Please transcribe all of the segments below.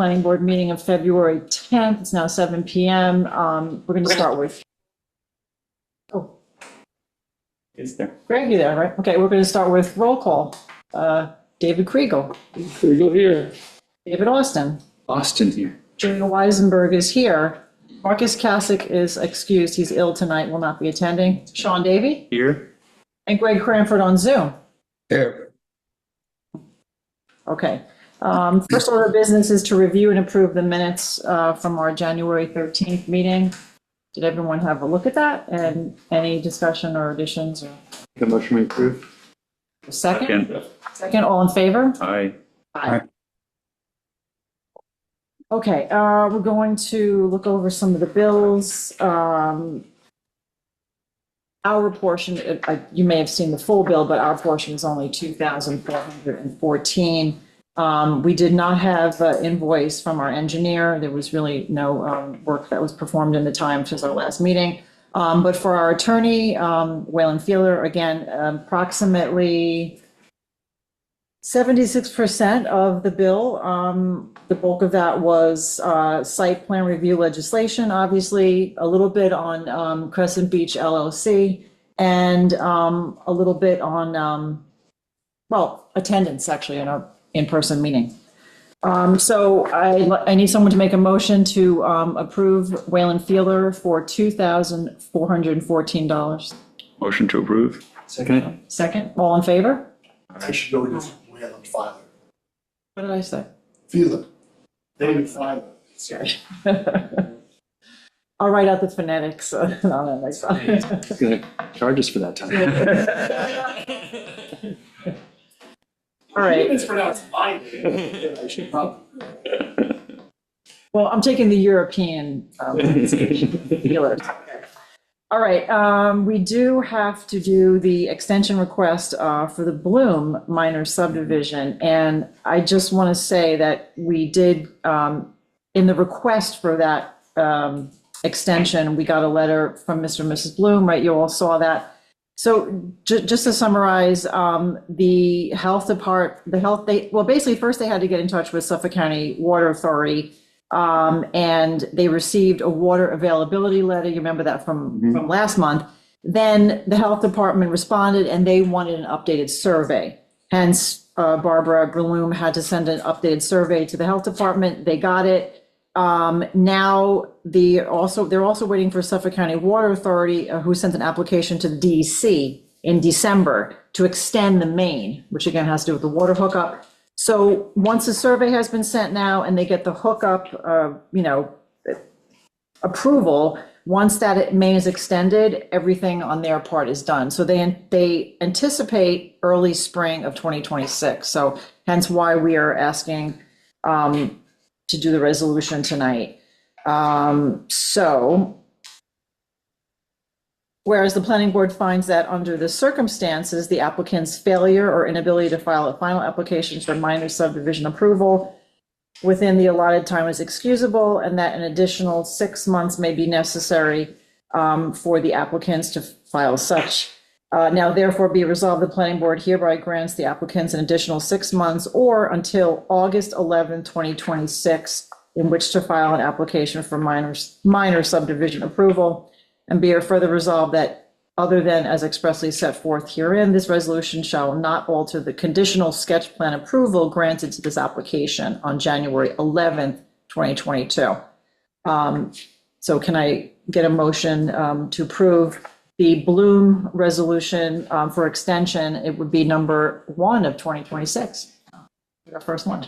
planning board meeting of February 10th. It's now 7 p.m. We're going to start with, oh, Is there? Greg, you there, right? Okay, we're going to start with roll call. David Kriegel, Kriegel here. David Austin, Austin here. Julia Weisenberg is here. Marcus Kasich is excused. He's ill tonight, will not be attending. Sean Davey Here. and Greg Cranford on Zoom. Here. Okay. First order of business is to review and approve the minutes from our January 13th meeting. Did everyone have a look at that? And any discussion or additions? Or The motion we approve. second? Second, all in favor? Aye. Aye. Okay, we're going to look over some of the bills. Our portion, you may have seen the full bill, but our portion is only $2,414. We did not have an invoice from our engineer. There was really no work that was performed in the time since our last meeting. But for our attorney, Wayland Feeler, again, approximately 76% of the bill, the bulk of that was site plan review legislation, obviously, a little bit on Crescent Beach LLC, and a little bit on, well, attendance, actually, in our in-person meeting. So I need someone to make a motion to approve Wayland Feeler for $2,414. Motion to approve. Second. Second, all in favor? I should go with Wayland Filer. What did I say? Feeler. David Filer. I'll write out the phonetics on it myself. He's gonna charge us for that time. All right. It's pronounced my name. I should probably. Well, I'm taking the European dealers. All right. We do have to do the extension request for the Bloom minor subdivision. And I just want to say that we did, in the request for that extension, we got a letter from Mr. and Mrs. Bloom, right? You all saw that. So just to summarize, the health department, basically first they had to get in touch with Suffolk County Water Authority, and they received a water availability letter. You remember that from last month. Then the health department responded and they wanted an updated survey. Hence, Barbara Bloom had to send an updated survey to the health department. They got it. Now they're also waiting for Suffolk County Water Authority, who sent an application to the DEC in December to extend the main, which again has to do with the water hookup. So once the survey has been sent now and they get the hookup, approval, once that main is extended, everything on their part is done. So they anticipate early spring of 2026. So hence why we are asking to do the resolution tonight. So whereas the planning board finds that under the circumstances, the applicant's failure or inability to file a final application for minor subdivision approval within the allotted time is excusable, and that an additional 6 months may be necessary for the applicants to file such. Now therefore be resolved, the planning board hereby grants the applicants an additional 6 months or until August 11, 2026, in which to file an application for minor subdivision approval. And be it further resolved that other than as expressly set forth herein, this resolution shall not alter the conditional sketch plan approval granted to this application on January 11th, 2022. So can I get a motion to approve the Bloom resolution for extension? It would be number 1 of 2026. Our first one.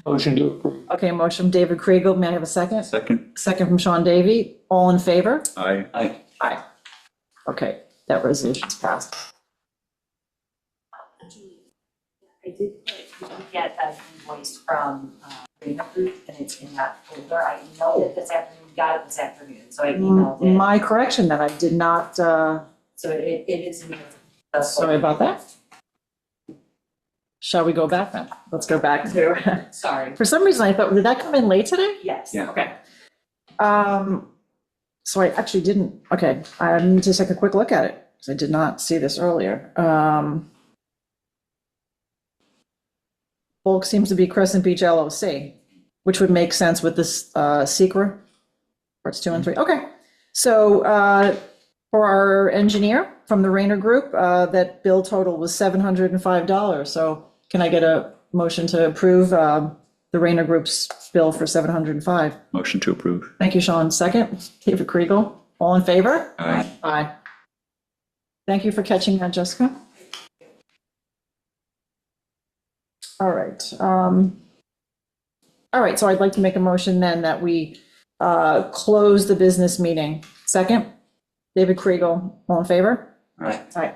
Motion to approve. Okay, motion from David Kriegel. May I have a second? Second. Second from Sean Davey. All in favor? Aye. Aye. Aye. Okay, that resolution's passed. I did get an invoice from Greener Group, and it's in that folder. I emailed it this afternoon, got it this afternoon, so I emailed it. My correction that I did not, So it is in the. sorry about that. Shall we go back then? Let's go back to, Sorry. for some reason I thought, did that come in late today? Yes. Yeah. Okay. So I actually didn't, okay, I need to take a quick look at it, because I did not see this earlier. Bulk seems to be Crescent Beach LLC. which would make sense with this secret, parts 2 and 3. Okay, so for our engineer from the Rayner Group, that bill total was $705. So can I get a motion to approve the Rayner Group's bill for $705? Motion to approve. Thank you, Sean. Second, David Kriegel. All in favor? Aye. Aye. Thank you for catching that, Jessica. All right. All right, so I'd like to make a motion then that we close the business meeting. Second, David Kriegel. All in favor? Aye. Aye.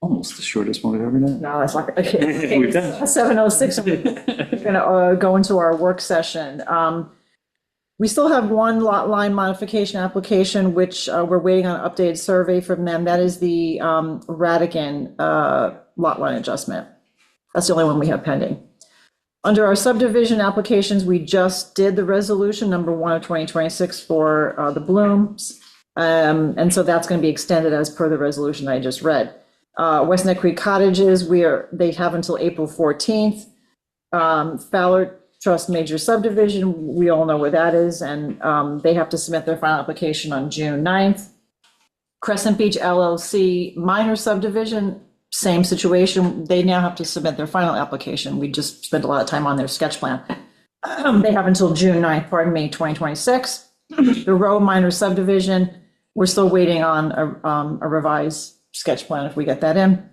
Almost the shortest one we've ever done. No, it's not. We've done. 7:06. We're going to go into our work session. We still have one lot line modification application, which we're waiting on an updated survey from them. That is the Radican lot line adjustment. That's the only one we have pending. Under our subdivision applications, we just did the resolution number 1 of 2026 for the Blooms. And so that's going to be extended as per the resolution I just read. West Neck Creek Cottages, they have until April 14th. Fowler Trust Major Subdivision, we all know where that is, and they have to submit their final application on June 9th. Crescent Beach LLC Minor Subdivision, same situation. They now have to submit their final application. We just spent a lot of time on their sketch plan. They have until June 9th, 2026. The Row Minor Subdivision, we're still waiting on a revised sketch plan if we get that in.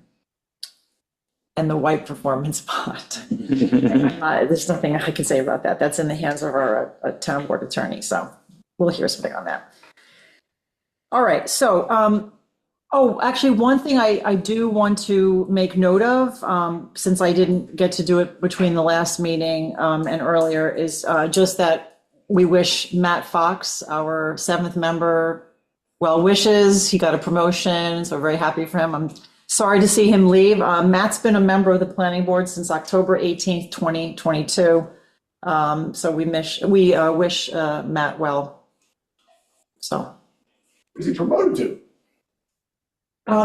And the White Performance Bond. There's nothing I can say about that. That's in the hands of our town board attorney, so we'll hear something on that. All right, so, actually, one thing I do want to make note of, since I didn't get to do it between the last meeting and earlier, is just that we wish Matt Fox, our 7th member, well wishes. He got a promotion, so we're very happy for him. I'm sorry to see him leave. Matt's been a member of the planning board since October 18th, 2022. So we wish Matt well. So. Who's he promoted to?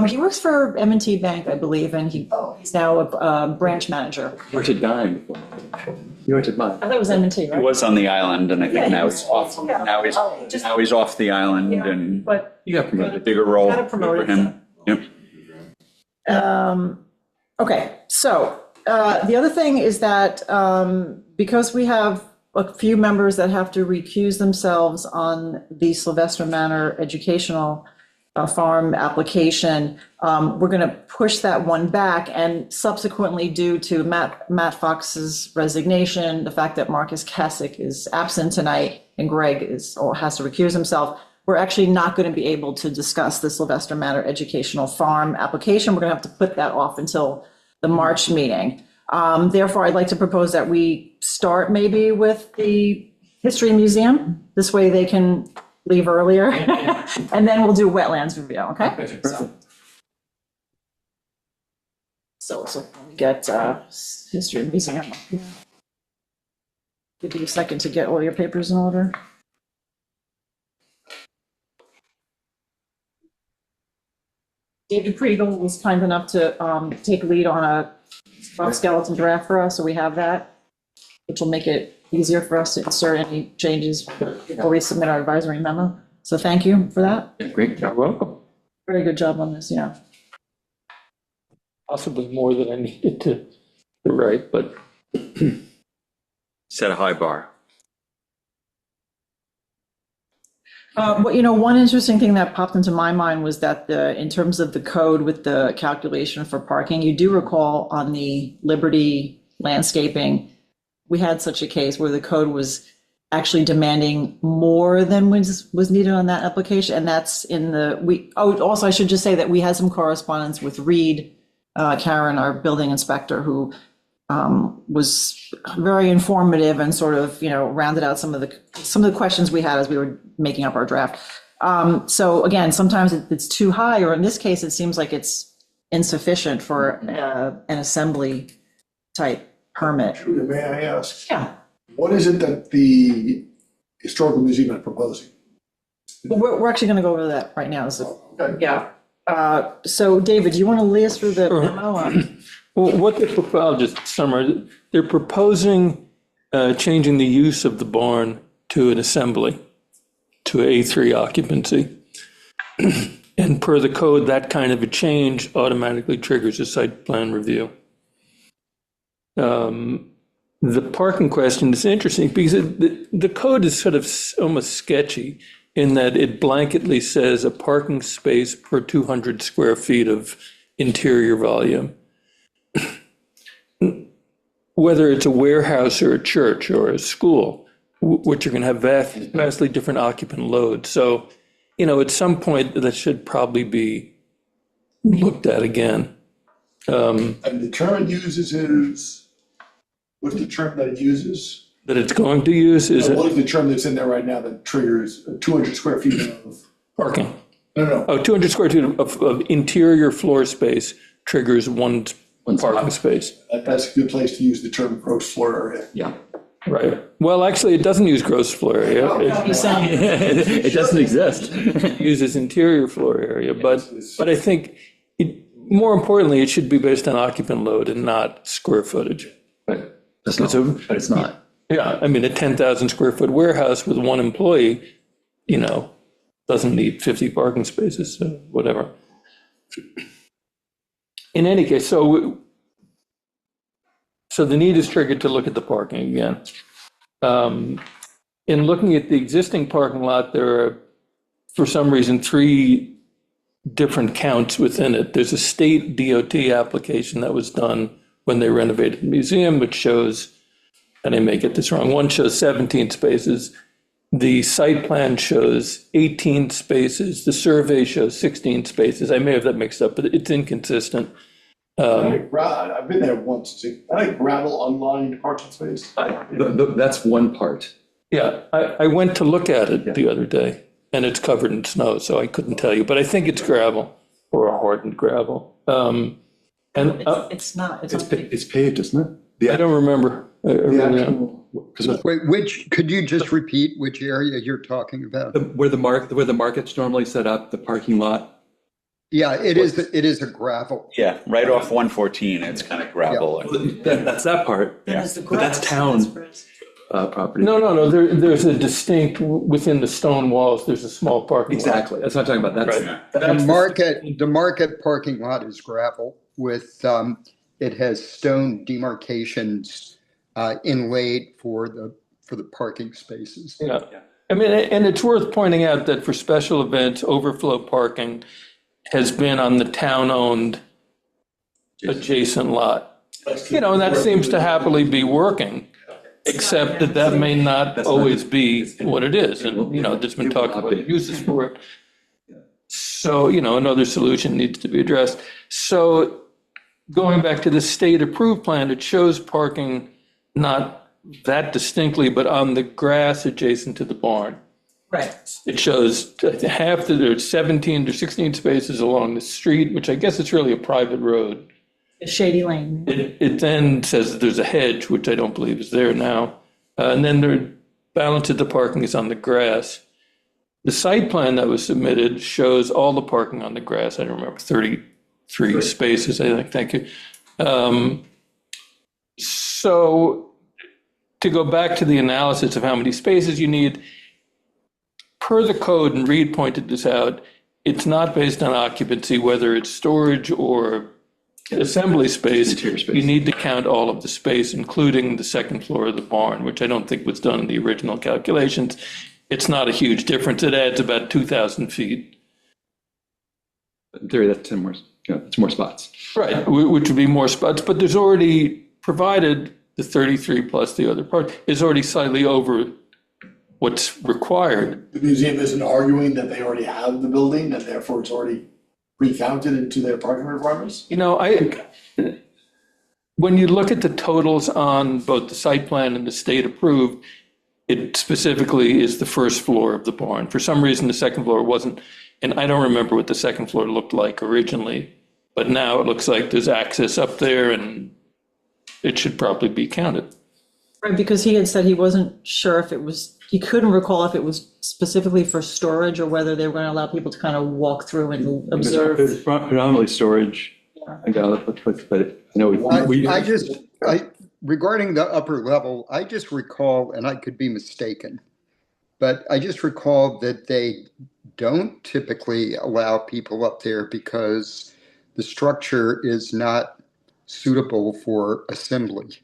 He works for M&T Bank, I believe, and he's now a branch manager. You went to Dime before. You went to mine. I thought it was M&T, He right? was on the island, and I Yeah, think he now was- he's off. yeah. Now he's off the island, Yeah, and But, You got a promoted. bigger role Got promoted, for him. Yep. okay, so the other thing is that because we have a few members that have to recuse themselves on the Sylvester Manor Educational Farm application, we're going to push that one back, and subsequently due to Matt Fox's resignation, the fact that Marcus Kasich is absent tonight and Greg has to recuse himself, we're actually not going to be able to discuss the Sylvester Manor Educational Farm application. We're going to have to put that off until the March meeting. Therefore, I'd like to propose that we start maybe with the History Museum. This way they can leave earlier. And then we'll do wetlands review, okay? So let me get History Museum. Give you a second to get all your papers in order. David Kriegel was kind enough to take lead on a rough skeleton draft for us, so we have that, which will make it easier for us to insert any changes before we submit our advisory memo. So thank you for that. Yeah, great job. Welcome. Very good job on this, yeah. Possibly more than I needed to write, but Set a high bar. One interesting thing that popped into my mind was that in terms of the code with the calculation for parking, you do recall on the Liberty landscaping, we had such a case where the code was actually demanding more than was needed on that application. And that's in also I should just say that we had some correspondence with Reed, Karen, our building inspector, who was very informative and sort of, rounded out some of the questions we had as we were making up our draft. So again, sometimes it's too high, or in this case, it seems like it's insufficient for an assembly type permit. Julia, may I ask, Yeah, what is it that the Historical Museum is proposing? well, we're actually going to go over that right now. So, Okay. yeah. So David, do you want to lead us through the memo? Well, what I'll just summarize, they're proposing changing the use of the barn to an assembly, to A3 occupancy. And per the code, that kind of a change automatically triggers a site plan review. The parking question is interesting because the code is sort of almost sketchy in that it blanketly says a parking space per 200 square feet of interior volume. Whether it's a warehouse or a church or a school, which are going to have vastly different occupant loads. So, at some point that should probably be looked at again. And the term it uses is, what's the term that it uses? That it's going to use is What is the term that's in there right now that triggers 200 square feet of? parking. No. Oh, 200 square feet of interior floor space triggers one parking space. That's a good place to use the term gross floor area. Yeah. Right. Well, actually, it doesn't use gross floor area. It doesn't exist. It uses interior floor area, but I think more importantly, it should be based on occupant load and not square footage. Right. That's not, but it's not. Yeah, I mean, a 10,000 square foot warehouse with one employee, doesn't need 50 parking spaces, so whatever. In any case, so the need is triggered to look at the parking again. In looking at the existing parking lot, there are, for some reason, 3 different counts within it. There's a state DOT application that was done when they renovated the museum, which shows, and I may get this wrong, one shows 17 spaces. The site plan shows 18 spaces. The survey shows 16 spaces. I may have that mixed up, but it's inconsistent. I've been there once. I like gravel unlined parking space. That's one part. Yeah, I went to look at it the other day, and it's covered in snow, so I couldn't tell you, but I think it's gravel or a hardened gravel. It's not. It's paved, isn't it? I don't remember. I really don't. Wait, could you just repeat which area you're talking about? Where the market's normally set up, the parking lot. Yeah, it is a gravel. Yeah, right off 114, it's kind of gravel. That's that part. Yeah. But that's town property. No. There's a distinct, within the stone walls, there's a small parking lot. Exactly. That's what I'm talking about. Right. The market parking lot is gravel with, it has stone demarcations inlaid for the parking spaces. Yeah. I mean, and it's worth pointing out that for special events, overflow parking has been on the town-owned adjacent lot. And that seems to happily be working, except that may not always be what it is. And, there's been talk about uses for it. So, another solution needs to be addressed. So going back to the state-approved plan, it shows parking not that distinctly, but on the grass adjacent to the barn. Right. It shows there's 17 to 16 spaces along the street, which I guess it's really a private road. A shady lane. It then says that there's a hedge, which I don't believe is there now. And then the balance of the parking is on the grass. The site plan that was submitted shows all the parking on the grass. I don't remember, 33 spaces, I think. Thank you. So to go back to the analysis of how many spaces you need, per the code, and Reed pointed this out, it's not based on occupancy, whether it's storage or assembly space. Interior space. You need to count all of the space, including the second floor of the barn, which I don't think was done in the original calculations. It's not a huge difference. It adds about 2,000 feet. In theory, that's 10 more. It's more spots. Right, which would be more spots, but there's already provided the 33 plus the other part is already slightly over what's required. The museum isn't arguing that they already have the building and therefore it's already pre-counted into their parking requirements? When you look at the totals on both the site plan and the state approved, it specifically is the first floor of the barn. For some reason, the second floor wasn't, and I don't remember what the second floor looked like originally, but now it looks like there's access up there and it should probably be counted. Right, because he had said he wasn't sure if it was, he couldn't recall if it was specifically for storage or whether they were going to allow people to kind of walk through and observe. It's predominantly storage. I got it, but I know regarding the upper level, I just recall, and I could be mistaken, but I just recall that they don't typically allow people up there because the structure is not suitable for assembly.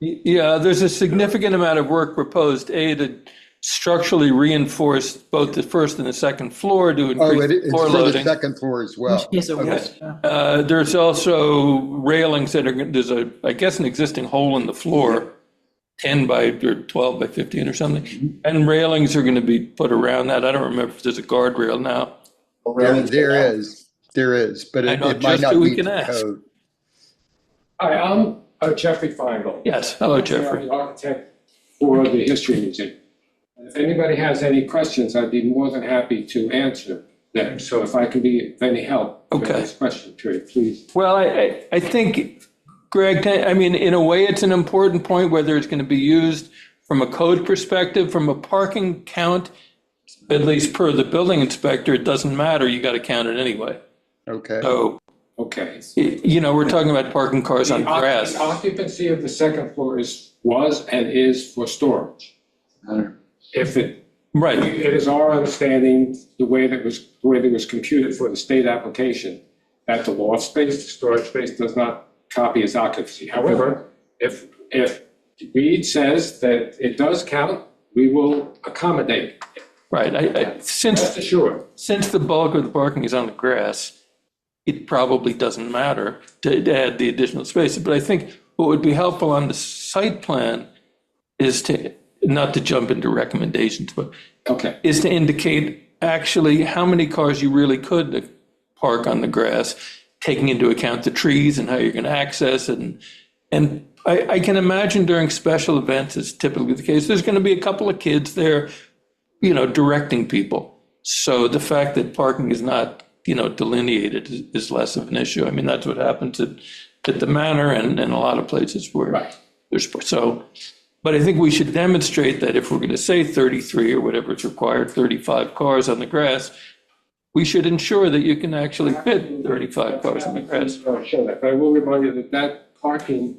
Yeah, there's a significant amount of work proposed, to structurally reinforce both the first and the second floor to Oh, increase it's floor for the loading. second floor as In well. which case it Okay. would, yeah. There's also railings that are, there's I guess, an existing hole in the floor, 10 by, or 12 by 15 or something. And railings are going to be put around that. I don't remember if there's a guardrail now. There is, but I it know it might just not who we meet can the ask. code. Hi, I'm Jeffrey Feingold. Yes, hello, I'm Jeffrey. the architect for the History Museum. And if anybody has any questions, I'd be more than happy to answer them. So if I can be of any help with Okay. this question period, please. Well, I think, Greg, I mean, in a way, it's an important point, whether it's going to be used from a code perspective, from a parking count, at least per the building inspector, it doesn't matter, you got to count it anyway. Okay. So, Okay. we're talking about parking cars on grass. The occupancy of the second floor was and is for storage. If Right, it is our understanding, the way that was computed for the state application, that the loft space, the storage space does not copy as occupancy. However, if Reed says that it does count, we will accommodate. right. Since Rest assured. the bulk of the parking is on the grass, it probably doesn't matter to add the additional space. But I think what would be helpful on the site plan is to, not to jump into recommendations, but Okay. is to indicate actually how many cars you really could park on the grass, taking into account the trees and how you're going to access it. And I can imagine during special events, as typically the case, there's going to be a couple of kids there, directing people. So the fact that parking is not, delineated is less of an issue. I mean, that's what happens at the Manor and a lot of places where Right. there's, so, but I think we should demonstrate that if we're going to say 33 or whatever it's required, 35 cars on the grass, we should ensure that you can actually fit 35 cars on the grass. I'll show that, but I will remind you that parking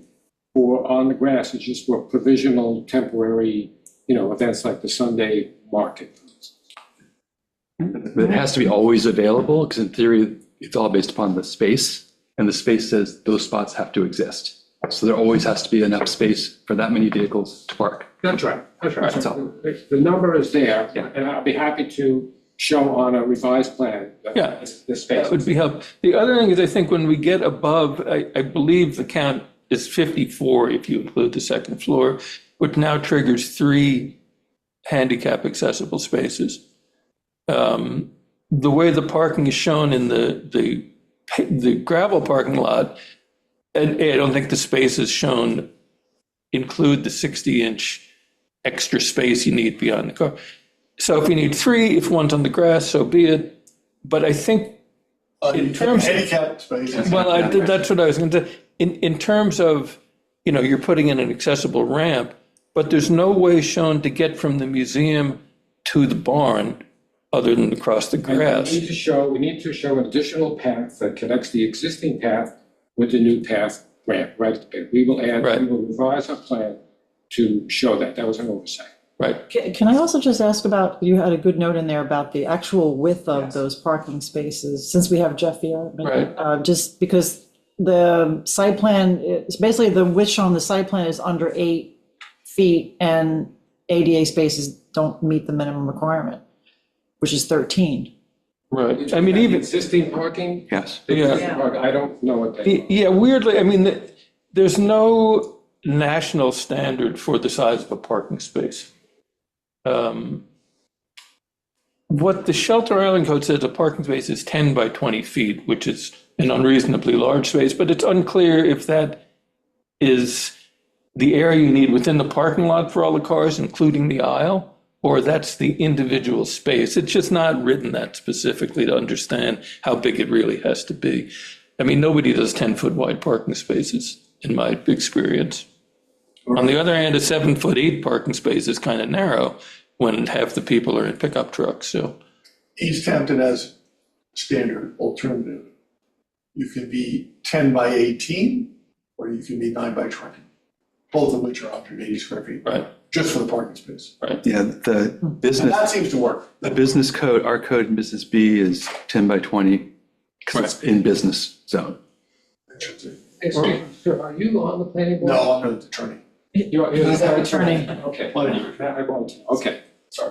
on the grass is just for provisional, temporary, events like the Sunday market. It has to be always available, because in theory, it's all based upon the space, and the space says those spots have to exist. So there always has to be enough space for that many vehicles to park. That's right, that's right. That's So all. the number is there, Yeah. and I'll be happy to show on a revised plan Yeah. the space. That would be helpful. The other thing is, I think when we get above, I believe the count is 54 if you include the second floor, which now triggers 3 handicap accessible spaces. The way the parking is shown in the gravel parking lot, and I don't think the spaces shown include the 60-inch extra space you need beyond the car. So if you need 3, if one's on the grass, so be it. But I think in terms of, Handicap spaces. well, that's what I was going to say. In terms of, you're putting in an accessible ramp, but there's no way shown to get from the museum to the barn other than across the And grass. we need to show an additional path that connects the existing path with the new path ramp, right? We will Right. we will revise our plan to show that. That was an oversight. Right. Can I also just ask about, you had a good note in there about the actual width of Yes. those parking spaces, since we have Jeff here. Right. Just because the site plan, it's basically the width on the site plan is under 8 feet, and ADA spaces don't meet the minimum requirement, which is 13. Right. I mean, even, Existing parking? Yes. The Yeah. existing parking, I don't know what they. yeah, weirdly, I mean, there's no national standard for the size of a parking space. What the Shelter Island Code says, a parking space is 10 by 20 feet, which is an unreasonably large space, but it's unclear if that is the area you need within the parking lot for all the cars, including the aisle, or that's the individual space. It's just not written that specifically to understand how big it really has to be. I mean, nobody does 10-foot wide parking spaces, in my experience. On the other hand, a 7'8" parking space is kind of narrow when half the people are in pickup trucks, so. East Hampton has standard alternative. You can be 10 by 18, or you can be 9 by 20. both of which are 180 square feet. Right. Just for the parking space. Yeah, the And business, that seems to work. the business code, our code in business B is 10 by 20, because it's in business zone. Sir, are you on the planning board? No, I'm an attorney. You're He's our the attorney. Okay. Well, I won't, okay.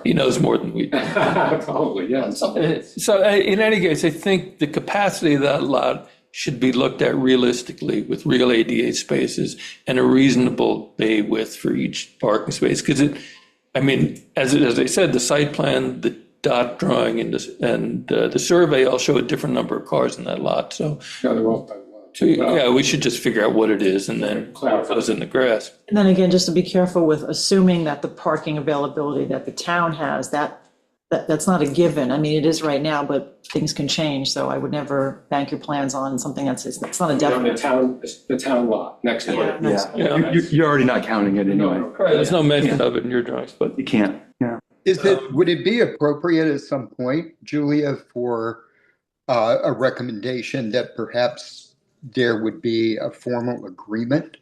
He knows more than we do. Probably, yes. So in any case, I think the capacity of that lot should be looked at realistically with real ADA spaces and a reasonable bay width for each parking space. Because I mean, as I said, the site plan, the dot drawing and the survey all show a different number of cars in that lot. So, Yeah, they're off by one. yeah, we should just figure out what it is and then clarify those in the grass. And then again, just to be careful with assuming that the parking availability that the town has, that's not a given. I mean, it is right now, but things can change, so I would never bank your plans on something that's not a On definite. the town lot next door. Yeah. Yeah. You're already not counting it anyway. Right, there's no mention of it in your drawings, but You can't, yeah. Would it be appropriate at some point, Julia, for a recommendation that perhaps there would be a formal agreement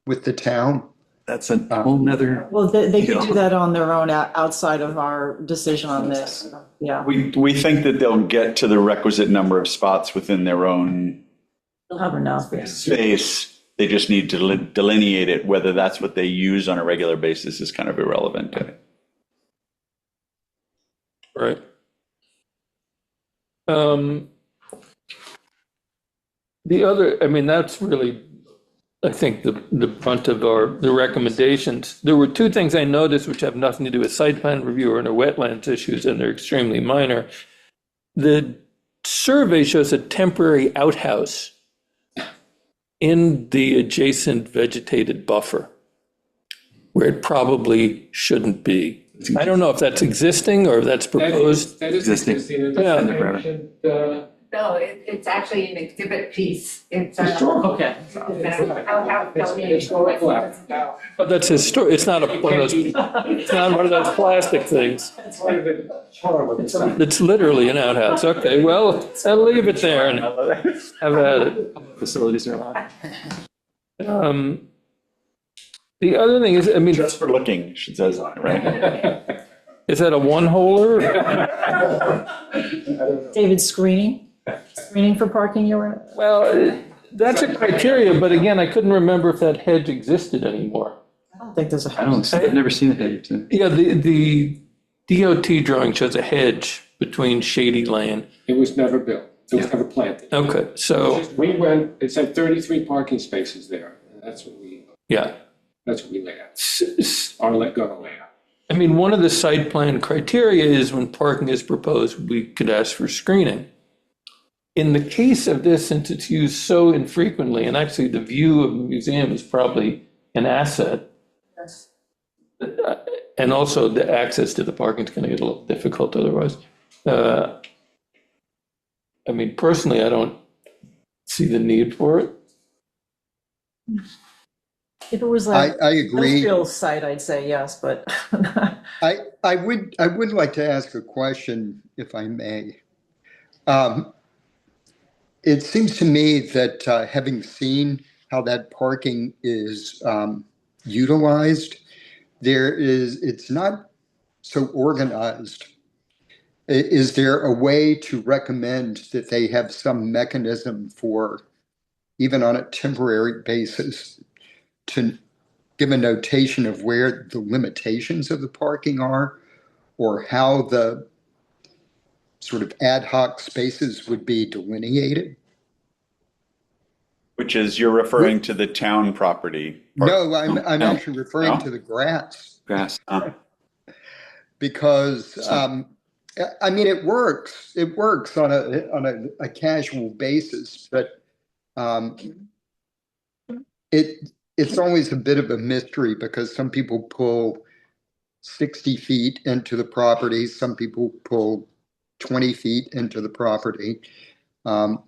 with the town? That's a whole nother, Well, they could do that on their own outside of our decision on this, yeah. We think that they'll get to the requisite number of spots within their own They'll have enough. space. They just need to delineate it. Whether that's what they use on a regular basis is kind of irrelevant. right. The other, I mean, that's really, I think, the brunt of the recommendations. There were two things I noticed which have nothing to do with site plan review or wetlands issues, and they're extremely minor. The survey shows a temporary outhouse in the adjacent vegetated buffer, where it probably shouldn't be. I don't know if that's existing or if that's proposed. That is Existing. existing. Yeah. And, No, it's actually an exhibit piece. It's Historical. Okay. But that's historic, it's not one of those, it's not one of those plastic things. It's part of the charm of the site. It's literally an outhouse. Okay, well, I'll leave it there and have at it. facilities are allowed. The other thing is, I mean, Just for looking, she says on it, right? is that a one-holer? David, screening for parking, you were, Well, that's a criteria, but again, I couldn't remember if that hedge existed anymore. I don't think there's a. I've never seen it hedged. Yeah, the DOT drawing shows a hedge between Shady Lane. It was never built. It was never planted. Okay, so, We went, it said 33 parking spaces there. And that's what we yeah. lay out, gonna lay out. I mean, one of the site plan criteria is when parking is proposed, we could ask for screening. In the case of this, since it's used so infrequently, and actually the view of the museum is probably an asset, and also the access to the parking is going to get a little difficult otherwise. I mean, personally, I don't see the need for it. If it was like I agree. industrial site, I'd say yes, but. I would like to ask a question, if I may. It seems to me that having seen how that parking is utilized, it's not so organized. Is there a way to recommend that they have some mechanism for, even on a temporary basis, to give a notation of where the limitations of the parking are, or how the sort of ad hoc spaces would be delineated? Which is, you're referring to the town property. No, I'm No. actually referring No. to the grass, Grass. because I mean, it works on a casual basis, but it's always a bit of a mystery, because some people pull 60 feet into the property, some people pull 20 feet into the property. And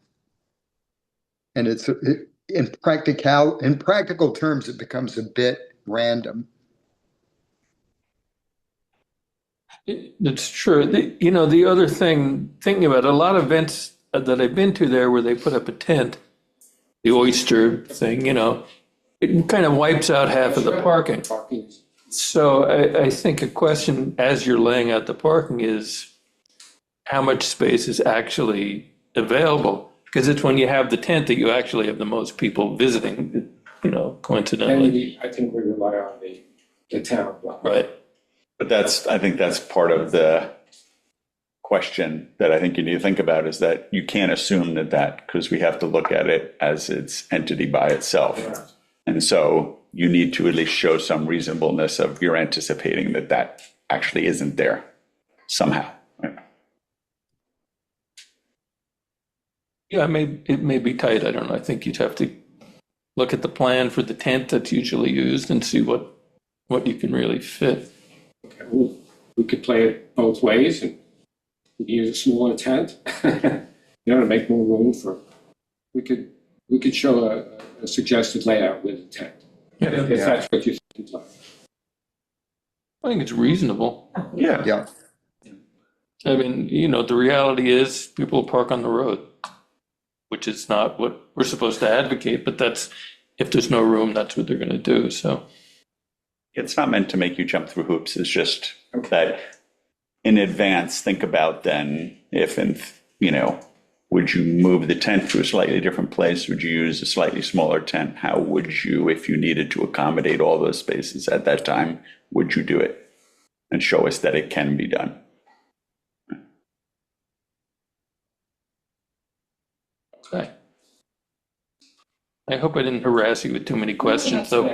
in practical terms, it becomes a bit random. It's true. The other thing, thinking about it, a lot of events that I've been to there where they put up a tent, the oyster thing, it kind of wipes out half of the parking. Parking is- So I think a question as you're laying out the parking is how much space is actually available? Because it's when you have the tent that you actually have the most people visiting, you know, And coincidentally, I think we rely on the town. right? But I think that's part of the question that I think you need to think about is that you can't assume that because we have to look at it as its entity by itself. And so you need to at least show some reasonableness of you're anticipating that actually isn't there somehow. Right? Yeah, it may be tight. I don't know. I think you'd have to look at the plan for the tent that's usually used and see what you can really fit. Okay, we could play it both ways and we could use a smaller tent, to make more room for, we could show a suggested layout with a tent. If that's what you think. I think it's reasonable. Yeah. Yeah. I mean, you know, the reality is people park on the road, which is not what we're supposed to advocate, but that's, if there's no room, that's what they're going to do, so. It's not meant to make you jump through hoops. It's just that in advance, think about then if, would you move the tent to a slightly different place? Would you use a slightly smaller tent? How would you, if you needed to accommodate all those spaces at that time, would you do it? And show us that it can be done. Okay. I hope I didn't harass you with too many questions, though,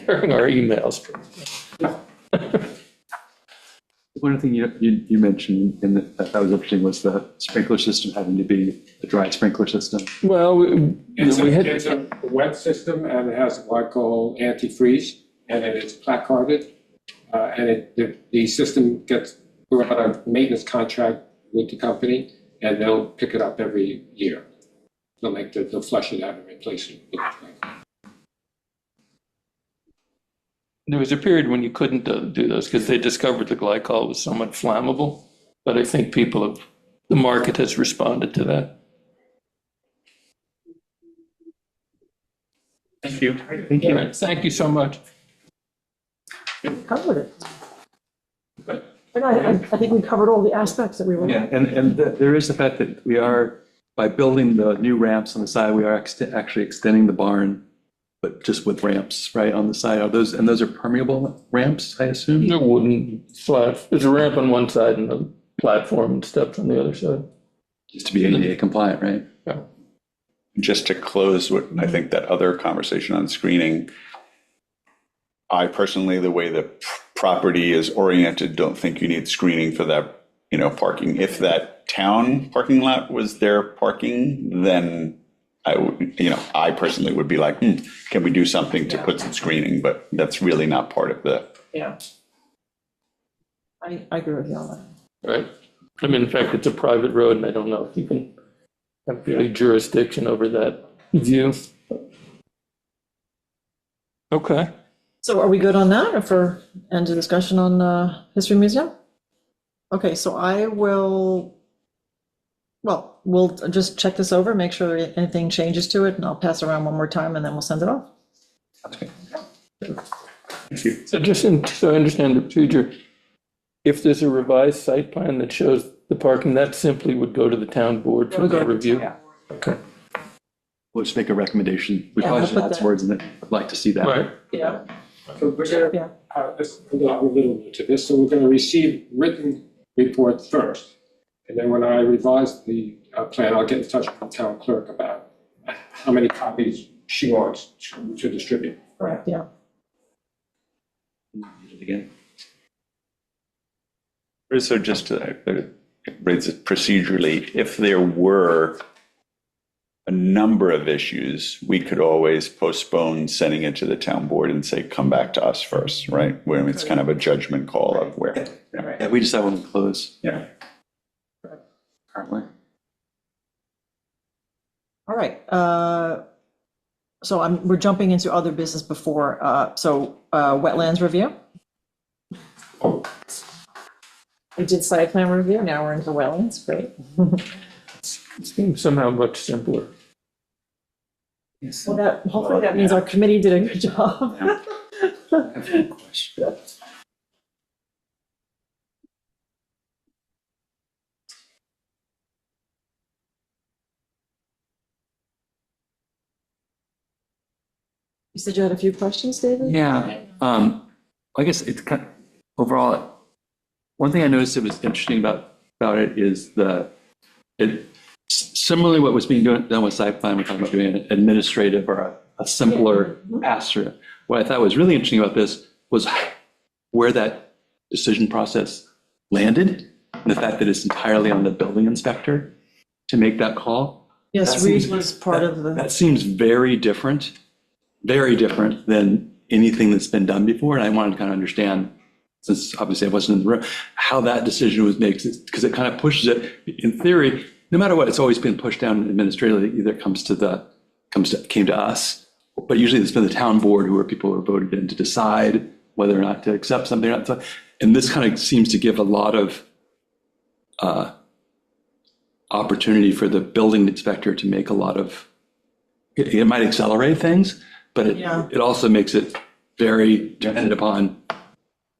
during our emails. One thing you mentioned, and that was interesting, was the sprinkler system having to be a dry sprinkler system. Well, It's we had, a wet system and it has what I call antifreeze and it is placarded. And the system we're on a maintenance contract with the company and they'll pick it up every year. They'll flush it out and replace it. there was a period when you couldn't do those because they discovered the glycol was somewhat flammable, but I think the market has responded to that. Thank you. Thank you. Thank you so much. Covered it. And I think we covered all the aspects that we were. Yeah, and there is the fact that we are, by building the new ramps on the side, we are actually extending the barn, but just with ramps, right, on the side. Those are permeable ramps, I assume? The wooden flat, there's a ramp on one side and a platform and steps on the other side. Just to be ADA compliant, right? Yeah. Just to close what I think that other conversation on screening, I personally, the way the property is oriented, don't think you need screening for that, parking. If that town parking lot was their parking, then I personally would be like, can we do something to put some screening? But that's really not part of the. Yeah. I agree with you on that. Right. I mean, in fact, it's a private road and I don't know if you can have really jurisdiction over that view. Okay. So are we good on that, or for end of discussion on History Museum? Okay, so we'll just check this over, make sure anything changes to it, and I'll pass around one more time, and then we'll send it off. Okay. Thank you. So so I understand the procedure. If there's a revised site plan that shows the parking, that simply would go to the town board for their review? Yeah. Okay. We'll just make a recommendation. We Yeah, probably we'll should put add that. some words in it. I'd like to see that. Right. Yeah. So we're going Yeah. to, I'm a little new to this, so we're going to receive written report first. And then when I revise the plan, I'll get in touch with the town clerk about how many copies she wants to distribute. Correct, yeah. Read it again. So just to raise it procedurally, if there were a number of issues, we could always postpone sending it to the town board and say, come back to us first, right? Where it's kind of a judgment call of where. Yeah, we just have one to close. Yeah. Currently. All right. So we're jumping into other business before, wetlands review. We did site plan review, now we're into wetlands, great. It seems somehow much simpler. Well, hopefully that means our committee did a good job. I have one question. You said you had a few questions, David? Yeah, I guess it's kind of, overall, one thing I noticed that was interesting about it is similarly what was being done with site plan, we're talking about doing an administrative or a simpler pass-through. What I thought was really interesting about this was where that decision process landed, and the fact that it's entirely on the building inspector to make that call. Yes, That Reed seems- was part of the. That seems very different than anything that's been done before. And I wanted to kind of understand, since obviously I wasn't in the room, how that decision was made, because it kind of pushes it. In theory, no matter what, it's always been pushed down administratively. Either it came to us, but usually it's been the town board who are people who are voted in to decide whether or not to accept something or not. And this kind of seems to give a lot of opportunity for the building inspector to make a lot of, it might accelerate things, but it also makes it very dependent upon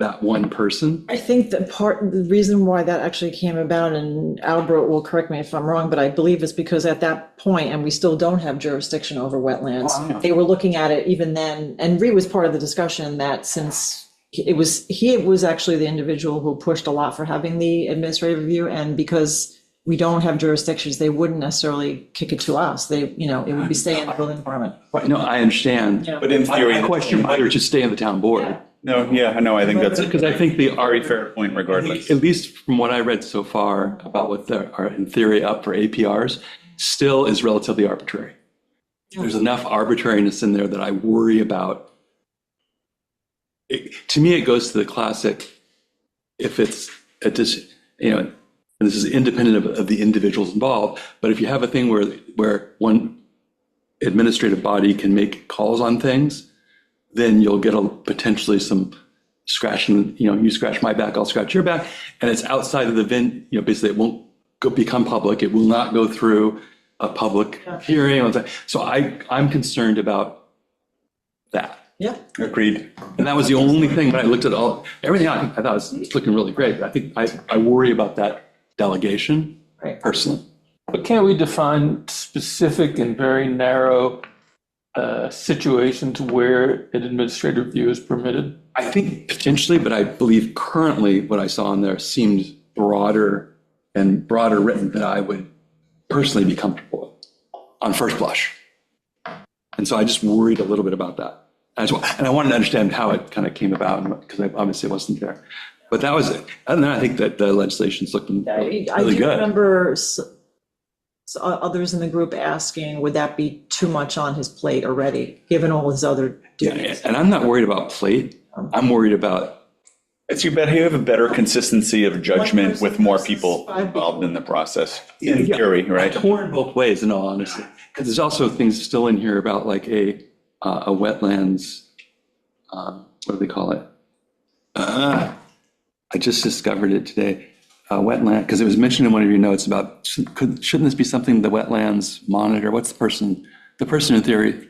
that one person. I think the reason why that actually came about, and Albert will correct me if I'm wrong, but I believe it's because at that point, and we still don't have jurisdiction over wetlands, they were looking at it even then, and Reed was part of the discussion that since he was actually the individual who pushed a lot for having the administrative review, and because we don't have jurisdictions, they wouldn't necessarily kick it to us. It would be staying in the building department. Right, no, I understand. Yeah. But in theory. I question whether it should stay in the town board. No, I think that's Because I think the very fair point regardless. At least from what I read so far about what are in theory up for APRs, still is relatively arbitrary. There's enough arbitrariness in there that I worry about. To me, it goes to the classic, if it's and this is independent of the individuals involved, but if you have a thing where one administrative body can make calls on things, then you'll get potentially some scratching, you scratch my back, I'll scratch your back, and it's outside of the basically it won't become public, it will not go through a public hearing. So I'm concerned about that. Yeah. Agreed. And that was the only thing, but I looked at everything I thought was looking really great, but I think I worry about that delegation personally. But can't we define specific and very narrow situations where an administrative review is permitted? I think potentially, but I believe currently what I saw in there seemed broader written than I would personally be comfortable with on first blush. And so I just worried a little bit about that as well. And I wanted to understand how it kind of came about, because I obviously wasn't there. But that was it. And then I think that the legislation's looking really I do good. remember others in the group asking, would that be too much on his plate already, given all his other duties? And I'm not worried about plate. I'm worried about, You have a better consistency of judgment with more people involved in the process, in theory, right? torn both ways, in all honesty. Because there's also things still in here about like a wetlands, what do they call it? I just discovered it today. Wetland, because it was mentioned in one of your notes about, shouldn't this be something the wetlands monitor? What's the person in theory?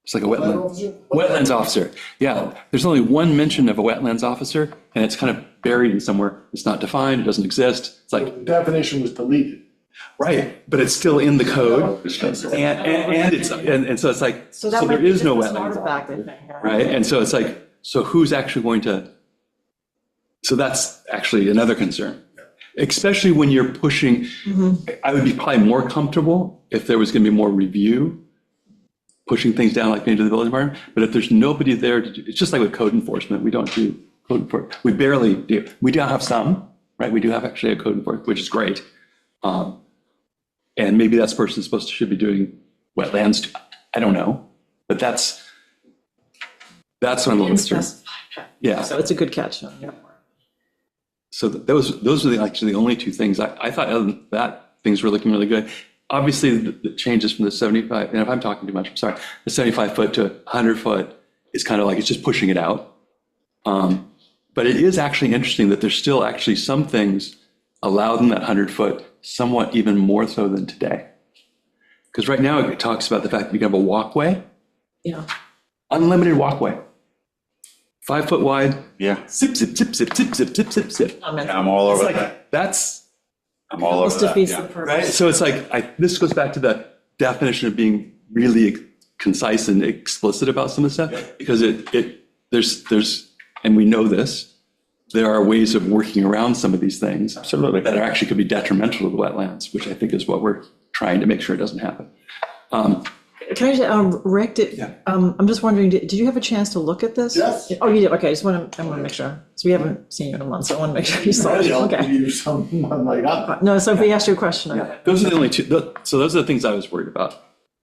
It's like a wetlands officer. Yeah, there's only one mention of a wetlands officer, and it's kind of buried in somewhere. It's not defined, it doesn't exist. It's like, The definition was deleted. right, but it's still in the code. And so it's like, so that there might be is no just an wetlands, artifact, I think. right? And so it's like, so who's actually going to, so that's actually another concern. Especially when you're pushing, I would be probably more comfortable if there was going to be more review, pushing things down like into the building department. But if there's nobody there to do, it's just like with code enforcement. We don't do code enforcement. We barely do. We do have some, right? We do have actually a code enforcement, which is great. And maybe that person should be doing wetlands too. I don't know, but that's what I'm a little concerned. Yeah. So it's a good catch. Yeah. So those are actually the only two things. I thought other than that, things were looking really good. Obviously, the changes from the 75, and if I'm talking too much, I'm sorry, the 75 foot to 100 foot is kind of like, it's just pushing it out. But it is actually interesting that there's still actually some things allowed in that 100 foot, somewhat even more so than today. Because right now it talks about the fact that you can have a walkway, Yeah. unlimited walkway. 5 foot wide, Yeah, zip, zip, zip, zip, zip, zip, zip, zip, zip. I'm all It's over that. like, that's, I'm all This over that, defeats the yeah. right? purpose. So it's like, this goes back to the definition of being really concise and explicit about some of the stuff. Because there's, and we know this, there are ways of working around some of these things. Absolutely. That are actually could be detrimental to the wetlands, which I think is what we're trying to make sure it doesn't happen. Can I just, Rick, Yeah. I'm just wondering, did you have a chance to look at this? Yes. Oh, you did, okay, I want to make sure, so we haven't seen you in a month, so I want to make sure you saw it, Maybe I'll give okay. you something like that. No, so if we asked you a question, Those are the only two, so those are the things I was worried about.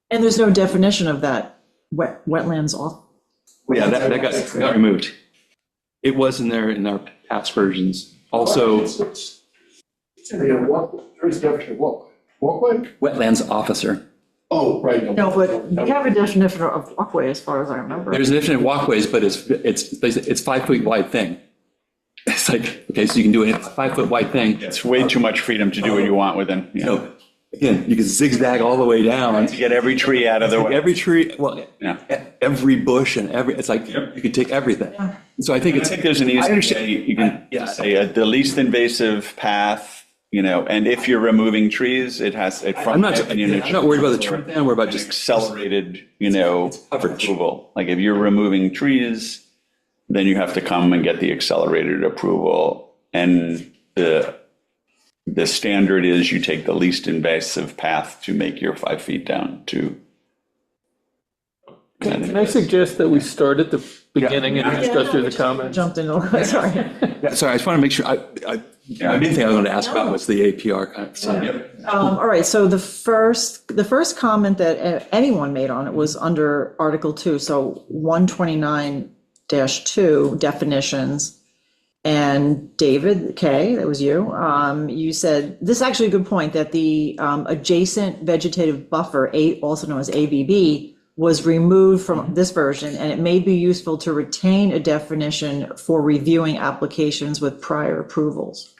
and there's no definition of that wetlands off, Yeah, that got removed. It was in there in our past versions. Also, There's definition of walkway? wetlands officer. Oh, right. no, but we have a definition of walkway as far as I remember. There's a definition of walkways, but it's 5 foot wide thing. It's like, okay, so you can do a 5 foot wide thing. It's way too much freedom to do what you want within, You know, again, you can zigzag all the way down. to get every tree out of the way. Every tree, well, Yeah. every bush and it's like, you can take everything. So I think I it's, think there's an I easy understand. way, you can Yeah. say the least invasive path, and if you're removing trees, it has, I'm not worried about the tree, I'm worried about just accelerated, coverage. approval. Like if you're removing trees, then you have to come and get the accelerated approval. And the standard is you take the least invasive path to make your 5 feet down to. Can I suggest that we start at the beginning and just go through the comments? Jumped in, sorry. Yeah, sorry, I just want to make sure, the main thing I wanted to ask about was the APR kind of stuff. All right, so the first comment that anyone made on it was under Article 2, so 129-2 definitions. And David K., that was you, you said, this is actually a good point, that the adjacent vegetative buffer, also known as AVB, was removed from this version, and it may be useful to retain a definition for reviewing applications with prior approvals.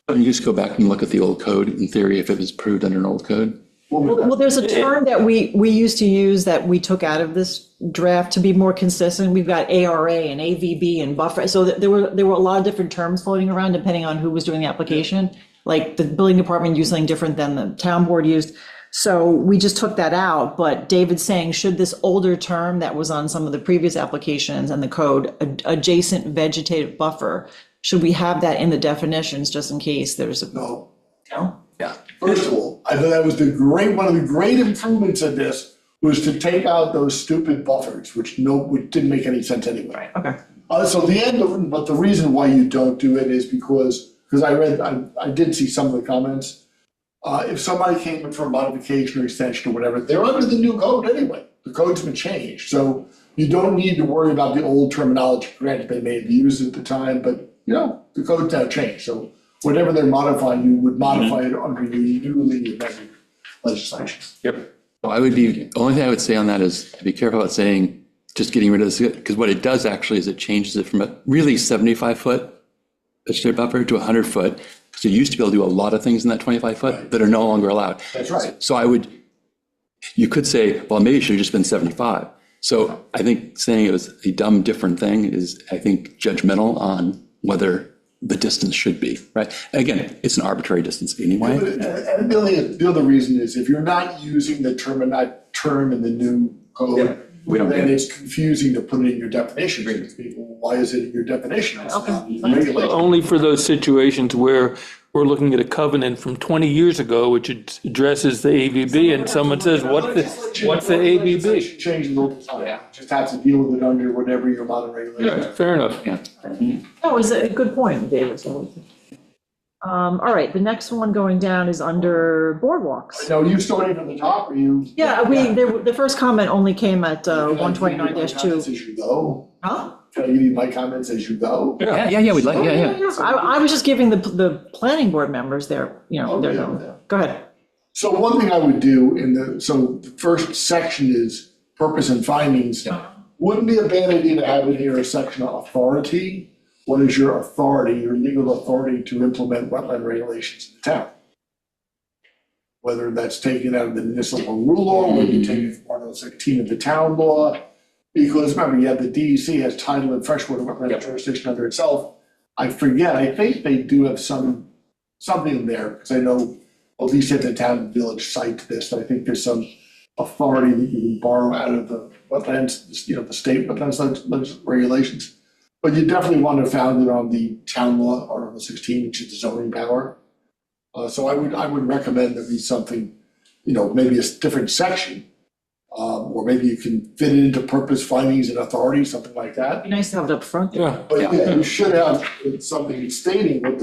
You just go back and look at the old code, in theory, if it was approved under an old code. Well, there's a term that we used to use that we took out of this draft to be more consistent. We've got ARA and AVB and buffer. So there were a lot of different terms floating around depending on who was doing the application. Like the building department used something different than the town board used. So we just took that out. But David's saying, should this older term that was on some of the previous applications and the code, adjacent vegetative buffer, should we have that in the definitions just in case there's a. No. No? Yeah. First of all, I thought that was one of the great improvements of this was to take out those stupid buffers, which didn't make any sense anyway. Okay. So but the reason why you don't do it is because I did see some of the comments. If somebody came in for a modification or extension or whatever, they're under the new code anyway. The code's been changed, so you don't need to worry about the old terminology. Granted, they may have used it at the time, but the code's now changed. So whatever they're modifying, you would modify it under the newly amended legislation. Yep. The only thing I would say on that is to be careful about saying, just getting rid of this, because what it does actually is it changes it from a really 75-foot vegetative buffer to 100-foot. So you used to be able to do a lot of things in that 25-foot that are no longer allowed. That's right. So you could say, well, maybe it should have just been 75. So I think saying it was a dumb, different thing is, I think, judgmental on whether the distance should be, right? Again, it's an arbitrary distance anyway. And the other reason is if you're not using the term in the new code, we don't then get it. it's confusing to put it in your definition. People, why is it in your definition? It's not in the regulation. Only for those situations where we're looking at a covenant from 20 years ago, which addresses the AVB, and someone says, what's the AVB? Changes all the time. Just have to deal with it under whatever your modern regulation. Yeah, fair enough. That was a good point, David. All right, the next one going down is under boardwalks. So you starting from the top, or you? Yeah, the first comment only came at 129-2. As you go. Huh? Can I give you my comments as you go? Yeah, we'd like, yeah. I was just giving the planning board members their, their, Okay. go ahead. So one thing I would do so the first section is purpose and findings. Wouldn't be a bad idea to have in here a section on authority. What is your authority, your legal authority to implement wetland regulations in the town? whether that's taken out of the municipal rule law, whether you take it from Article 16 of the town law. Because remember, you have the DEC has title and freshwater wetland jurisdiction under itself. I forget, I think they do have something in there, because I know at least at the town and village site this, I think there's some authority that you can borrow out of the wetlands, the state wetlands regulations. But you definitely want to found it on the town law, Article 16, which is the zoning power. So I would recommend there be something, maybe a different section. Or maybe you can fit it into purpose findings and authority, something like that. Be nice to have it up front. Yeah. But yeah, you should have something stating what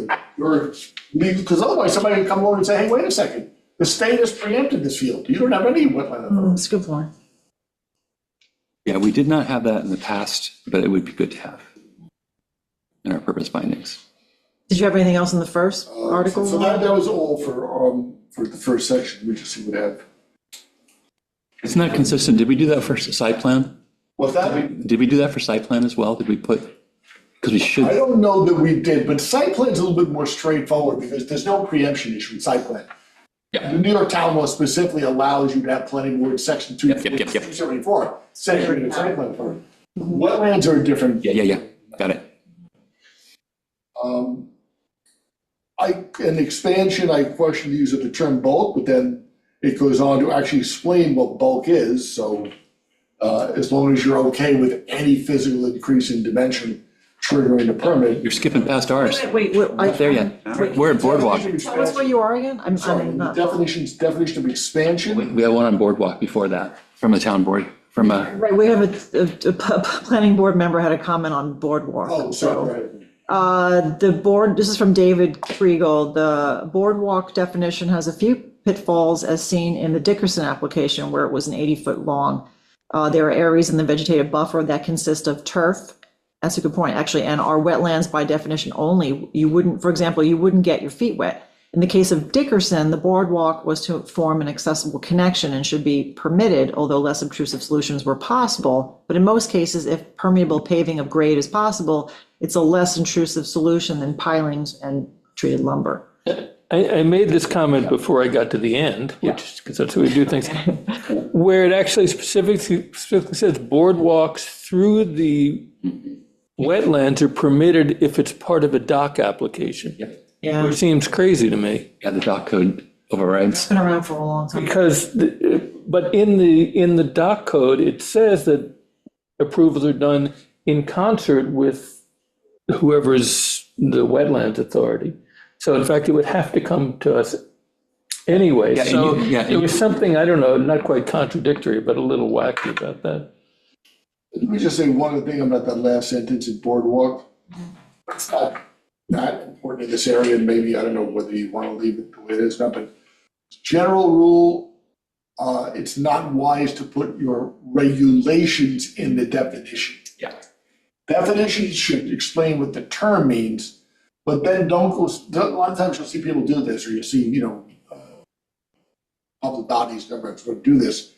because otherwise somebody can come along and say, hey, wait a second, the state has preempted this field. You don't have any wetland authority. That's a good point. Yeah, we did not have that in the past, but it would be good to have in our purpose findings. Did you have anything else in the first article? So that was all for the first section. We just would have. It's not consistent. Did we do that for site plan? What's that? Did we do that for site plan as well? Did we put, because we should. I don't know that we did, but site plan's a little bit more straightforward because there's no preemption issue in site plan. Yeah. The New York town law specifically allows you to have planning board section 274, censoring the site plan authority. Wetlands are different. Yeah. Got it. In expansion, I question the use of the term bulk, but then it goes on to actually explain what bulk is. So as long as you're okay with any physical increase in dimension triggering a permit. You're skipping past ours. Wait, Not there yet. We're at Boardwalk. Tell us where you are again? I'm Sorry, the not. definition of expansion. We have one on Boardwalk before that, from the town board, from a. Right, we have a planning board member had a comment on Boardwalk. Oh, sorry. The board, this is from David Kriegel, the Boardwalk definition has a few pitfalls as seen in the Dickerson application where it was an 80-foot long. There are areas in the vegetative buffer that consist of turf. That's a good point, actually, and are wetlands by definition only. You wouldn't, for example, you wouldn't get your feet wet. In the case of Dickerson, the boardwalk was to form an accessible connection and should be permitted, although less obtrusive solutions were possible. But in most cases, if permeable paving of grade is possible, it's a less intrusive solution than pilings and treated lumber. I made this comment before I got to the end, which, because that's how we do things, where it actually specifically says boardwalks through the wetlands are permitted if it's part of a dock application. Yeah, Which it's seems crazy to me. Yeah, the dock code overrides. been around for a long time. Because, but in the dock code, it says that approvals are done in concert with whoever's the wetlands authority. So in fact, it would have to come to us anyway. Yeah, and So and it was something, I don't know, not quite contradictory, but a little wacky about that. Let me just say one thing about that last sentence in boardwalk. It's not that important in this area, and maybe, I don't know whether you want to leave it the way it is now, but general rule, it's not wise to put your regulations in the definition. Yeah. Definitions should explain what the term means, but then don't go, a lot of times you'll see people do this, or you'll see, public bodies, governments will do this.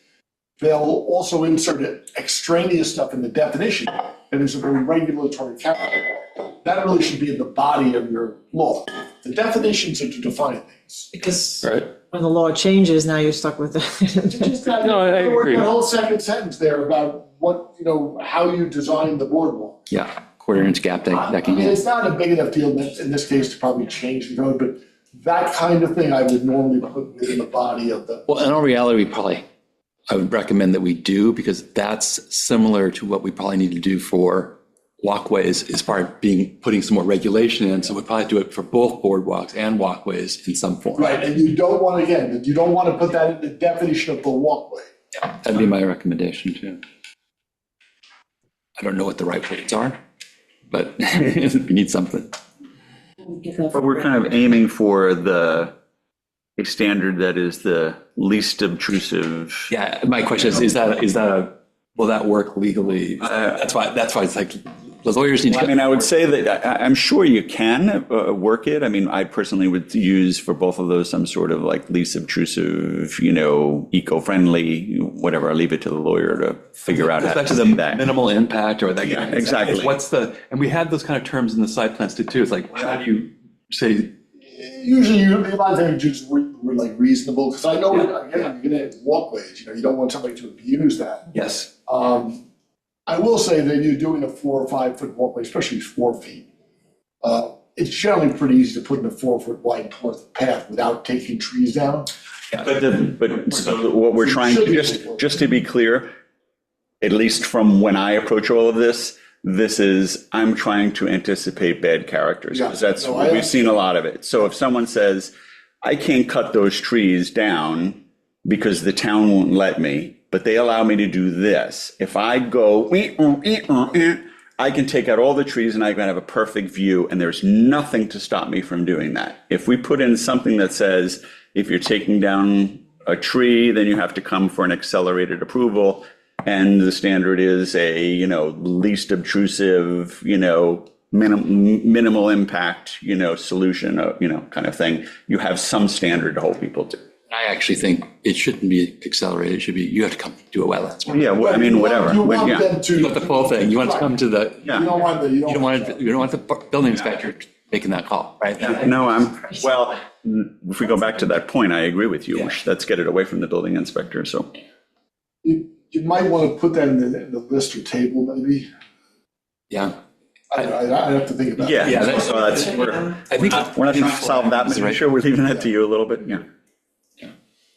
They'll also insert extraneous stuff in the definition that is a very regulatory character. That really should be in the body of your law. The definitions are to define things. Because Right. when the law changes, now you're stuck with it. No, I agree. The whole second sentence there about what, how you design the boardwalk. Yeah, quarter-inch gap that I can mean, get. it's not a big enough deal in this case to probably change the code, but that kind of thing I would normally put within the body of the. Well, in all reality, I would recommend that we do, because that's similar to what we probably need to do for walkways, as far as putting some more regulation in. So we'd probably do it for both boardwalks and walkways in some form. Right, and you don't want to put that in the definition of the walkway. Yeah, that'd be my recommendation too. I don't know what the right words are, but we need something. But we're kind of aiming for a standard that is the least obtrusive. Yeah, my question will that work legally? That's why it's like, the lawyers need to. I mean, I would say that I'm sure you can work it. I mean, I personally would use for both of those some sort of like least obtrusive, eco-friendly, whatever. I'll leave it to the lawyer to figure out how Back to to do the that. minimal impact or that. Yeah, exactly. And we had those kind of terms in the site plans too. It's like, how do you say Usually, the amount of things just were like reasonable, because I know, again, you're gonna have walkways, you don't want somebody to abuse that. Yes. I will say that you're doing a 4 or 5 foot walkway, especially 4 feet. It's generally pretty easy to put in a 4 foot wide path without taking trees down. But so what we're trying to, just to be clear, at least from when I approach all of this, I'm trying to anticipate bad characters, because that's, we've seen a lot of it. So if someone says, I can't cut those trees down because the town won't let me, but they allow me to do this. If I go, I can take out all the trees and I can have a perfect view, and there's nothing to stop me from doing that. If we put in something that says, if you're taking down a tree, then you have to come for an accelerated approval, and the standard is a, least obtrusive, minimal impact, solution, kind of thing. You have some standard to hold people to. I actually think it shouldn't be accelerated. It should be, you have to come do a wetlands. Yeah, well, I mean, whatever. You want Yeah. them to. You want the full thing. You want it to come to the, Yeah. You don't want the, you don't want the building inspector making that call, right? No, well, if we go back to that point, I agree with you. Let's get it away from the building inspector, so. You might want to put that in the list or table, maybe. Yeah. I have to think about it. Yeah, that's- so that's, we're I think not trying to solve that, but Right. sure, we're leaving that to you a little bit, yeah.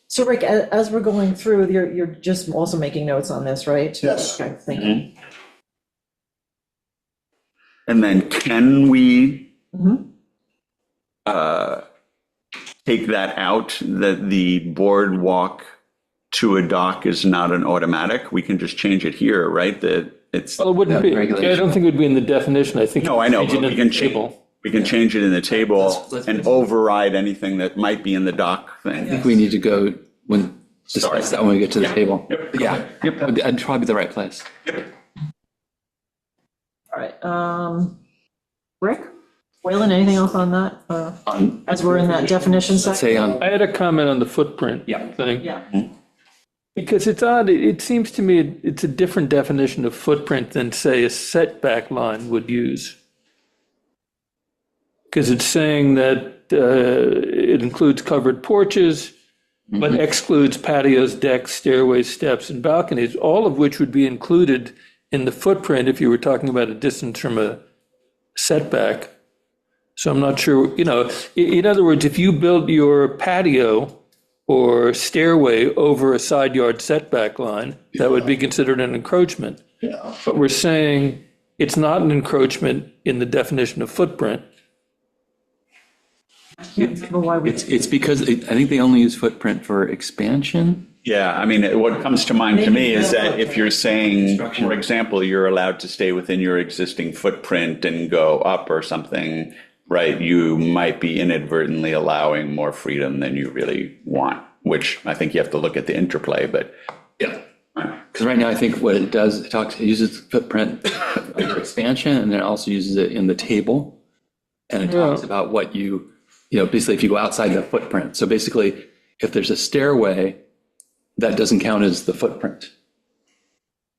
So Rick, as we're going through, you're just also making notes on this, right? Yes. Okay, thank you. And then can we Mhm. take that out, that the boardwalk to a dock is not an automatic? We can just change it here, right? That it's, Well, it wouldn't be, regulation. I don't think it would be in the definition. I think. no, I know, change it but we in can the change, table. we can change it in the table Let's- and override anything that might be in the dock I thing. think we need to go discuss that when we get to the table. Yep. Yeah, that'd probably be the right place. All right, Rick, Waylon, anything else on that? On, As we're in that definition let's section? say on, I had a comment on the footprint thing. Yeah. Because it's odd, it seems to me it's a different definition of footprint than, say, a setback line would use. Because it's saying that it includes covered porches, but excludes patios, decks, stairways, steps, and balconies, all of which would be included in the footprint if you were talking about a distance from a setback. So I'm not sure, in other words, if you build your patio or stairway over a side yard setback line, that would be considered an encroachment. Yeah. But we're saying it's not an encroachment in the definition of footprint. Can't remember why we. it's because I think they only use footprint for expansion. Yeah, I mean, what comes to mind to me is that if you're saying, for example, you're allowed to stay within your existing footprint and go up or something, right, you might be inadvertently allowing more freedom than you really want, which I think you have to look at the interplay, but. Yeah. Because right now, I think what it does, it uses footprint for expansion, and then it also uses it in the table. And it talks about what basically if you go outside the footprint. So basically, if there's a stairway, that doesn't count as the footprint.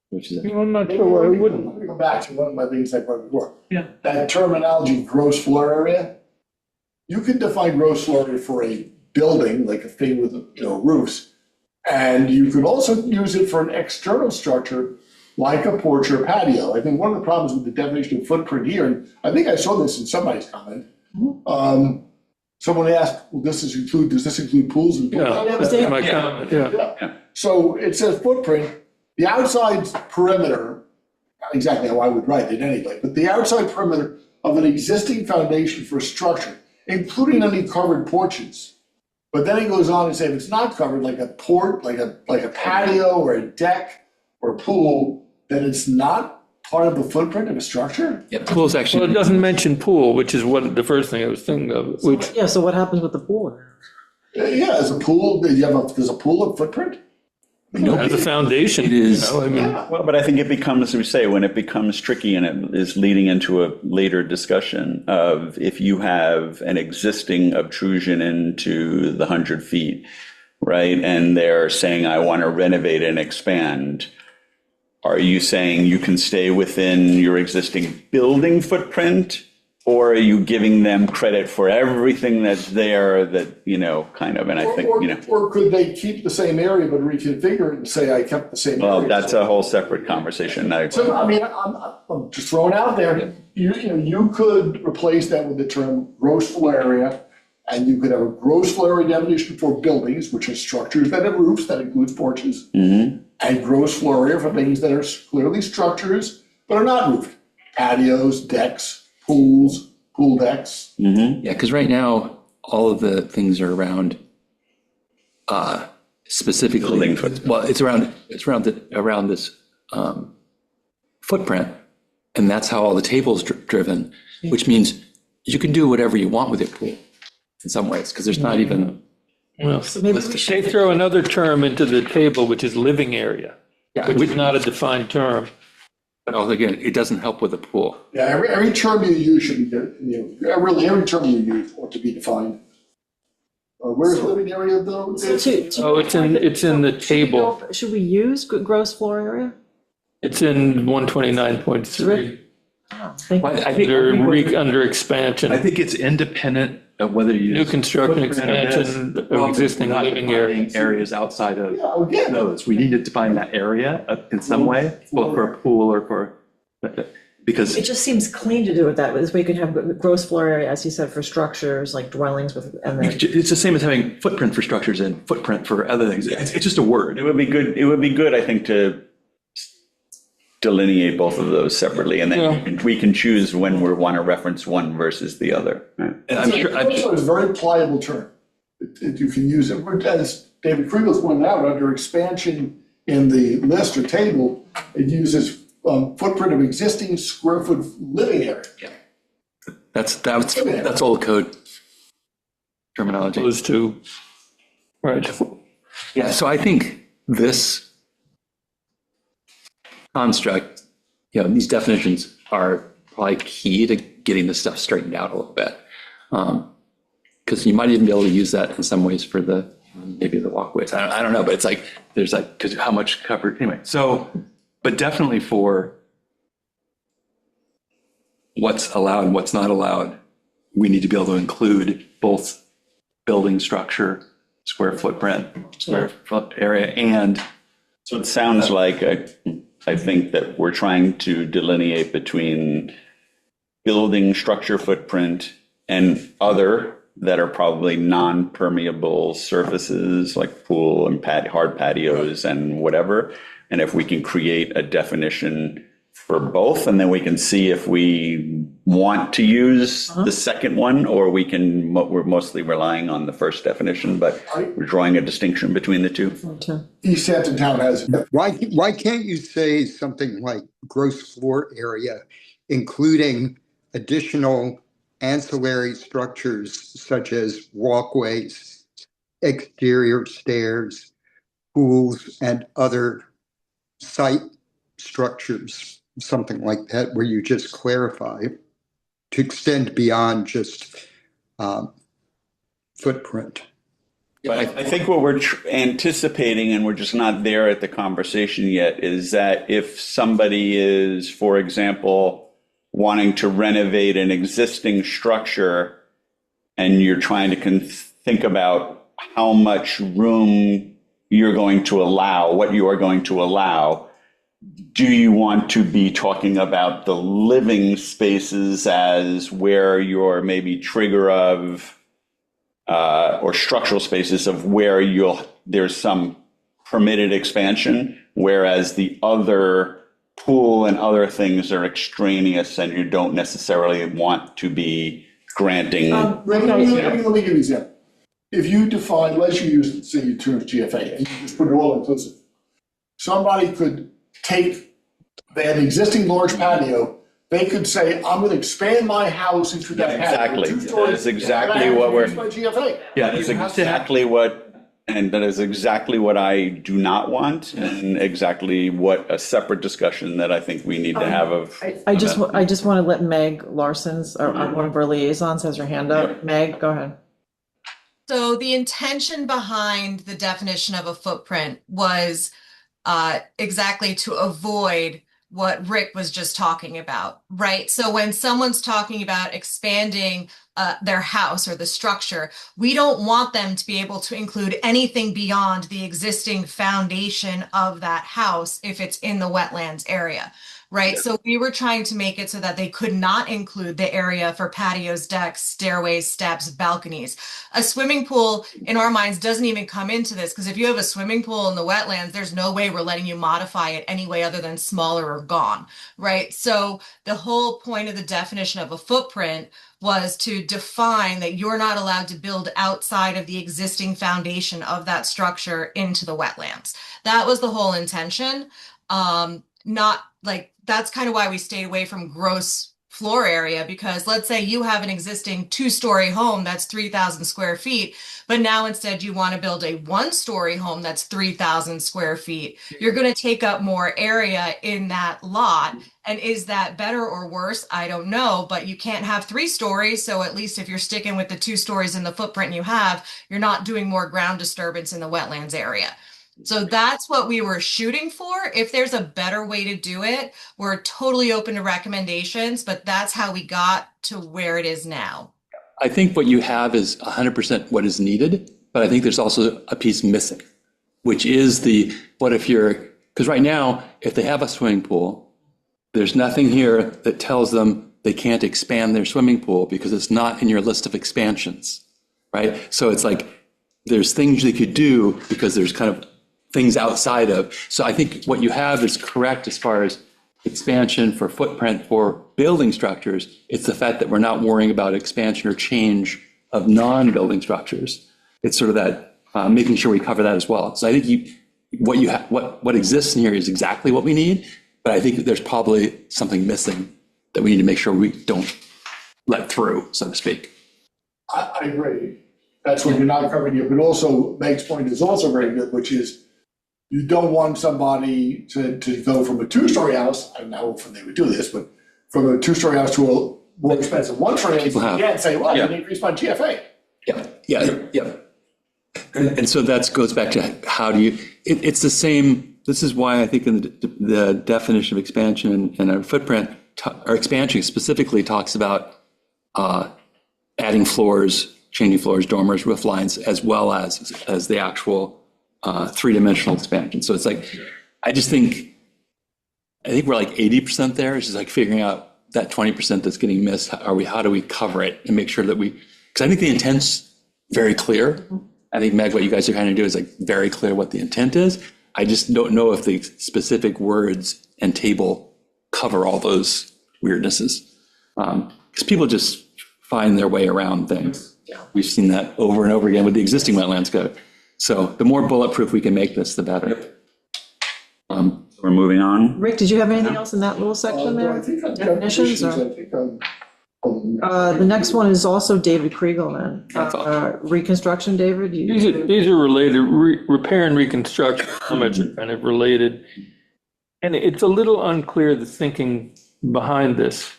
Which is, I'm not sure why it wouldn't. Let me go back to one of my things I brought before. Yeah. That terminology, gross floor area, you can define gross floor area for a building, like a thing with, roofs. And you could also use it for an external structure, like a porch or patio. I think one of the problems with the definition of footprint here, and I think I saw this in somebody's comment, someone asked, does this include pools and? Yeah, that's my comment, yeah. So it says footprint, the outside perimeter, not exactly how I would write it anyway, but the outside perimeter of an existing foundation for a structure, including any covered porches. But then it goes on and say if it's not covered, like a patio or a deck or a pool, then it's not part of the footprint of a structure? yeah, pool's Well, actually, it doesn't mention pool, which is what the first thing I was thinking of, which, Yeah, so what happens with the pool? Yeah, there's a pool, there's a pool of footprint? as a foundation, It is- I mean, Well, but I think it becomes, as we say, when it becomes tricky and it is leading into a later discussion of if you have an existing obtrusion into the 100 feet, right? And they're saying, I want to renovate and expand. Are you saying you can stay within your existing building footprint? or are you giving them credit for everything that's there that, kind of, and I think, Or could they keep the same area but reconfigure it and say, I kept the same area? well, that's a whole separate conversation. So, I mean, I'm just throwing out there, you could replace that with the term gross floor area, and you could have a gross floor area definition for buildings, which are structures that have roofs, that includes porches, and gross floor area for things that are clearly structures, but are not roofed. Patios, decks, pools, pool decks. Yeah, because right now, all of the things are around specifically, Building footprint. well, it's around this footprint, and that's how all the tables driven, which means you can do whatever you want with your pool in some ways, because there's not even. Well, maybe we they should- throw another term into the table, which is living area, which is not a defined term. But again, it doesn't help with the pool. Yeah, every term you use should be, really, every term you use ought to be defined. Where's living area though? Oh, it's in the table. Should we use gross floor area? It's in 129.3, I think under expansion. I think it's independent of whether you. New construction, footprint of this. expansion of Well, existing we're not living defining areas. areas outside of Again, those. We need to define that area in some way, well, for a pool or for, because It just seems clean to do it that way. This way you can have gross floor area, as you said, for structures like dwellings with, and then. it's the same as having footprint for structures and footprint for other things. It's just a word. It would be good, I think, to delineate both of those separately, and then we can choose when we want to reference one versus the other. Right? And I'm sure, It's a very pliable term. You can use it, as David Kriegel's pointed out, under expansion in the list or table, it uses footprint of existing square foot living area. that's old code terminology. Those two, right. Yeah, so I think this construct, these definitions are probably key to getting this stuff straightened out a little bit. Because you might even be able to use that in some ways for maybe the walkways. I don't know, but it's like, there's like, because how much covered, anyway, so, but definitely for what's allowed and what's not allowed, we need to be able to include both building structure, square footprint, square foot area, and. So it sounds like, I think that we're trying to delineate between building structure footprint and other that are probably non-permeable surfaces like pool and hard patios and whatever. And if we can create a definition for both, and then we can see if we want to use the second one, or we're mostly relying on the first definition, but we're drawing a distinction between the two. East Hampton Town has. Why can't you say something like gross floor area, including additional ancillary structures such as walkways, exterior stairs, pools, and other site structures, something like that, where you just clarify to extend beyond just footprint. I think what we're anticipating, and we're just not there at the conversation yet, is that if somebody is, for example, wanting to renovate an existing structure, and you're trying to think about how much room you're going to allow, what you are going to allow, do you want to be talking about the living spaces as where your maybe trigger of or structural spaces of where there's some permitted expansion, whereas the other pool and other things are extraneous and you don't necessarily want to be granting. Let me give you an example. If you define, let's use, say, you turn GFA, and you just put it all inclusive. Somebody could take an existing large patio, they could say, I'm going to expand my house into that patio. Exactly. 2 stories, That's exactly what we're. by GFA. Yeah, That's exactly that is exactly what I do not want, and exactly what a separate discussion that I think we need to have of. I just want to let Meg Larson's, one of our liaisons, has her hand up. Meg, go ahead. So the intention behind the definition of a footprint was exactly to avoid what Rick was just talking about, right? So when someone's talking about expanding their house or the structure, we don't want them to be able to include anything beyond the existing foundation of that house if it's in the wetlands area, right? So we were trying to make it so that they could not include the area for patios, decks, stairways, steps, balconies. A swimming pool, in our minds, doesn't even come into this, because if you have a swimming pool in the wetlands, there's no way we're letting you modify it any way other than smaller or gone, right? So the whole point of the definition of a footprint was to define that you're not allowed to build outside of the existing foundation of that structure into the wetlands. That was the whole intention. Not like, that's kind of why we stayed away from gross floor area, because let's say you have an existing 2-story home that's 3,000 square feet, but now instead you want to build a 1-story home that's 3,000 square feet. You're going to take up more area in that lot. And is that better or worse? I don't know, but you can't have 3 stories. So at least if you're sticking with the 2 stories in the footprint you have, you're not doing more ground disturbance in the wetlands area. So that's what we were shooting for. If there's a better way to do it, we're totally open to recommendations, but that's how we got to where it is now. I think what you have is 100% what is needed, but I think there's also a piece missing, which is because right now, if they have a swimming pool, there's nothing here that tells them they can't expand their swimming pool because it's not in your list of expansions, right? So it's like, there's things they could do because there's kind of things outside of. So I think what you have is correct as far as expansion for footprint for building structures. It's the fact that we're not worrying about expansion or change of non-building structures. It's sort of that making sure we cover that as well. So I think what exists in here is exactly what we need, but I think there's probably something missing that we need to make sure we don't let through, so to speak. I agree. That's what you're not covering here, but also Meg's point is also very good, which is you don't want somebody to go from a 2-story house, I don't know how often they would do this, but from a 2-story house to a more expensive 1-story house, and say, well, I can increase my GFA. Yeah. And so that goes back to how do you, it's the same, this is why I think in the definition of expansion and a footprint, or expansion specifically talks about adding floors, changing floors, dormers, roof lines, as well as the actual 3-dimensional expansion. So it's like, I think we're like 80% there. It's just like figuring out that 20% that's getting missed. How do we cover it and make sure that because I think the intent's very clear. I think, Meg, what you guys are trying to do is like very clear what the intent is. I just don't know if the specific words and table cover all those weirdnesses. Because people just find their way around things. We've seen that over and over again with the existing wetlands code. So the more bulletproof we can make this, the better. We're moving on. Rick, did you have anything else in that little section there? I think I've got Definitions, issues. or? I think I'm. The next one is also David Kriegel then. Reconstruction, David? These are related. Repair and reconstruction comments are kind of related. And it's a little unclear, the thinking behind this.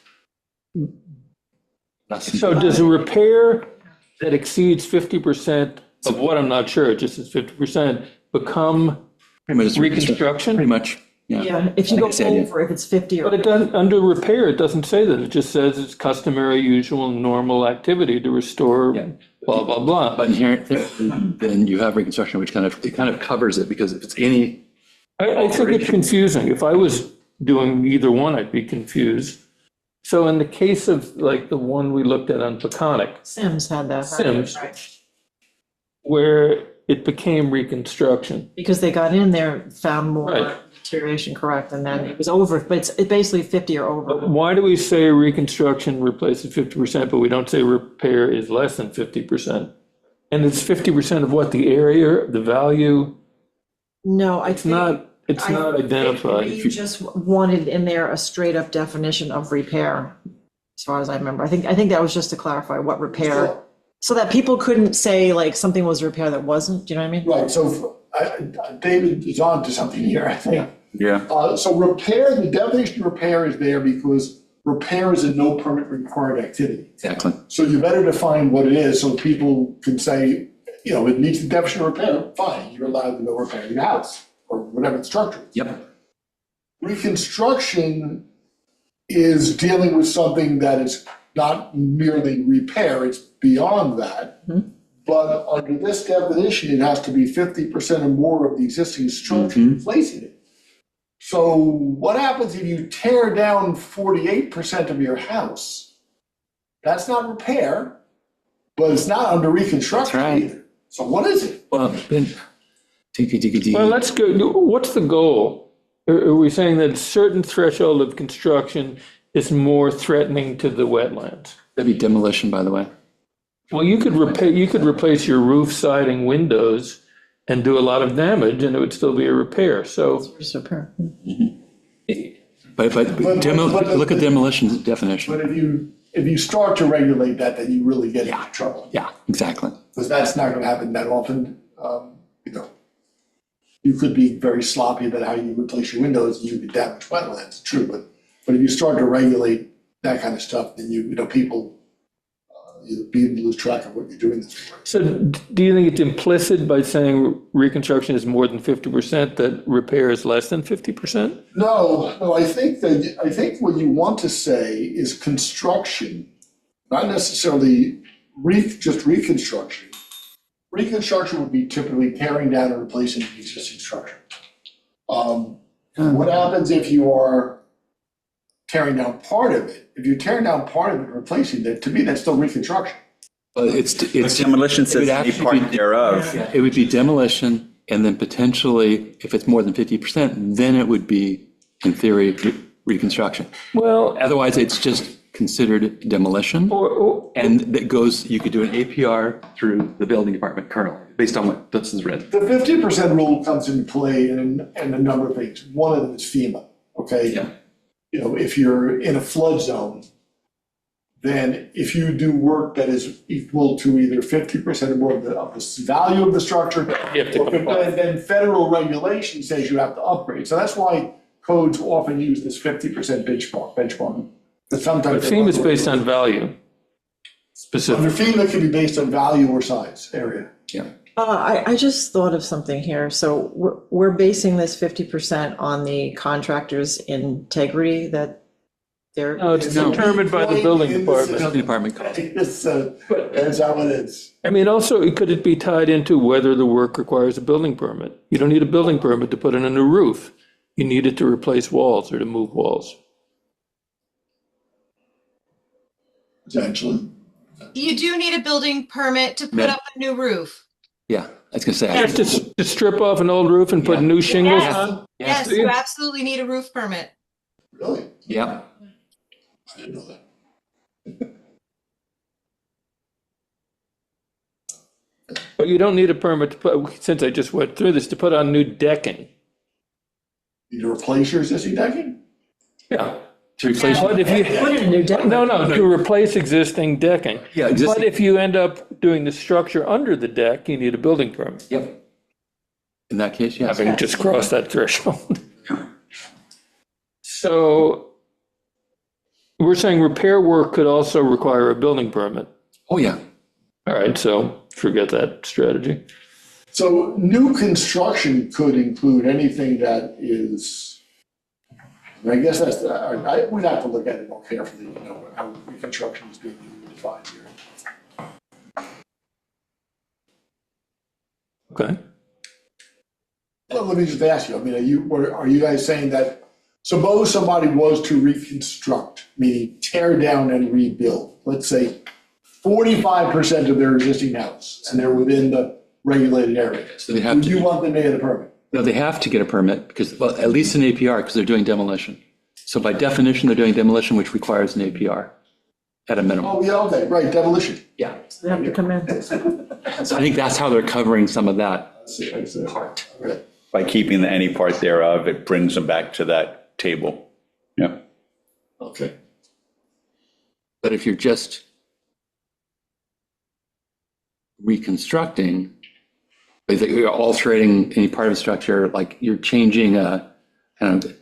So does a repair that exceeds 50% of what, I'm not sure, just as 50%, become reconstruction? Pretty much, yeah. Yeah, if you go over, if it's 50 or. But it doesn't, under repair, it doesn't say that. It just says it's customary, usual, normal activity to restore, blah, blah, blah. But inherently, then you have reconstruction, which kind of covers it, because if it's any. I think it's confusing. If I was doing either one, I'd be confused. So in the case of like the one we looked at on Peconic, Sims had that. Sims, right? where it became reconstruction. Because they got in there, found more Right. deterioration, correct, and then it was over, but it's basically 50 or over. Why do we say reconstruction replaces 50%, but we don't say repair is less than 50%? And it's 50% of what, the area, the value? No, It's not identified. We just wanted in there a straight up definition of repair, as far as I remember. I think that was just to clarify what repair, so that people couldn't say like something was repair that wasn't, do you know what I mean? Right, so David is on to something here, I think. Yeah. So repair, the definition of repair is there because repair is a no permit required activity. Exactly. So you better define what it is so people can say, it meets the definition of repair, fine, you're allowed to go repair your house or whatever the structure is. Yep. Reconstruction is dealing with something that is not merely repair, it's beyond that. But under this definition, it has to be 50% or more of the existing structure replacing it. So what happens if you tear down 48% of your house? That's not repair, but it's not under reconstruction That's right. either. So what is it? Well, then, Well, let's go, what's the goal? Are we saying that a certain threshold of construction is more threatening to the wetlands? that'd be demolition, by the way. Well, you could replace your roof, siding, windows and do a lot of damage and it would still be a repair, so. But look at demolition definition. But if you start to regulate that, then you really get into trouble. Yeah, exactly. Because that's not gonna happen that often, You could be very sloppy about how you replace your windows, and you could damage wetlands, true, but if you start to regulate that kind of stuff, then people begin to lose track of what you're doing this for. So do you think it's implicit by saying reconstruction is more than 50% that repair is less than 50%? No, I think what you want to say is construction, not necessarily just reconstruction. Reconstruction would be typically tearing down and replacing the existing structure. What happens if you are tearing down part of it? If you're tearing down part of it and replacing it, to me, that's still reconstruction. But it's Demolition it says would any actually part be- thereof. It would be demolition, and then potentially, if it's more than 50%, then it would be, in theory, reconstruction. Well, Otherwise, it's just considered demolition, and that goes, you could do an APR through the building department currently, based on what this is read. The 50% rule comes into play in a number of things. One of them is FEMA, okay? Yeah. If you're in a flood zone, then if you do work that is equal to either 50% or more of the value of the structure, You have to comply. then federal regulation says you have to upgrade. So that's why codes often use this 50% benchmark. But sometimes. but FEMA is based on value, Under specific. FEMA, it can be based on value or size area. I just thought of something here. So we're basing this 50% on the contractor's integrity that they're. No, it's determined by the building department. Building department call. That's how it is. I mean, also, could it be tied into whether the work requires a building permit? You don't need a building permit to put in a new roof. You need it to replace walls or to move walls. Potentially. You do need a building permit to put Yeah. up a new roof. Yeah, I was gonna say. To strip off an old roof and put new shingles Yes. on? Yes, you absolutely need a roof permit. Really? Yeah, I didn't know that. But you don't need a permit to put, since I just went through this, to put on new decking. Need to replace your existing decking? Yeah. to replace. But if you, Put in a new deck. no, to replace existing decking. Yeah, But existing, if you end up doing the structure under the deck, you need a building permit, yep. In that case, yes. having just crossed that threshold. So we're saying repair work could also require a building permit. Oh, yeah. All right, so forget that strategy. So new construction could include anything that is, I guess that's, we'd have to look at it more carefully, you know, how reconstruction is being defined here. Okay. Well, let me just ask you, I mean, are you guys saying that, suppose somebody was to reconstruct, meaning tear down and rebuild, let's say 45% of their existing house, and they're within the regulated area. So they have Would to, you want them to get a permit? no, they have to get a permit because, well, at least an APR because they're doing demolition. So by definition, they're doing demolition, which requires an APR at a minimum. Oh, yeah, okay, right, demolition. Yeah. They have to come in. So I think that's how they're covering some of that I see. part. Okay. By keeping the any part thereof, it brings them back to that table. Yeah. Okay. But if you're just reconstructing, basically you're altering any part of a structure, like you're changing a, kind of,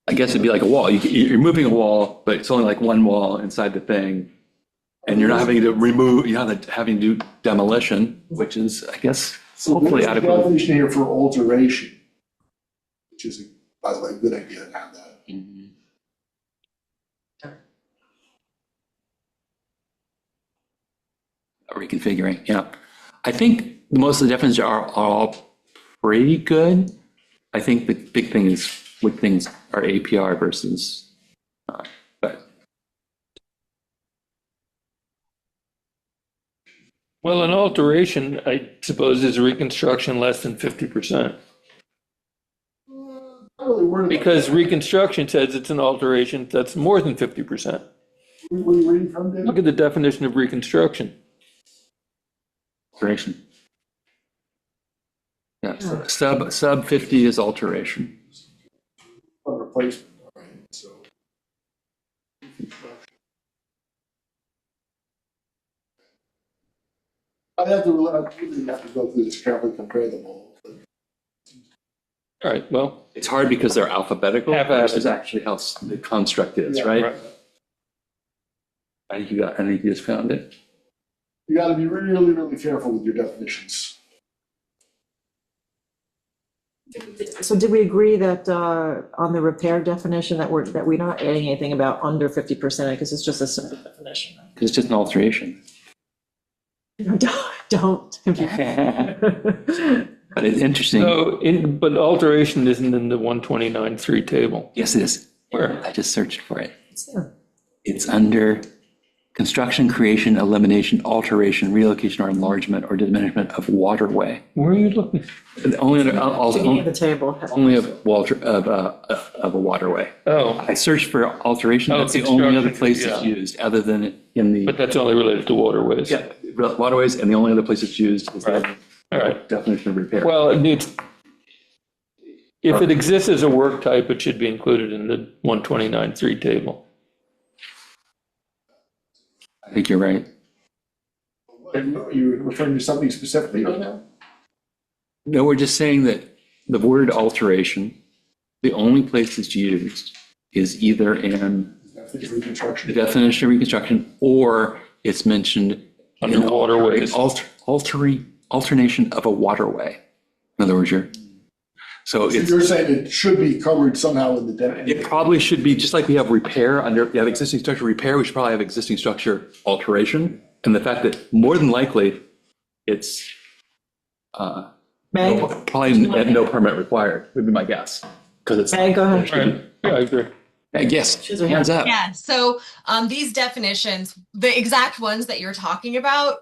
I guess it'd be like a wall. You're moving a wall, but it's only like one wall inside the thing. And you're not having to remove, you're not having to do demolition, which is, I guess, So hopefully there's a adequate. definition here for alteration, which is by the way, good idea to have that. Reconfiguring, yeah. I think most of the definitions are all pretty good. I think the big thing is what things are APR versus not, but Well, an alteration, I suppose, is a reconstruction less than 50%. Not really worried about Because that. reconstruction says it's an alteration that's more than 50%. What are you reading from, David? Look at the definition of reconstruction. alteration. Yeah, sub 50 is alteration. On replacement, all right, so. I'd have to go through this carefully, compare them all. All right, well, It's hard because they're alphabetical Haphazard. versus actually how the construct is, Yeah, right? I think you just found it. You gotta be really, really careful with your definitions. So did we agree that on the repair definition that we're not adding anything about under 50% because it's just a simple definition? Because it's just an alteration. Don't. But it's interesting. but alteration isn't in the 129.3 table. Yes, it is. Where? I just searched for it. It's under construction, creation, elimination, alteration, relocation, or enlargement or diminishment of waterway. Where are you looking? Only under, Beginning of the table. only of a waterway. Oh, I searched for alteration. Oh, That's the only other construction, place yeah. it's used, other than in the but that's only related to waterways. yeah waterways, and the only other place it's used is Right. the All right. definition of repair. Well, it needs, if it exists as a work type, it should be included in the 129.3 table. I think you're right. Are you referring to something specifically right now? No, we're just saying that the word alteration, the only place it's used is either in Definition of reconstruction. the definition of reconstruction or it's mentioned Under in waterways. Alternation of a waterway. In other words, so So it's, you're saying it should be covered somehow in the definition? it probably should be, just like we have repair under, you have existing structure repair, we should probably have existing structure alteration. And the fact that more than likely it's Meg, probably at no permit required, would be my guess. Because it's. Meg, go ahead. Right. Yeah, I agree. Yes, She's her hands up. Yeah, so these definitions, the exact ones that you're talking about,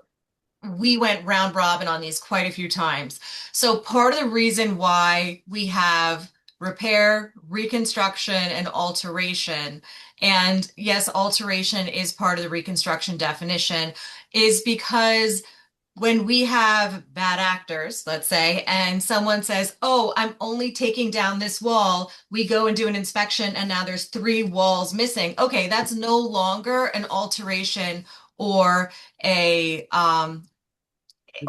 we went round robin on these quite a few times. So part of the reason why we have repair, reconstruction, and alteration, and yes, alteration is part of the reconstruction definition, is because when we have bad actors, let's say, and someone says, oh, I'm only taking down this wall, we go and do an inspection and now there's 3 walls missing. Okay, that's no longer an alteration or a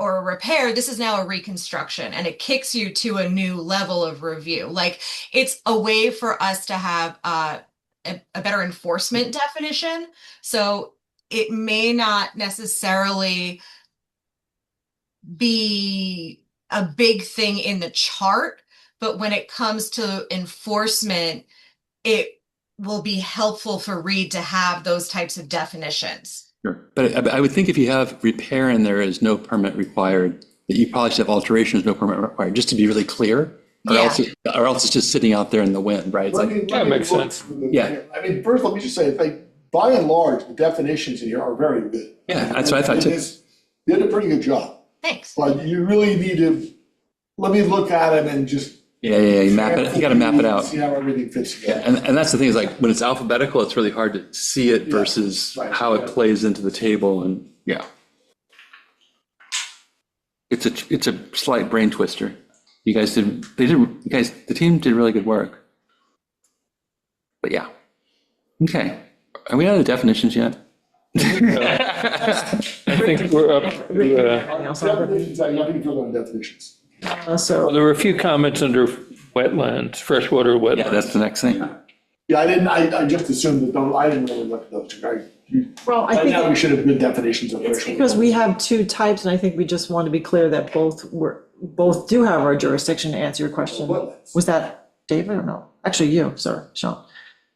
repair. This is now a reconstruction, and it kicks you to a new level of review. Like, it's a way for us to have a better enforcement definition. So it may not necessarily be a big thing in the chart, but when it comes to enforcement, it will be helpful for Reed to have those types of definitions. Sure. But I would think if you have repair and there is no permit required, that you probably should have alteration with no permit required, just to be really clear. Or Yeah. else it's just sitting out there in the wind, right? It's like, That makes sense. Yeah. I mean, first, let me just say, by and large, the definitions in here are very good. yeah, that's what I thought too. They did a pretty good job, Thanks. but you really need to, let me look at them and just. Yeah, you map it, you gotta map it out. See how everything fits Yeah, together. and that's the thing is like, when it's alphabetical, it's really hard to see it versus right. how it plays into the table and, yeah. It's a slight brain twister. The team did really good work. But yeah. Okay. Are we out of the definitions yet? I think we're up to, Definitions, I think you're on definitions. So there were a few comments under wetlands, freshwater Yeah, wetlands. that's the next thing. Yeah, I just assumed that, I didn't really look at those two. well, I By now, we think should have good definitions of it's freshwater. because we have 2 types, and I think we just want to be clear that both do have our jurisdiction to answer your question. Wetlands. Was that David or no? actually you, sir, Sean.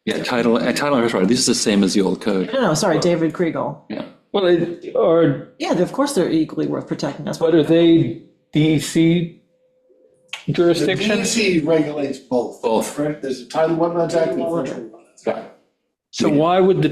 Yeah, title and freshwater, this is the same as the old code. No, sorry, David Kriegel. Yeah. Well, Yeah, of course they're equally worth protecting. That's but are they DEC The jurisdiction? DEC regulates both. Both. Right? There's a Title Wetlands Act and a Freshwater Wetlands Act. So why would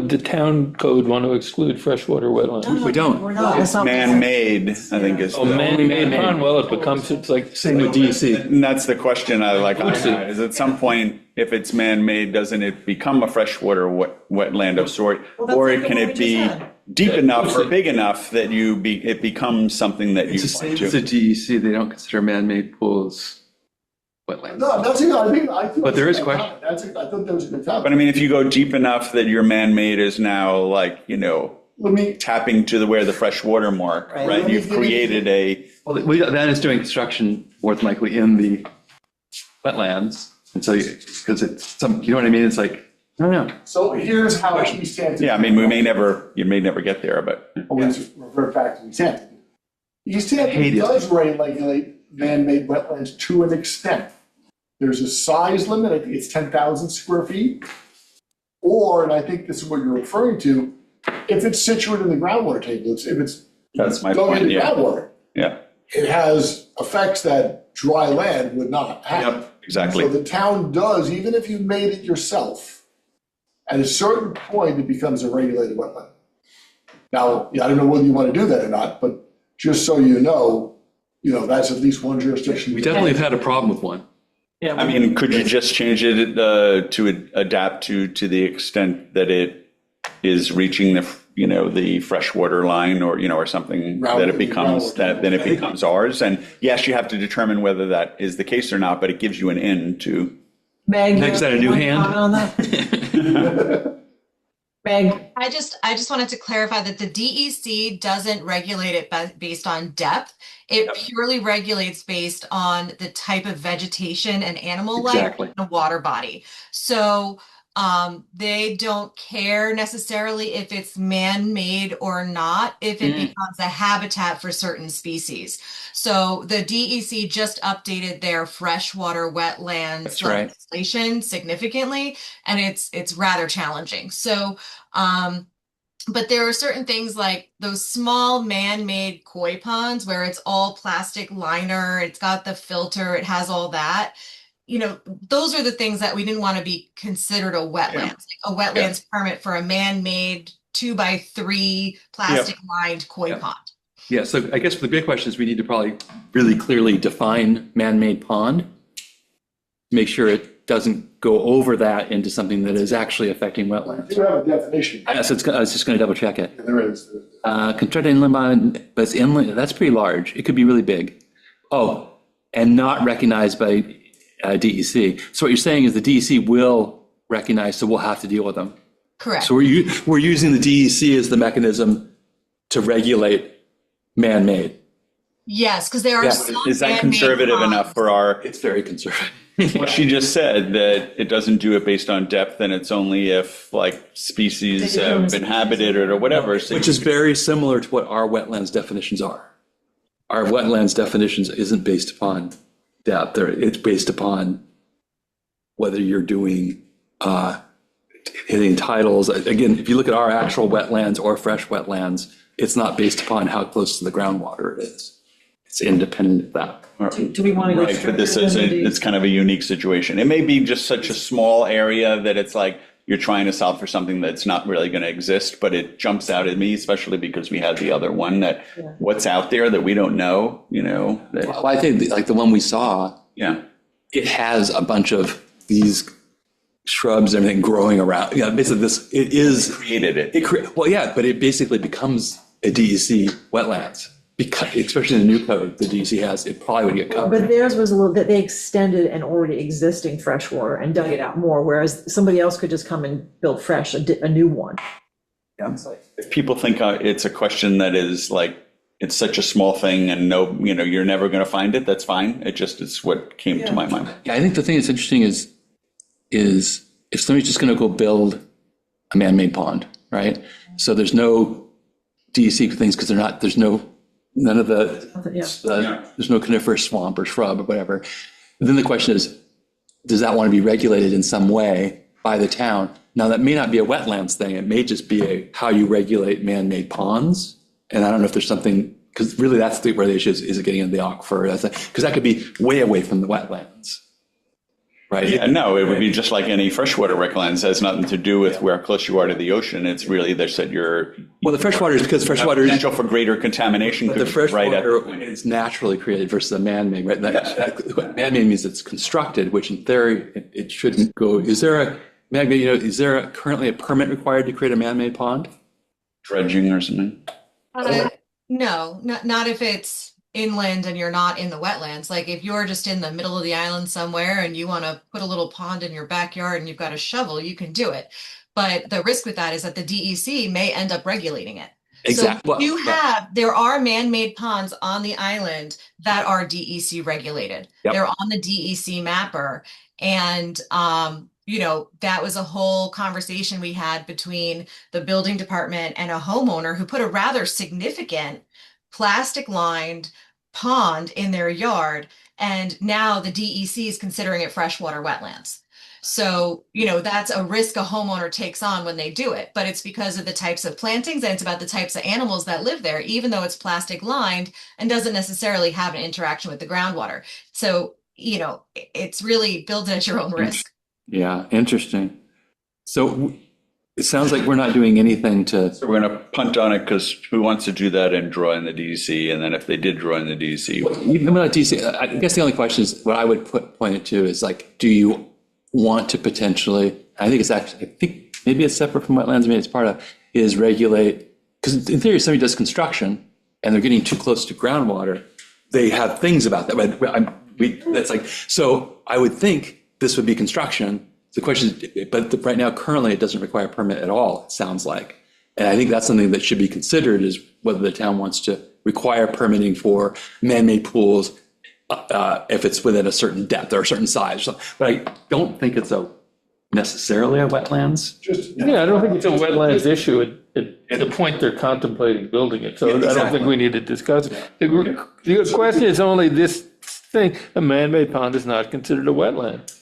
the town code want to exclude freshwater wetlands? We don't. We're not, that's not. Man-made, I think is. Oh, man-made pond, well, it becomes, it's like, Same with DEC. And that's the question I had, is at some point, if it's man-made, doesn't it become a freshwater wetland of sort? Well, that's Or like can what we it be just said. deep enough or big enough that it becomes something that you It's the same want as the to? DEC, they don't consider man-made pools wetlands. No, that's it, I think. But there is that's a question. comment. I thought that was a good comment. But I mean, if you go deep enough that your man-made is now like, Let me, tapping to where the freshwater mark, Right. right? You've created a, Well, that is doing construction more than likely in the wetlands. And so, because it's some, you know what I mean? It's like, I don't know. so here's how East Hampton. yeah, I mean, you may never get there, but. Always revert back to East Hampton. East hate Hampton East does regulate man-made wetlands to an extent. There's a size limit, I think it's 10,000 square feet. Or, and I think this is what you're referring to, if it's situated in the groundwater table, if it's That's my going point, into yeah. groundwater, Yeah, it has effects that dry land would not have. yep, exactly. So the town does, even if you made it yourself, at a certain point, it becomes a regulated wetland. Now, I don't know whether you want to do that or not, but just so you know, that's at least one jurisdiction. We definitely have had a problem with one. Yeah, I mean, could you just change it to adapt to the extent that it is reaching the freshwater line or something that it becomes, that then it becomes ours? And yes, you have to determine whether that is the case or not, but it gives you an in to. Meg, Meg's got a new you want to hand. comment on that? Meg, I just wanted to clarify that the DEC doesn't regulate it based on depth. It purely regulates based on the type of vegetation and animal life Exactly. in a water body. So they don't care necessarily if it's man-made or not, if it becomes a habitat for certain species. So the DEC just updated their freshwater wetlands That's right. legislation significantly, and it's rather challenging. So but there are certain things like those small man-made koi ponds where it's all plastic liner, it's got the filter, it has all that. Those are the things that we didn't want to be considered a wetlands. Like a wetlands permit for a man-made 2x3 plastic lined koi pond. Yeah, so I guess the big question is we need to probably really clearly define man-made pond, make sure it doesn't go over that into something that is actually affecting wetlands. You have a definition. Yes, I was just going to double check it. There is. Constructed inland pond, but it's inland, that's pretty large. It could be really big. Oh, and not recognized by DEC. So what you're saying is the DEC will recognize, so we'll have to deal with them. Correct. So we're using the DEC as the mechanism to regulate man-made. Yes, because there are some Is that man-made conservative ponds. enough for our, It's very conservative. what she just said, that it doesn't do it based on depth and it's only if like species have inhabited it or whatever. So Which is very similar to what our wetlands definitions are. Our wetlands definitions isn't based upon depth, it's based upon whether you're doing hitting titles. Again, if you look at our actual wetlands or fresh wetlands, it's not based upon how close to the groundwater it is. It's independent of that. do we want to go Right, but this stricter is, than the it's kind of a unique situation. It may be just such a small area that it's like you're trying to solve for something that's not really going to exist, but it jumps out at me, especially because we had the other one that what's out there that we don't know, that, Well, I think like the one we saw, yeah. it has a bunch of these shrubs and everything growing around. Yeah, basically it is, Created it. well, yeah, but it basically becomes a DEC wetlands. Because, especially in the new code the DEC has, it probably would get covered. But theirs was a little, that they extended an already existing freshwater and dug it out more, whereas somebody else could just come and build fresh, a new one. Yeah. If people think it's a question that is like, it's such a small thing and you're never going to find it, that's fine. It's what came to my mind. Yeah, I think the thing that's interesting is if somebody's just going to go build a man-made pond, right? So there's no DEC things because there's none of the, Yeah. there's no coniferous swamp or shrub or whatever. Then the question is, does that want to be regulated in some way by the town? Now, that may not be a wetlands thing. It may just be a how you regulate man-made ponds. And I don't know if there's something, because really that's where the issue is it getting into the aquifer? Because that could be way away from the wetlands, right? Yeah, no, it would be just like any freshwater wetlands. It has nothing to do with where close you are to the ocean. It's really, they said you're. Well, the freshwater is because freshwater is. Potential for greater contamination. But the right at freshwater is naturally created versus a man-made, right? Man-made means it's constructed, which in theory, it shouldn't go. Is there currently a permit required to create a man-made pond? Dredging or something? No, not if it's inland and you're not in the wetlands. Like if you're just in the middle of the island somewhere and you want to put a little pond in your backyard and you've got a shovel, you can do it. But the risk with that is that the DEC may end up regulating it. Exactly. So there are man-made ponds on the island that are DEC regulated. Yep. They're on the DEC mapper. And, that was a whole conversation we had between the building department and a homeowner who put a rather significant plastic lined pond in their yard. And now the DEC is considering it freshwater wetlands. So, that's a risk a homeowner takes on when they do it, but it's because of the types of plantings and it's about the types of animals that live there, even though it's plastic lined and doesn't necessarily have an interaction with the groundwater. So, it's really build it at your own risk. Yeah, interesting. So it sounds like we're not doing anything to. So we're going to punt on it because who wants to do that and draw in the DEC? And then if they did draw in the DEC. Even with DEC, I guess the only question is what I would point it to is like, do you want to potentially, I think maybe it's separate from wetlands, maybe it's part of, is regulate, because in theory, if somebody does construction and they're getting too close to groundwater, they have things about that. That's like, so I would think this would be construction. The question is, but right now, currently, it doesn't require a permit at all, it sounds like. And I think that's something that should be considered is whether the town wants to require permitting for man-made pools if it's within a certain depth or a certain size. But I don't think it's necessarily a wetlands. I don't think it's a wetlands issue at the point they're contemplating building it. So I don't think we need to discuss it. The question is only this thing, a man-made pond is not considered a wetland.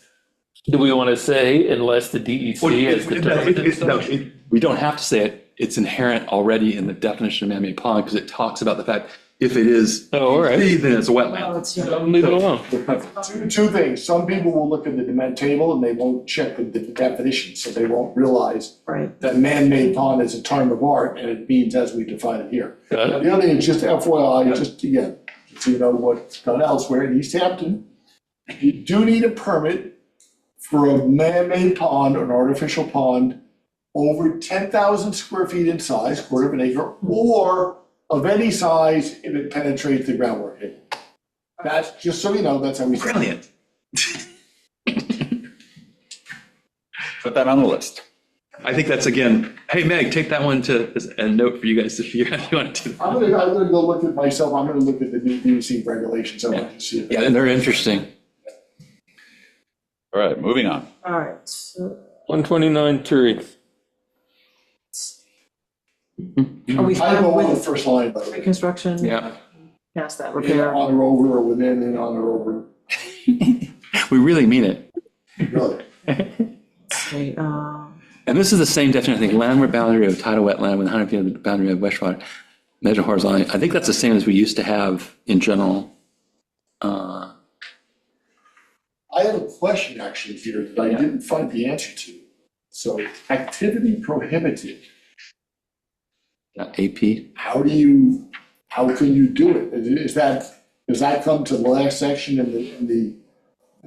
Do we want to say unless the DEC has determined it? We don't have to say it. It's inherent already in the definition of man-made pond because it talks about the fact if it is, all right, then it's a wetland. Leave it alone. Two things. Some people will look at the demand table and they won't check the definition, so they won't realize that man-made pond is a term of art and it means as we define it here. The other thing is just FYI, just again, so you know what's done elsewhere in East Hampton, you do need a permit for a man-made pond or an artificial pond over 10,000 square feet in size, quarter of an acre, or of any size if it penetrates the groundwater table. That's, just so you know, that's how we say it. Brilliant. Put that on the list. I think that's, again, hey, Meg, take that one as a note for you guys to figure out if you want to do. I'm gonna go look at myself, I'm gonna look at the new DEC regulations, I want to see it. Yeah, and they're interesting. All right, moving on. All right. So 129 tree. are we I fine go on the with first line, by the way. reconstruction? Yeah. Past that In, repair. on or over, or within, and on or over, We really mean it. really. Okay, And this is the same definition, I think, landward boundary of tidal wetland with 100 feet of the boundary of wastewater, measured horizontally. I think that's the same as we used to have in general. I have a question actually here that I didn't find the answer to. So activity prohibited, AP. how can you do it? Does that come to the last section in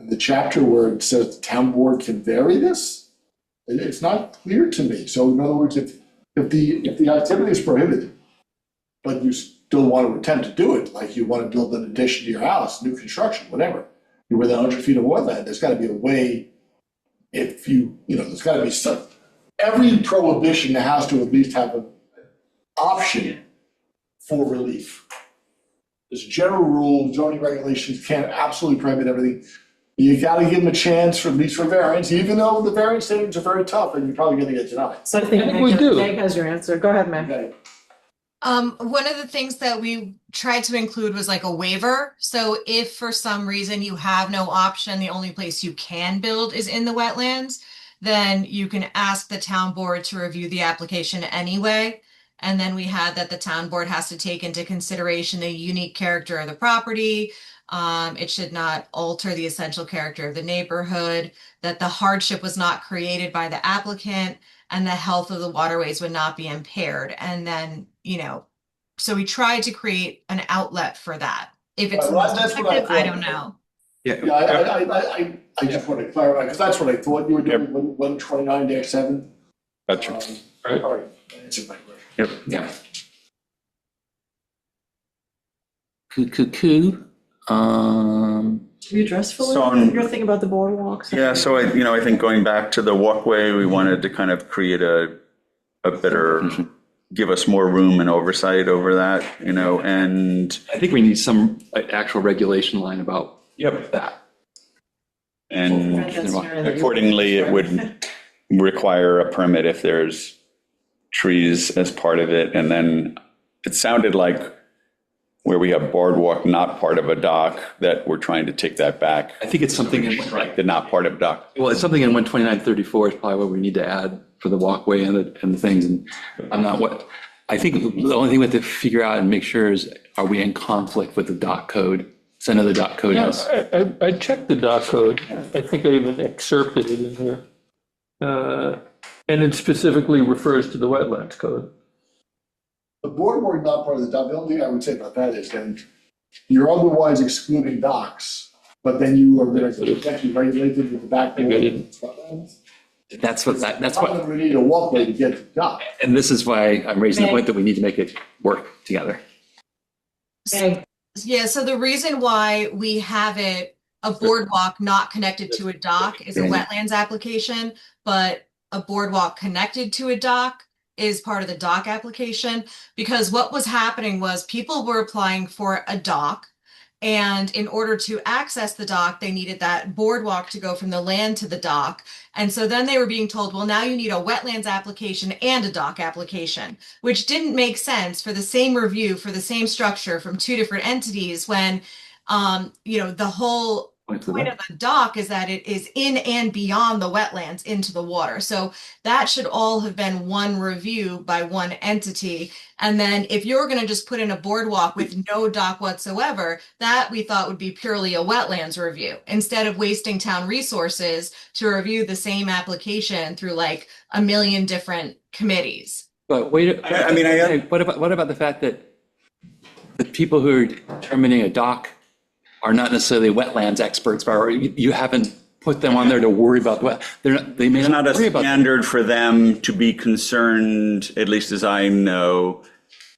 the chapter where it says the town board can vary this? It's not clear to me. So in other words, if the activity is prohibited, but you still want to attempt to do it, like you want to build an addition to your house, new construction, whatever, you're within 100 feet of wetland, there's got to be a way. If there's got to be some. Every prohibition has to at least have an option for relief. There's a general rule, zoning regulations can't absolutely prohibit everything. You got to give them a chance for at least for variance, even though the variance statements are very tough and you're probably going to get denied. so I think we do. Meg has your answer. Go ahead, Meg. Okay. One of the things that we tried to include was like a waiver. So if for some reason you have no option, the only place you can build is in the wetlands, then you can ask the town board to review the application anyway. And then we had that the town board has to take into consideration the unique character of the property. It should not alter the essential character of the neighborhood, that the hardship was not created by the applicant, and the health of the waterways would not be impaired. And then, so we tried to create an outlet for that. If it's Well, that's what I effective, I thought. don't know. Yeah, I just want to clarify, because that's what I thought you were doing, 129-7. That's true. All right, that answered my question. Yep. Yeah. Cool. Have you addressed fully So on- your thing about the boardwalks? Yeah, so I think going back to the walkway, we wanted to kind of create a better, give us more room and oversight over that, and. I think we need some actual regulation line about that. And accordingly, it would require a permit if there's trees as part of it. And then it sounded like where we have boardwalk not part of a dock, that we're trying to take that back. I think it's something in, Like the not part of dock. well, it's something in 129-34 is probably what we need to add for the walkway and the things. And I think the only thing we have to figure out and make sure is, are we in conflict with the dock code? So I know the dock code has. I checked the dock code. I think I even excerpted it in here. And it specifically refers to the wetlands code. The boardwalk not part of the dock, the only thing I would say about that is then you're otherwise excluding docks, but then you are going to potentially regulate it with the back. Maybe I didn't. That's what, We need a walkway to get to the dock. and this is why I'm raising the point that we need to make it work together. Okay. Yeah, so the reason why we have it a boardwalk not connected to a dock is a wetlands application, but a boardwalk connected to a dock is part of the dock application. Because what was happening was people were applying for a dock, and in order to access the dock, they needed that boardwalk to go from the land to the dock. And so then they were being told, well, now you need a wetlands application and a dock application, which didn't make sense for the same review for the same structure from two different entities when, the whole point of the dock is that it is in and beyond the wetlands into the water. So that should all have been one review by one entity. And then if you're going to just put in a boardwalk with no dock whatsoever, that we thought would be purely a wetlands review instead of wasting town resources to review the same application through like a million different committees. But wait, what about the fact that the people who are determining a dock are not necessarily wetlands experts, or you haven't put them on there to worry about what they may It's not not a worry about. standard for them to be concerned, at least as I know,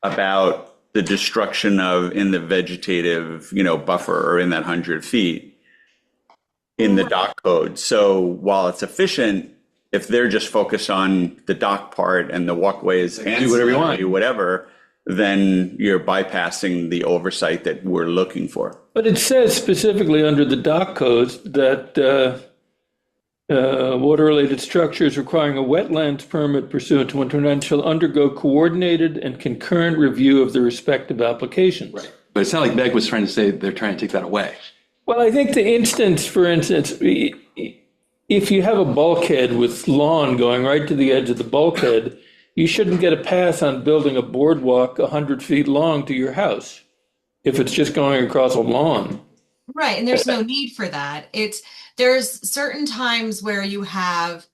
about the destruction of in the vegetative, buffer or in that 100 feet in the dock code. So while it's efficient, if they're just focused on the dock part and the walkways and do whatever you want. do whatever, then you're bypassing the oversight that we're looking for. But it says specifically under the dock codes that water-related structures requiring a wetlands permit pursuant to 129 shall undergo coordinated and concurrent review of the respective applications. Right. But it's not like Meg was trying to say they're trying to take that away. Well, I think for instance, if you have a bulkhead with lawn going right to the edge of the bulkhead, you shouldn't get a pass on building a boardwalk 100 feet long to your house if it's just going across a lawn. Right, and there's no need for that. There's certain times where you have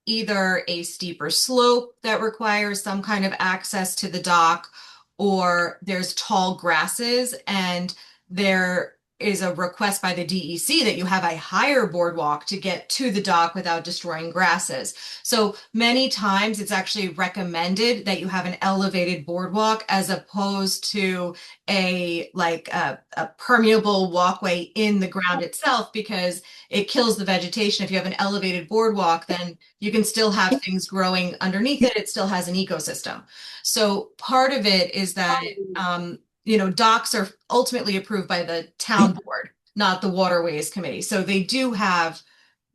either a steeper slope that requires some kind of access to the dock, or there's tall grasses, and there is a request by the DEC that you have a higher boardwalk to get to the dock without destroying grasses. So many times it's actually recommended that you have an elevated boardwalk as opposed to a permeable walkway in the ground itself, because it kills the vegetation. If you have an elevated boardwalk, then you can still have things growing underneath it. It still has an ecosystem. So part of it is that docks are ultimately approved by the town board, not the waterways committee. So they do have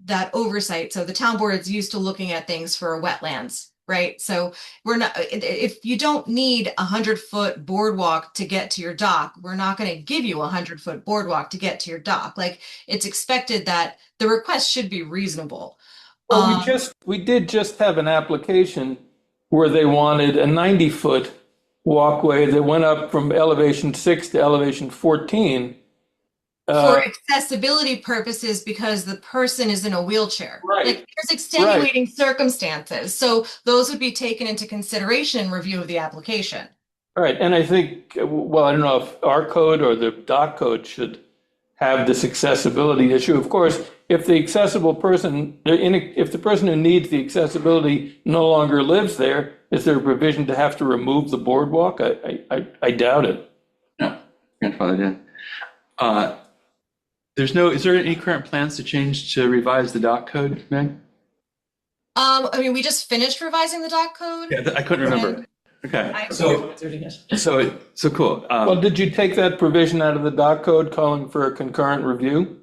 that oversight. So the town board is used to looking at things for wetlands right? So we're not, if you don't need 100-foot boardwalk to get to your dock, we're not going to give you a 100-foot boardwalk to get to your dock. Like, it's expected that the request should be reasonable. Well, we did just have an application where they wanted a 90-foot walkway that went up from elevation 6 to elevation 14. For accessibility purposes, because the person is in a wheelchair. Right. Like, there's extenuating circumstances. So those would be taken into consideration in review of the application. All right, and I think, well, I don't know if our code or the dock code should have this accessibility issue. Of course, if the accessible person, if the person who needs the accessibility no longer lives there, is there a provision to have to remove the boardwalk? I doubt it. No, grandfather did. Is there any current plans to revise the dock code, Meg? I mean, we just finished revising the dock code. Yeah, I couldn't remember. Okay, so cool. Well, did you take that provision out of the dock code calling for a concurrent review?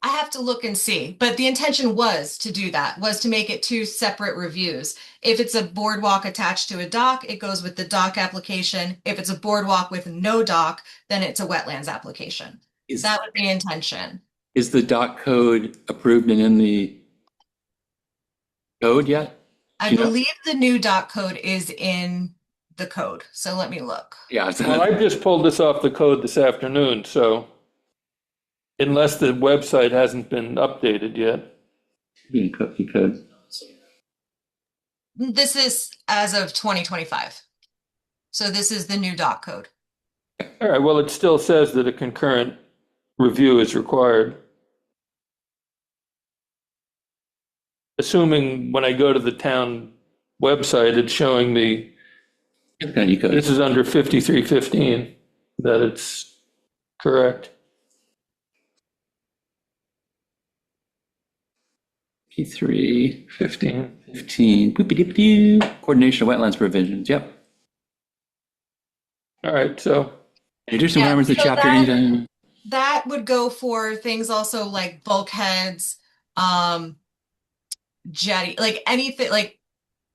I have to look and see, but the intention was to do that, was to make it 2 separate reviews. If it's a boardwalk attached to a dock, it goes with the dock application. If it's a boardwalk with no dock, then it's a wetlands application. That would be the intention. Is the dock code approved and in the code yet? I believe the new dock code is in the code, so let me look. Yeah. Well, I just pulled this off the code this afternoon, so unless the website hasn't been updated yet. You could. This is as of 2025. So this is the new dock code. All right, well, it still says that a concurrent review is required. Assuming when I go to the town website, it's showing me this is under 5315, that it's correct. 5315. Coordination of wetlands provisions. Yep. All right, so. Additional requirements of so chapter. That would go for things also like bulkheads, jetty, like anything, like,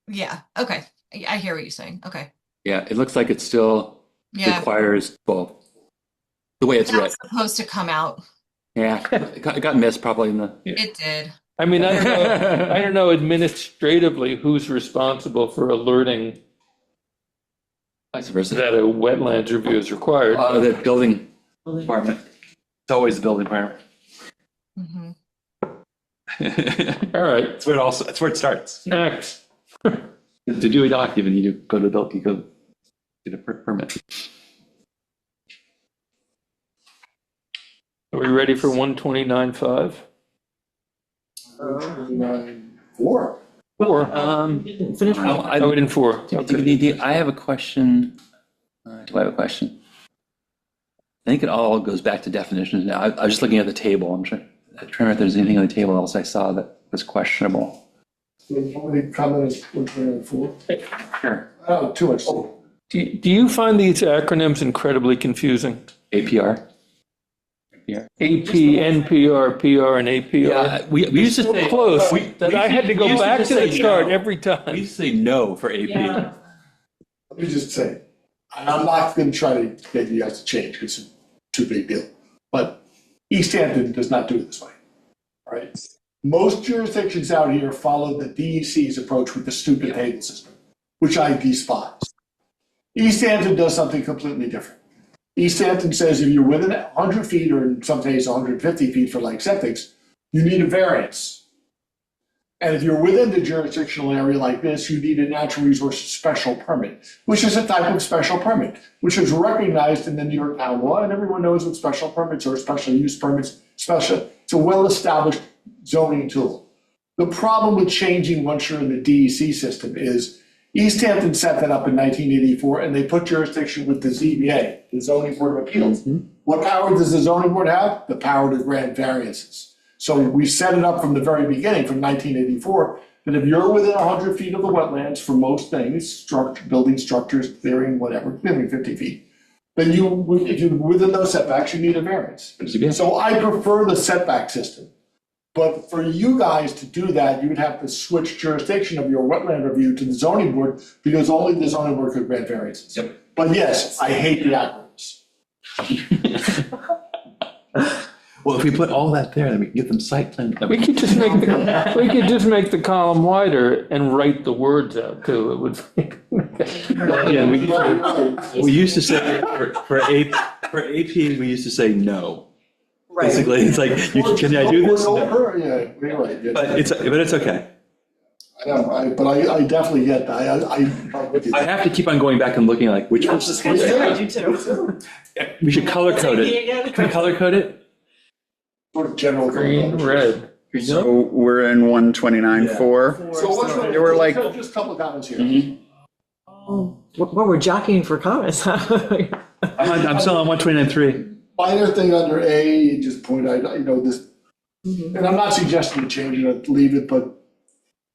yeah, okay. I hear what you're saying. Okay. Yeah, it looks like it still requires, well, the way it's That written. was supposed to come out. Yeah, it got missed probably in the. It did. I mean, I don't know administratively who's responsible for alerting Vice versa. that a wetlands review is required. The building department. It's always the building department. Mm-hmm. All right, That's where it starts. next. To do a doc, you need to go to the building, go get a permit. Are we ready for 129.5? 4. Four. Finish. I didn't 4. Okay. I have a question. Do I have a question? I think it all goes back to definitions now. I was just looking at the table. I'm trying to remember if there's anything on the table else I saw that was questionable. How many comments would be 4? Sure. Oh, too much. Do you find these acronyms incredibly confusing? APR. AP, NPR, PR, and APR? Yeah, we used to say Close that we I had to we go used back just to the say chart no. every We time. used to say no for AP. Yeah. Let me just say, and I'm not going to try to get you guys to change because it's too big a deal. But East Hampton does not do it this way. All right. Most jurisdictions out here follow the DEC's approach with the stupid table system, which I despise. East Hampton does something completely different. East Hampton says if you're within 100 feet or in some cases 150 feet for like septics, you need a variance. And if you're within the jurisdictional area like this, you need a natural resource special permit, which is a type of special permit, which is recognized in the New York town law, and everyone knows what special permits or special use permits, it's a well-established zoning tool. The problem with changing once you're in the DEC system is East Hampton set that up in 1984, and they put jurisdiction with the ZBA, the Zoning Board of Appeals. Mm-hmm. What power does the zoning board have? The power to grant variances. So we set it up from the very beginning, from 1984, that if you're within 100 feet of the wetlands for most things, building structures, clearing, whatever, clearing 50 feet, then if you're within those setbacks, you need a variance. So I prefer the setback system. But for you guys to do that, you would have to switch jurisdiction of your wetland review to the zoning board, because only the zoning board could grant variances. Yep. But yes, I hate the acronyms. Well, if we put all that there, then we can get them site plan. We could just make the column wider and write the words out too. It would. Yeah, we used to say, for AP, we used to say no. Right. Basically, it's like, can I do this? No. Yeah, you're right. Yeah. But it's okay. I know, but I definitely get that. I'm with you. I have to keep on going back and looking like, which one's this? I do too. We should color code it. Can we color code it? Sort of general. Green, red. So we're in 129.4. So what's There were like- just a couple of comments here. Oh, well, we're jockeying for comments. I'm still on 129.3. Minor thing under A, just point out, this, and I'm not suggesting to change it or leave it, but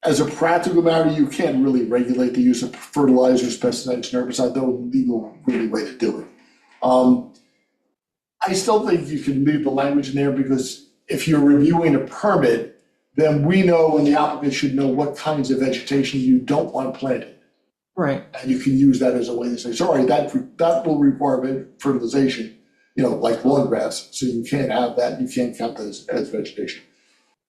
as a practical matter, you can't really regulate the use of fertilizers, pesticides, and herbicides, though legal really way to do it. I still think you can leave the language in there, because if you're reviewing a permit, then we know, and the applicant should know, what kinds of vegetation you don't want planted. Right. And you can use that as a way to say, sorry, that will require fertilization, like lawn grass, so you can't have that, you can't count that as vegetation.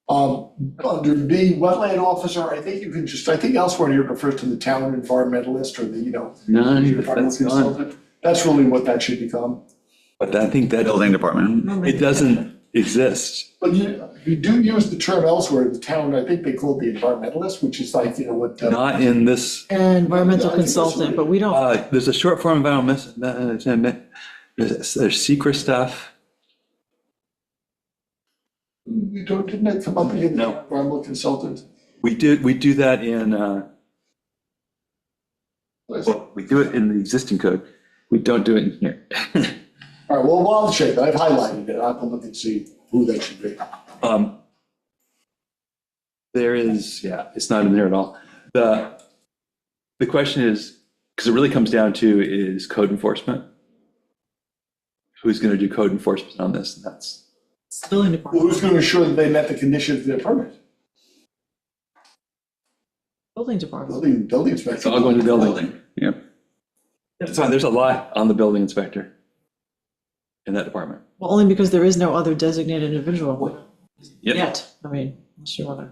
Under B, wetland officer, I think elsewhere here it refers to the town environmentalist or the, environmental consultant. That's really what that should become. But I think that Building department. it doesn't exist. But you do use the term elsewhere, the town, I think they call it the environmentalist, which is like, what. Not in this, Environmental consultant, but we don't, there's a short form environment, there's secret stuff. Didn't that come up in the No. environmental consultant? We do that in, well, we do it in the existing code. We don't do it in here. All right, well, I'll check that, I've highlighted it, I'll have to look and see who that should be. There is, it's not in there at all. The question is, because it really comes down to is code enforcement. Who's going to do code enforcement on this? And that's building Well, department, who's gonna ensure that they met the conditions of their permit? building department. Building inspector. it's all going to building. Yep. So there's a lot on the building inspector in that department. Well, only because there is no other designated individual Yep. yet. I mean, unless you want to.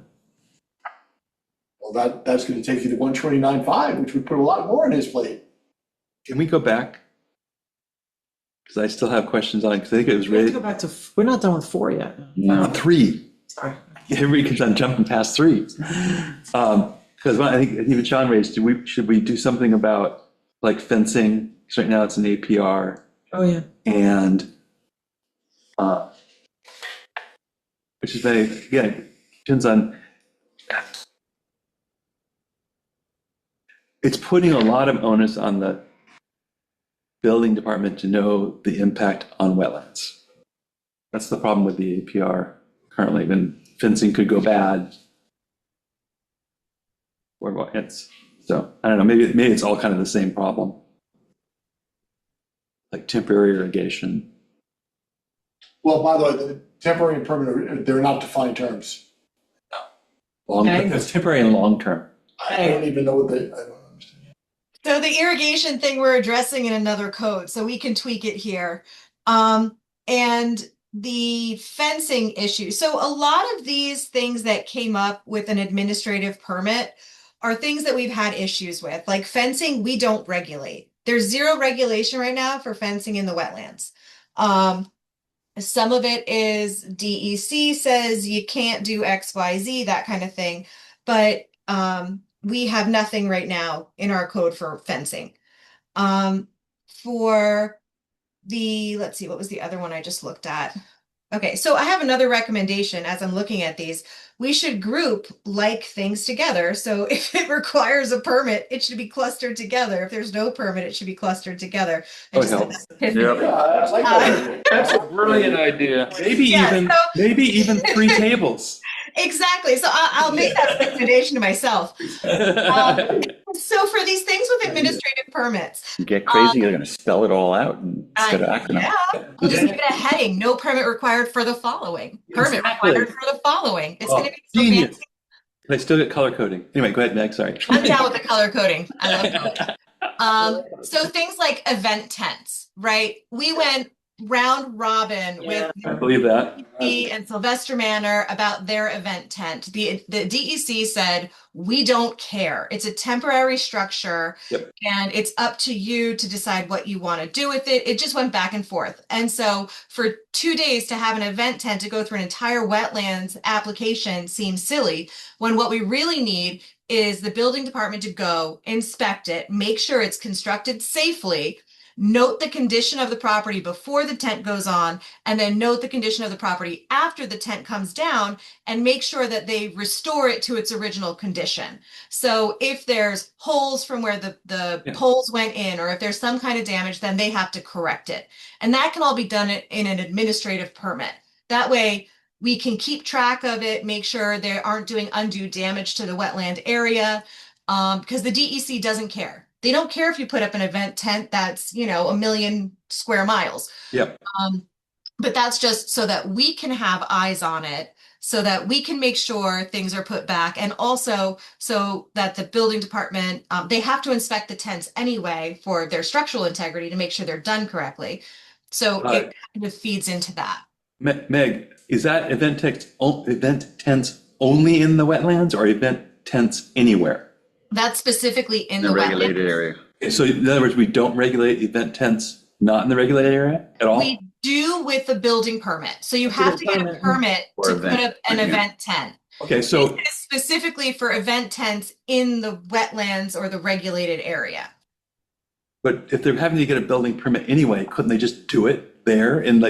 Well, that's gonna take you to 129.5, which would put a lot more on his plate. Can we go back? Because I still have questions on it, because I think it was We have to raised go back to, we're not done with 4 yet. on 3. Sorry. Everybody keeps on jumping past 3. Because I think even Sean raised, should we do something about like fencing? Because right now it's an APR, Oh, yeah. and which is very, again, depends on, it's putting a lot of onus on the building department to know the impact on wetlands. That's the problem with the APR currently, when fencing could go bad. Or it's, so, I don't know, maybe it's all kind of the same problem. Like temporary irrigation. Well, by the way, the temporary and permanent, they're not defined terms. Okay. It's temporary and long-term. I don't even know what I don't understand. So the irrigation thing we're addressing in another code, so we can tweak it here. And the fencing issue. So a lot of these things that came up with an administrative permit are things that we've had issues with. Like fencing, we don't regulate. There's zero regulation right now for fencing in the wetlands. Some of it is DEC says you can't do X, Y, Z, that kind of thing. But we have nothing right now in our code for fencing. For the, let's see, what was the other one I just looked at? Okay, so I have another recommendation as I'm looking at these. We should group like things together. So if it requires a permit, it should be clustered together. If there's no permit, it should be clustered together. I Oh, just hell. had this epiphany. Yeah, I like that. That's a brilliant idea. Maybe Yeah, even 3 tables. Exactly. So I'll make that recommendation to myself. So for these things with administrative permits, Get crazy, you're gonna spell it all out instead of acronym. yeah, I'll just give it a heading, no permit required for the following. Permit Exactly. required for the following. It's going to be so Genius. fancy. Can I still get color coding? Anyway, go ahead, Meg, sorry. I'm down with the color coding. I love color. So things like event tents, right? We went round robin with I believe that. DEC and Sylvester Manor about their event tent. The DEC said, we don't care. It's a temporary structure. Yep. And it's up to you to decide what you want to do with it. It just went back and forth. And so for 2 days to have an event tent to go through an entire wetlands application seems silly, when what we really need is the building department to go inspect it, make sure it's constructed safely, note the condition of the property before the tent goes on, and then note the condition of the property after the tent comes down, and make sure that they restore it to its original condition. So if there's holes from where the poles went in, or if there's some kind of damage, then they have to correct it. And that can all be done in an administrative permit. That way we can keep track of it, make sure they aren't doing undue damage to the wetland area, because the DEC doesn't care. They don't care if you put up an event tent that's, 1 million square miles. Yep. But that's just so that we can have eyes on it, so that we can make sure things are put back. And also so that the building department, they have to inspect the tents anyway for their structural integrity to make sure they're done correctly. So it kind of feeds into that. Meg, is that event tents only in the wetlands or event tents anywhere? That's specifically in The the regulated wetlands. area. So in other words, we don't regulate event tents not in the regulated area at all? We do with the building permit. So you have to get a permit Or to event, put up an yeah. event tent. Okay, so, This is specifically for event tents in the wetlands or the regulated area. but if they're having to get a building permit anyway, couldn't they just do it there? And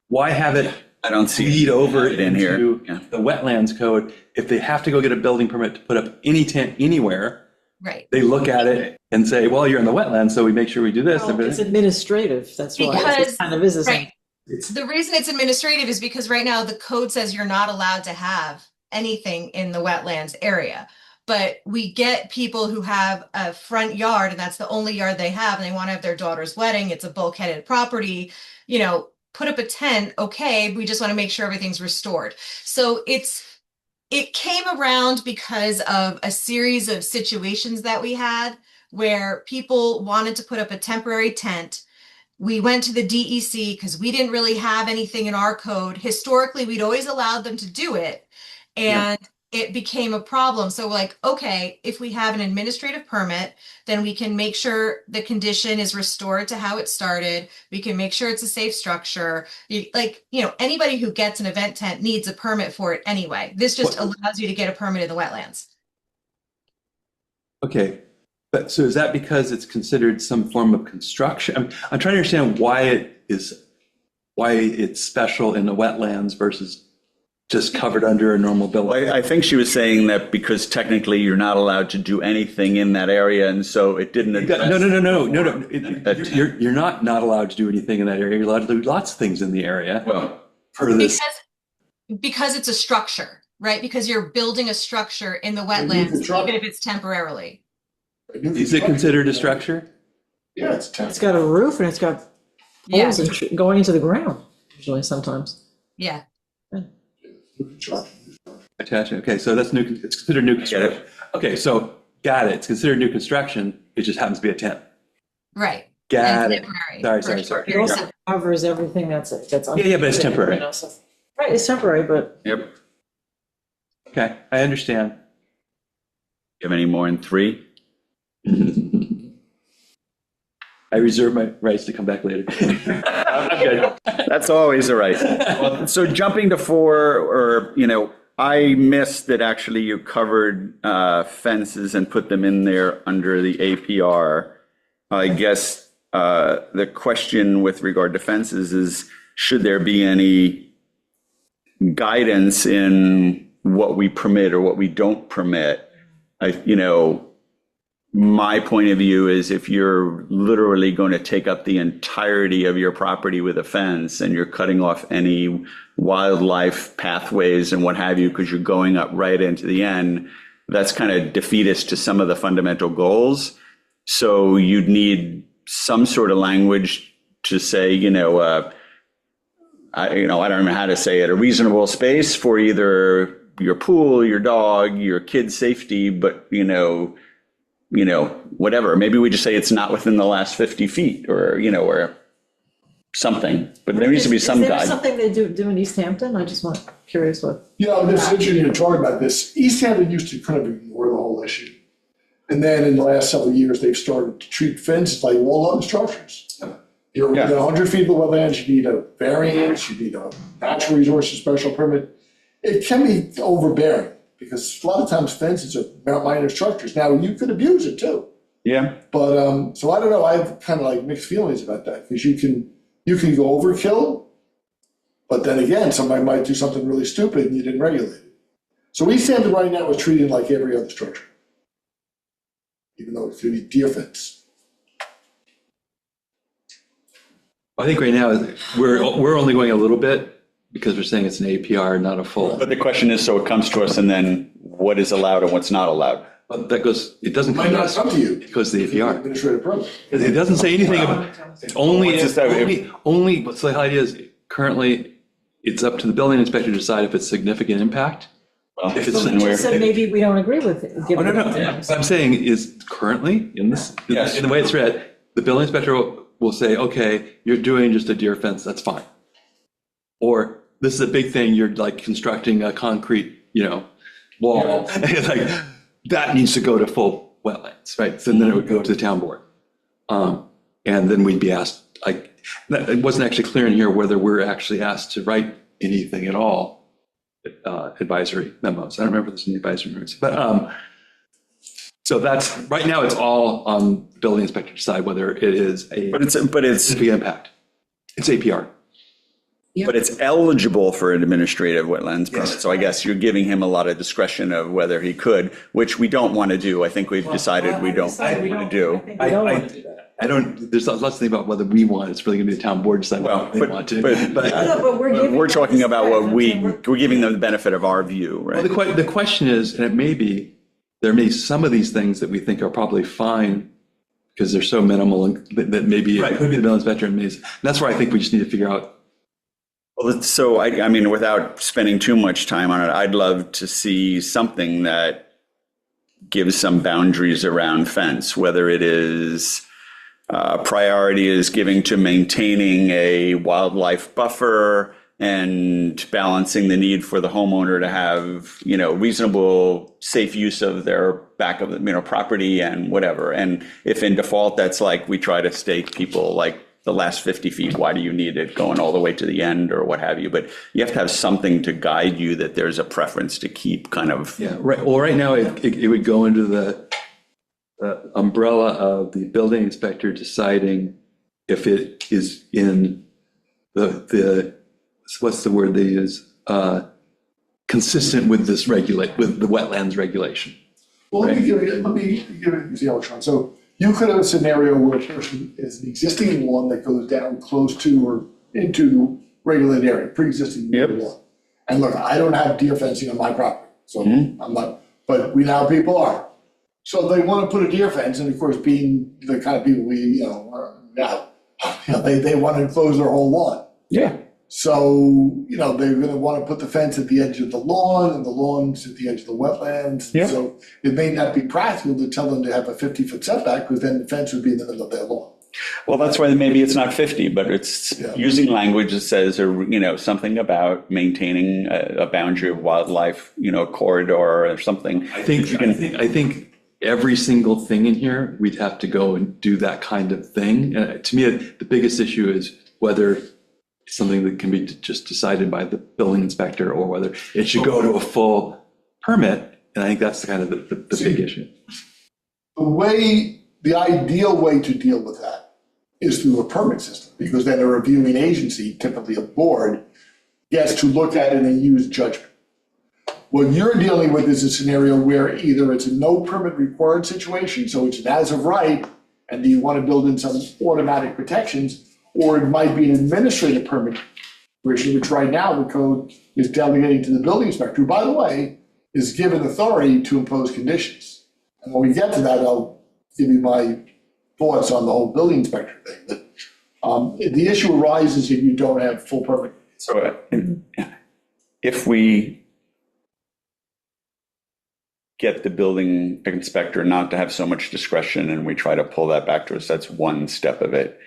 why have it I don't see lead over it in here. into Yeah. the wetlands code? If they have to go get a building permit to put up any tent anywhere, Right. they look at it and say, well, you're in the wetlands, so we make sure we do this. Well, it's administrative, that's why. Because- It kind of is the same. Right. The reason it's administrative is because right now the code says you're not allowed to have anything in the wetlands area. But we get people who have a front yard and that's the only yard they have and they want to have their daughter's wedding. It's a bulkheaded property, put up a tent. Okay. We just want to make sure everything's restored. So it came around because of a series of situations that we had where people wanted to put up a temporary tent. We went to the DEC because we didn't really have anything in our code. Historically, we'd always allowed them to do it. And it became a problem. So we're like, okay, if we have an administrative permit, then we can make sure the condition is restored to how it started. We can make sure it's a safe structure. Anybody who gets an event tent needs a permit for it anyway. This just allows you to get a permit in the wetlands. Okay, but so is that because it's considered some form of construction? I'm trying to understand why it's special in the wetlands versus just covered under a normal building. Well, I think she was saying that because technically you're not allowed to do anything in that area, and so it didn't address. No. You're not allowed to do anything in that area. You're allowed to do lots of things in the area. Well, per this. Because it's a structure, right? Because you're building a structure in the wetlands, even if it's temporarily. Is it considered a structure? Yeah, it's It's got a roof and it's got Yeah. holes going into the ground, usually sometimes. Yeah. Attachment. Okay, so that's new. It's considered new construction. Okay, so got it. It's considered new construction. It just happens to be a tent. Right. Got And it. temporary. Sorry. For a short It period of also covers everything that's. Yeah, but it's temporary. Right, it's temporary, but yep. Okay, I understand. You have any more in 3? I reserve my rights to come back later. I'm good. That's always a right. Well, so jumping to 4, I missed that actually you covered fences and put them in there under the APR. I guess the question with regard to fences is, should there be any guidance in what we permit or what we don't permit? my point of view is if you're literally going to take up the entirety of your property with a fence and you're cutting off any wildlife pathways and what have you, because you're going up right into the end, that's kind of defeatist to some of the fundamental goals. So you'd need some sort of language to say, I don't know how to say it, a reasonable space for either your pool, your dog, your kid's safety, but, whatever. Maybe we just say it's not within the last 50 feet or something, but there needs to be some Is there guide. something they do in East Hampton? I just curious what. This is interesting you're talking about this. East Hampton used to kind of ignore the whole issue. And then in the last several years, they've started to treat fences like wall-hung structures. You're within 100 feet of the wetlands, you need a variance, you need a natural resources special permit. It can be overbearing because a lot of times fences are minor structures. Now, you could abuse it too. Yeah. But, so I don't know, I have kind of like mixed feelings about that because you can go overkill, but then again, somebody might do something really stupid and you didn't regulate it. So East Hampton right now is treated like every other structure, even though it's going to be deer fence. I think right now, we're only going a little bit because we're saying it's an APR, not a full. But the question is, so it comes to us and then what is allowed and what's not allowed? But it doesn't It come might to not us. come to you. It goes to the APR. Administrative permit. It doesn't say anything about, it's only, What's this- only, so the idea is currently, it's up to the building inspector to decide if it's significant impact. Well, If it's We just said maybe we don't agree with it. Oh, given no, no. the- What I'm saying is currently in this, Yes. in the way it's read, the building inspector will say, okay, you're doing just a deer fence, that's fine. Or this is a big thing, you're like constructing a concrete, wall. Like that needs to go to full wetlands, right? So then it would go to the town board. And then we'd be asked, it wasn't actually clear in here whether we're actually asked to write anything at all, advisory memos. I don't remember if there's any advisory memos, but so that's, right now it's all on the building inspector to decide whether it is a But it's significant impact. It's APR. But it's eligible for an administrative wetlands permit. Yes. So I guess you're giving him a lot of discretion of whether he could, which we don't want to do. I think we've decided we don't want to do. I think we don't want to do that. I don't, there's lots of things about whether we want, it's really going to be the town board deciding Well, what they but, want to. but, No, but we're giving we're talking them about what discretion. we're giving them the benefit of our view, Well, right? the question is, and it may be, there may be some of these things that we think are probably fine because they're so minimal and that maybe it could be the building inspector and maybe, that's where I think we just need to figure out. Well, so I mean, without spending too much time on it, I'd love to see something that gives some boundaries around fence, whether it is priority is giving to maintaining a wildlife buffer and balancing the need for the homeowner to have, reasonable, safe use of their back of the, property and whatever. And if in default, that's like, we try to stake people like the last 50 feet, why do you need it going all the way to the end or what have you? But you have to have something to guide you that there's a preference to keep kind of. Yeah, right. Well, right now it would go under the umbrella of the building inspector deciding if it is in the what's the word they use? Consistent with this with the wetlands regulation. Well, let me give you an example, Sean. So you could have a scenario where a person is an existing lawn that goes down close to or into the regulated area, pre-existing lawn. And look, I don't have deer fencing on my property, so I'm not, but we now people are. So they want to put a deer fence, and of course, being the kind of people we, are now, they want to enclose their whole lawn. Yeah. So, they're gonna want to put the fence at the edge of the lawn, and the lawn's at the edge of the wetlands. Yeah. So it may not be practical to tell them to have a 50-foot setback, because then the fence would be in the middle of their lawn. Well, that's why maybe it's not 50, but it's using language that says, something about maintaining a boundary of wildlife, corridor or something. I think every single thing in here, we'd have to go and do that kind of thing. And to me, the biggest issue is whether it's something that can be just decided by the building inspector or whether it should go to a full permit. And I think that's kind of the big issue. The ideal way to deal with that is through a permit system, because then a reviewing agency, typically a board, gets to look at it and use judgment. What you're dealing with is a scenario where either it's a no permit required situation, so it's an as of right, and you want to build in some automatic protections, or it might be an administrative permit situation, which right now the code is delegating to the building inspector, who, by the way, is given authority to impose conditions. And when we get to that, I'll give you my thoughts on the whole building inspector thing. But the issue arises if you don't have full permit. So if we get the building inspector not to have so much discretion and we try to pull that back to us, that's one step of it.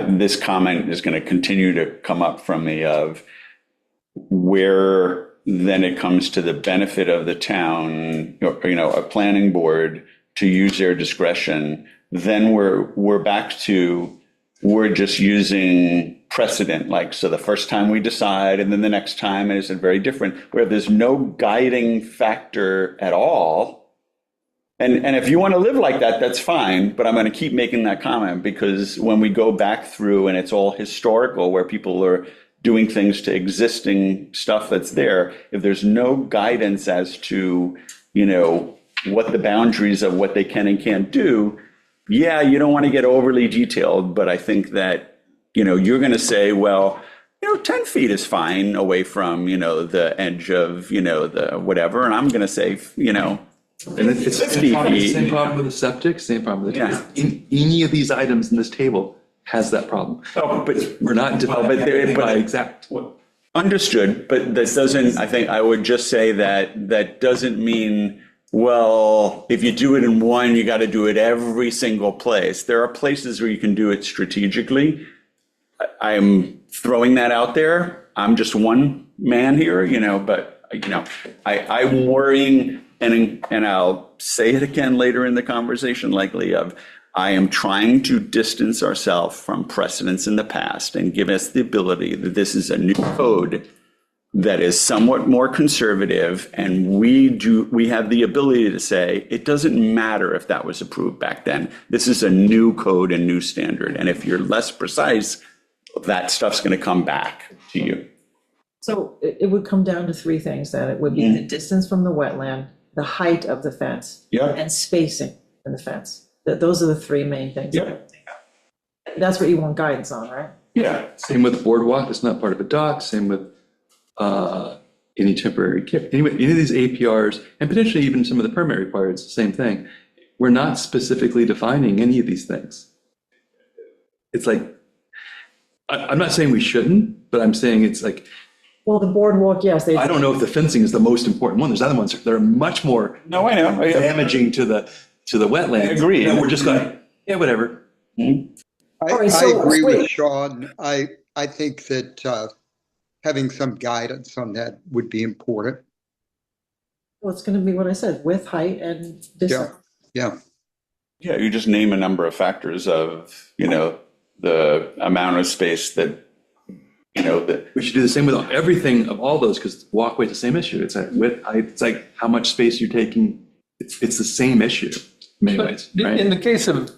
This comment is going to continue to come up from me of where then it comes to the benefit of the town, a planning board to use their discretion, then we're back to, we're just using precedent. Like, so the first time we decide, and then the next time is very different, where there's no guiding factor at all. And if you want to live like that, that's fine. But I'm going to keep making that comment, because when we go back through and it's all historical, where people are doing things to existing stuff that's there, if there's no guidance as to, what the boundaries of what they can and can't do, yeah, you don't want to get overly detailed. But I think that, you're going to say, well, 10 feet is fine away from, the edge of, the whatever. And I'm going to say, And it's the 50 feet. same problem with the septic, same problem with the, Yeah. in any of these items in this table has that problem. Oh, but We're not defining by exact. understood, but that doesn't, I think I would just say that doesn't mean, well, if you do it in one, you got to do it every single place. There are places where you can do it strategically. I'm throwing that out there. I'm just one man here, but, I'm worrying, and I'll say it again later in the conversation likely, of I am trying to distance ourselves from precedents in the past and give us the ability that this is a new code that is somewhat more conservative, and we have the ability to say, it doesn't matter if that was approved back then. This is a new code and new standard. And if you're less precise, that stuff's going to come back to you. So it would come down to three things then. It would be the distance from the wetland, the height of the fence, Yeah. and spacing in the fence. Those are the three main things. Yeah. That's what you want guidance on, right? Yeah. Same with boardwalk, it's not part of a dock, same with any temporary, any of these APRs, and potentially even some of the permit required, it's the same thing. We're not specifically defining any of these things. It's like, I'm not saying we shouldn't, but I'm saying it's like, Well, the boardwalk, yes, they. I don't know if the fencing is the most important one. There's other ones that are much more No, I know. damaging to the wetlands. I agree. And we're just like, yeah, whatever. I right, so agree wait. with Sean. I think that having some guidance on that would be important. Well, it's going to be what I said, width, height, and distance. Yeah. Yeah, you just name a number of factors of, the amount of space that, that. We should do the same with everything of all those, because walkway is the same issue. It's like width, height, it's like how much space you're taking. It's the same issue in many ways, But right? in the case of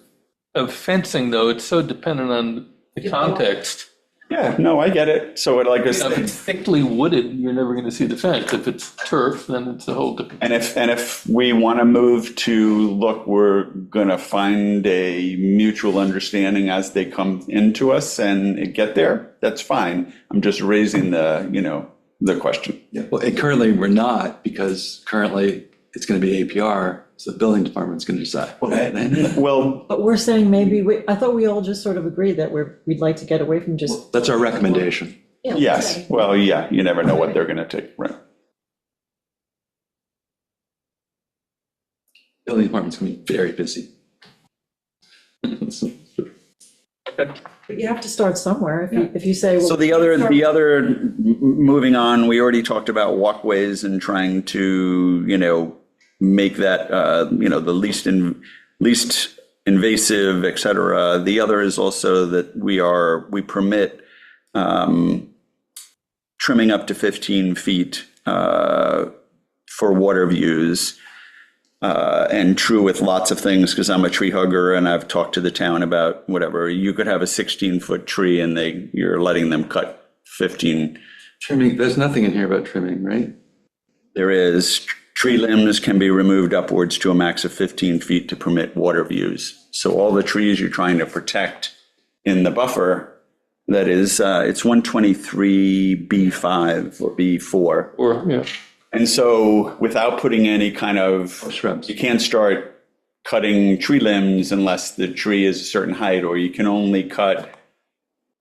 fencing, though, it's so dependent on the context. Yeah, no, I get it. So it like I If said, it's thickly wooded, you're never going to see the fence. If it's turf, then it's a whole different. and if we want to move to, look, we're going to find a mutual understanding as they come into us and get there, that's fine. I'm just raising the question. Yeah, well, and currently we're not, because currently it's going to be APR, so the building department's going to decide. Well, But we're saying maybe, I thought we all just sort of agreed that we'd like to get away from just. That's our recommendation. Yeah, yes, okay. well, yeah, you never know what they're going to take, right? Building department's going to be very busy. But you have to start somewhere. If you say, well. So moving on, we already talked about walkways and trying to, make that, the least invasive, et cetera. The other is also that we permit trimming up to 15 feet for water views. And true with lots of things, because I'm a tree hugger and I've talked to the town about whatever. You could have a 16-foot tree and you're letting them cut 15. Trimming, there's nothing in here about trimming, right? there is tree limbs can be removed upwards to a max of 15 feet to permit water views. So all the trees you're trying to protect in the buffer, that is, it's 123B5 or B4. Or, yeah. And so without putting any kind of, shrubs. you can't start cutting tree limbs unless the tree is a certain height, or you can only cut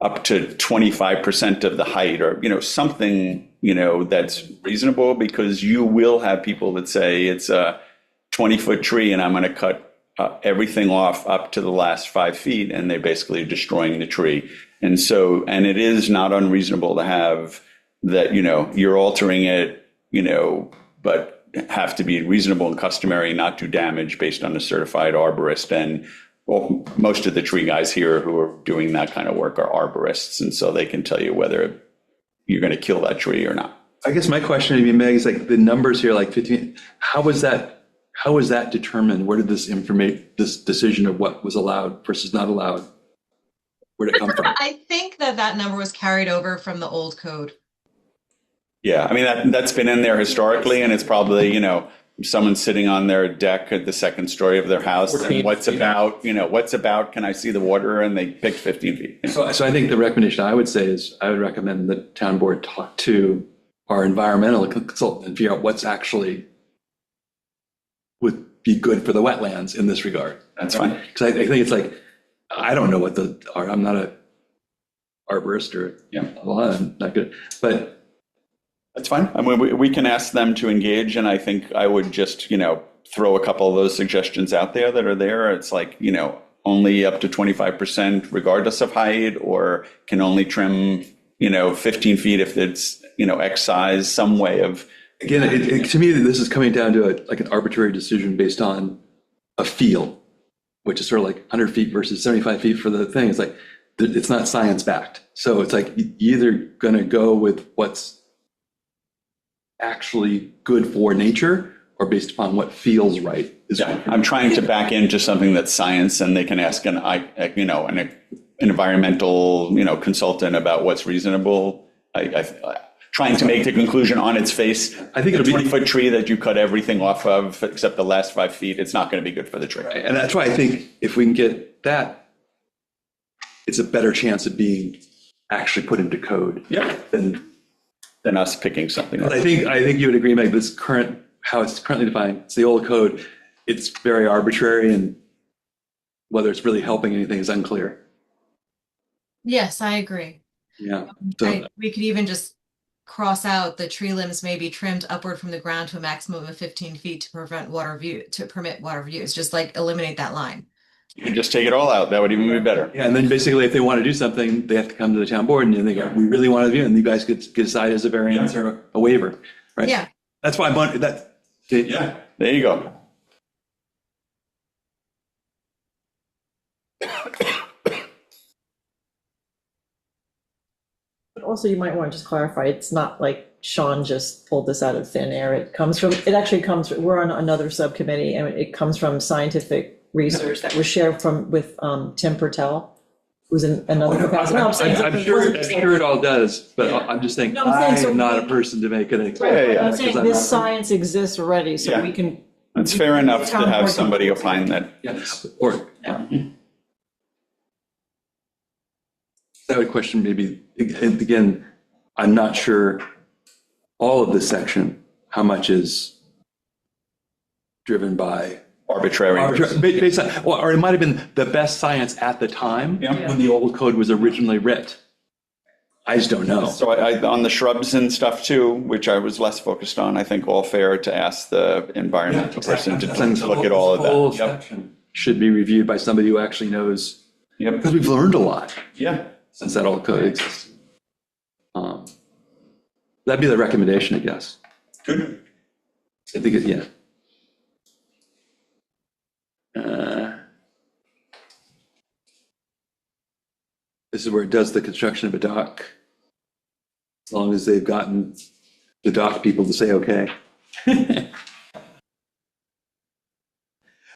up to 25% of the height, or, something, that's reasonable, because you will have people that say it's a 20-foot tree and I'm going to cut everything off up to the last 5 feet, and they basically are destroying the tree. And so, and it is not unreasonable to have that, you're altering it, but have to be reasonable and customary, not do damage based on a certified arborist. And well, most of the tree guys here who are doing that kind of work are arborists, and so they can tell you whether you're going to kill that tree or not. I guess my question to you, Meg, is like the numbers here, like 15, how was that determined? Where did this decision of what was allowed versus not allowed? Where did it come from? I think that number was carried over from the old code. Yeah, I mean, that's been in there historically, and it's probably, someone sitting on their deck at the second story of their house, and what's about, can I see the water? And they picked 15 feet. So I think the recommendation I would say is I would recommend the town board talk to our environmental consultant and figure out what's actually would be good for the wetlands in this regard. That's fine. Because I think it's like, I don't know what I'm not a arborist or, I'm not good, but that's fine. I mean, we can ask them to engage, and I think I would just, throw a couple of those suggestions out there that are there. It's like, only up to 25% regardless of height, or can only trim, 15 feet if it's, X size, some way of. Again, to me, this is coming down to like an arbitrary decision based on a feel, which is sort of like 100 feet versus 75 feet for the thing. It's like, it's not science backed. So it's like, you're either going to go with what's actually good for nature or based upon what feels right. I'm trying to back into something that's science, and they can ask an environmental, consultant about what's reasonable. Trying to make the conclusion on its face. I think a 20-foot tree that you cut everything off of except the last 5 feet, it's not going to be good for the tree. And that's why I think if we can get that, it's a better chance of being actually put into code. Yeah. Than us picking something up. But I think you would agree, Meg, how it's currently defined, it's the old code, it's very arbitrary, and whether it's really helping anything is unclear. Yes, I agree. Yeah. So, We could even just cross out the tree limbs may be trimmed upward from the ground to a maximum of 15 feet to permit water views, just like eliminate that line. You can just take it all out. That would even be better. yeah, and then basically if they want to do something, they have to come to the town board and they go, we really want to do it, and you guys could decide as a variance or a waiver, right? Yeah. That's why Yeah, there you go. But also, you might want to just clarify, it's not like Sean just pulled this out of thin air. It actually comes, we're on another subcommittee, and it comes from scientific research that was shared with Tim Pertel, who's in another capacity. No, I'm sure it all does, but I'm just saying, No, I'm saying, I'm not a person to make it. I'm saying this science exists already, so we can. It's fair enough to have somebody opine that. Yes, or. That would question maybe, again, I'm not sure all of this section, how much is driven by arbitrary. Based on, or it might have been the best science at the time when the old code was originally writ. I just don't know. So on the shrubs and stuff too, which I was less focused on, I think all fair to ask the environmental person to look at all of that. The whole section should be reviewed by somebody who actually knows. Yep. Because we've learned a lot. Yeah. Since that old code exists. That'd be the recommendation, I guess. Good. I think this is where it does the construction of a dock. As long as they've gotten the dock people to say, okay. I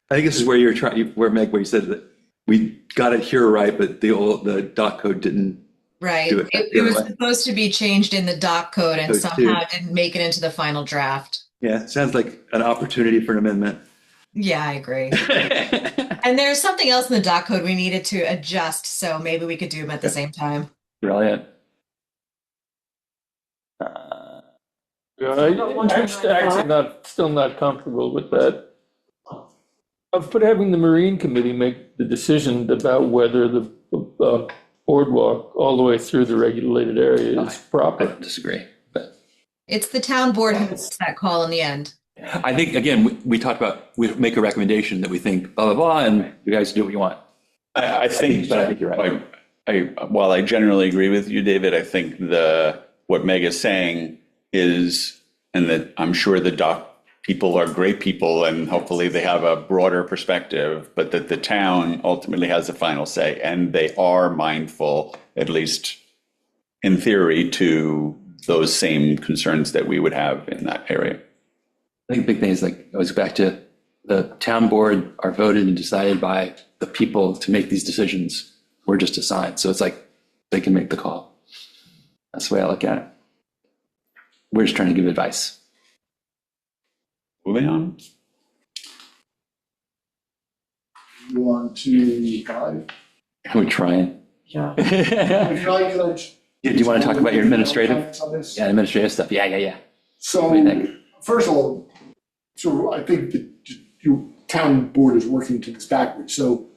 think this is where where Meg, where you said that we got it here right, but the dock code didn't. Right. Do it It was supposed to be changed in the dock code and somehow didn't make it into the final draft. Yeah, it sounds like an opportunity for an amendment. Yeah, I agree. And there's something else in the doc code we needed to adjust, so maybe we could do them at the same time. Brilliant. I'm actually still not comfortable with that. But having the Marine Committee make the decision about whether the boardwalk all the way through the regulated area is I proper. don't disagree, but It's the town board who makes that call in the end. I think, again, we talked about, we make a recommendation that we think blah, blah, blah, and you guys do what you want. I think, But I think you're right. while I generally agree with you, David, I think what Meg is saying is, and that I'm sure the doc people are great people and hopefully they have a broader perspective, but that the town ultimately has the final say, and they are mindful, at least in theory, to those same concerns that we would have in that area. I think the big thing is, like, it goes back to the town board are voted and decided by the people to make these decisions. We're just assigned. So it's like they can make the call. That's the way I look at it. We're just trying to give advice. Moving on. You want to 5? We're trying. Yeah. If you like, can I just- Yeah, do you want to talk about your administrative? On this? Yeah, administrative stuff. Yeah. So, What do you think? first of all, so I think that your town board is working to this backwards. So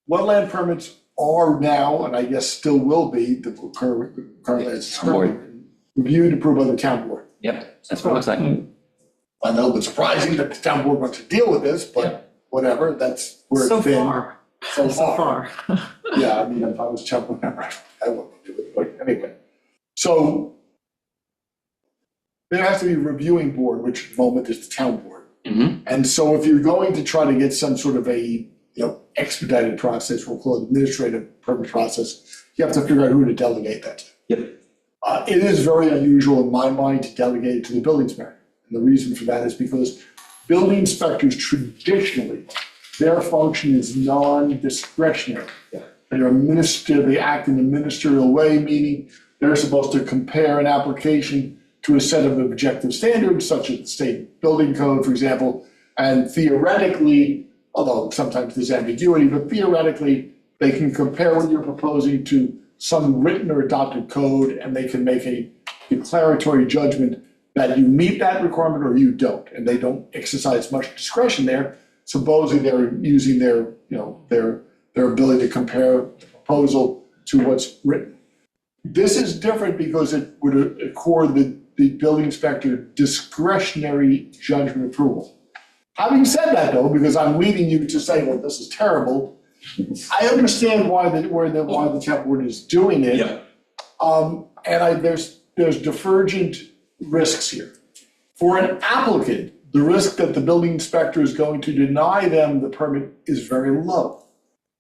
wetland permits are now, and I guess still will be, the currently it's reviewed and approved by the town board. Yep, that's what it looks like. I know, but surprising that the town board wants to deal with this, but whatever, that's where it's So been. far. So So far. far. Yeah, I mean, if I was town board member, I wouldn't do it, but anyway. So there has to be a reviewing board, which at the moment is the town board. Mhm. And so if you're going to try to get some sort of a, expedited process, we'll call it administrative permit process, you have to figure out who to delegate that to. Yep. It is very unusual in my mind to delegate it to the building inspector. And the reason for that is because building inspectors traditionally, their function is non-discretionary. They act in a ministerial way, meaning they're supposed to compare an application to a set of objective standards, such as the state building code, for example, and theoretically, although sometimes there's ambiguity, but theoretically, they can compare what you're proposing to some written or adopted code, and they can make a declaratory judgment that you meet that requirement or you don't, and they don't exercise much discretion there. Supposedly they're using their ability to compare the proposal to what's written. This is different because it would accord the building inspector discretionary judgment approval. Having said that, though, because I'm leading you to say, well, this is terrible, I understand why the town board is doing it. And there's divergent risks here. For an applicant, the risk that the building inspector is going to deny them the permit is very low.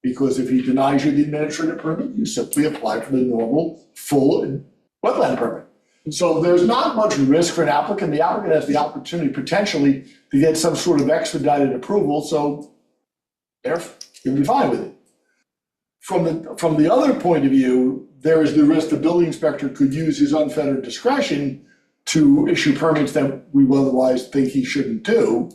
Because if he denies you the administrative permit, you simply apply for the normal, full wetland permit. So there's not much risk for an applicant. The applicant has the opportunity potentially to get some sort of expedited approval, so they're going to be fine with it. From the other point of view, there is the risk the building inspector could use his unfettered discretion to issue permits that we otherwise think he shouldn't do,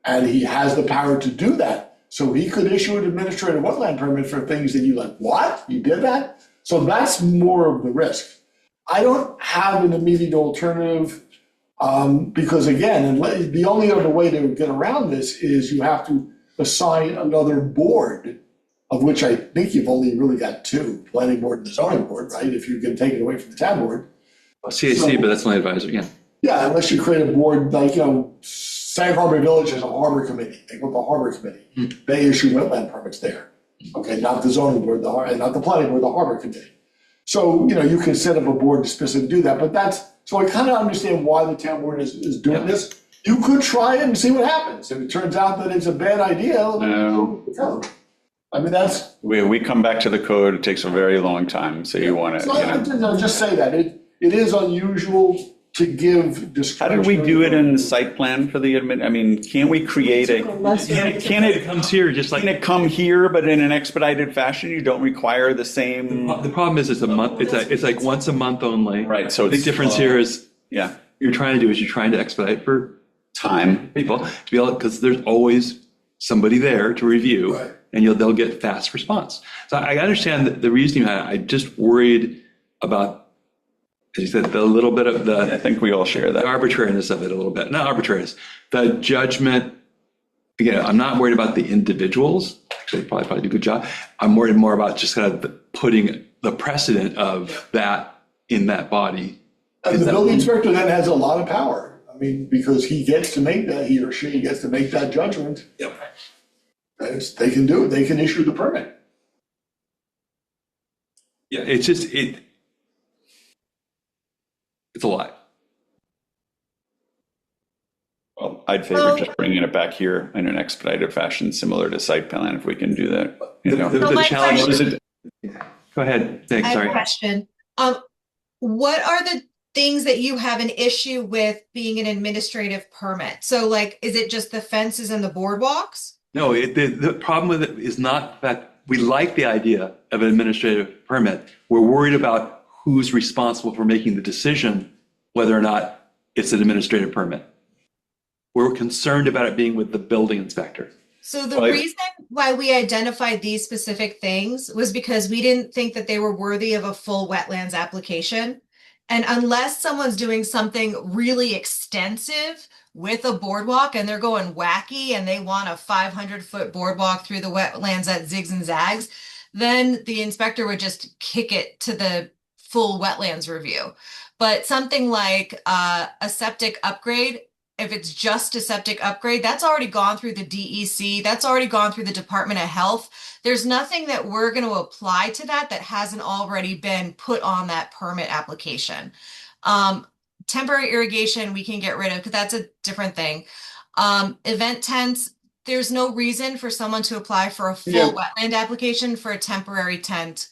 and he has the power to do that. So he could issue an administrative wetland permit for things that you like, what? You did that? So that's more of the risk. I don't have an immediate alternative because, again, the only other way to get around this is you have to assign another board, of which I think you've only really got 2, planning board and the zoning board, right? If you can take it away from the town board. CAC, but that's my advisor, yeah. Yeah, unless you create a board like, Sag Harbor Village has a harbor committee. They go to the harbor committee. They issue wetland permits there. Okay, not the zoning board, not the planning board, the harbor committee. So, you can set up a board to specifically do that, but so I kind of understand why the town board is doing this. You could try it and see what happens. If it turns out that it's a bad idea, No. I mean, that's. We come back to the code, it takes a very long time, so you want So to, I'll just say that. It is unusual to give discretion. How did we do it in the site plan for the can't we create Can it comes here just like. Can it come here, but in an expedited fashion? You don't require the same. The problem is it's a month, it's like once a month only. Right, so The big it's- difference here is Yeah, you're trying to expedite for time. people to be able, because there's always somebody there to review, Right. and they'll get fast response. So I understand the reason you had, I just worried about, as you said, the little bit of I the think we all share that. arbitrariness of it a little bit. Not arbitrariness, the judgment. Again, I'm not worried about the individuals. Actually, they probably do a good job. I'm worried more about just kind of putting the precedent of that in that body. And Is the that- building inspector then has a lot of power. I mean, because he gets to make that, he or she gets to make that judgment. Yep. They can do it, they can issue the permit. Yeah, it's just, it's a lot. Well, I'd favor just bringing it back here in an expedited fashion, similar to site plan, if we can do that. You know. The So my challenge question- is, go ahead, Nick, I have a sorry. question. What are the things that you have an issue with being an administrative permit? So like, is it just the fences and the boardwalks? No, the problem with it is not that we like the idea of an administrative permit. We're worried about who's responsible for making the decision whether or not it's an administrative permit. We're concerned about it being with the building inspector. So the Well, reason why we identified these specific things was because we didn't think that they were worthy of a full wetlands application. And unless someone's doing something really extensive with a boardwalk and they're going wacky and they want a 500-foot boardwalk through the wetlands that zigs and zags, then the inspector would just kick it to the full wetlands review. But something like a septic upgrade, if it's just a septic upgrade, that's already gone through the DEC, that's already gone through the Department of Health. There's nothing that we're going to apply to that hasn't already been put on that permit application. Temporary irrigation, we can get rid of because that's a different thing. Event tents, there's no reason for someone to apply for a full wetland application for a temporary tent.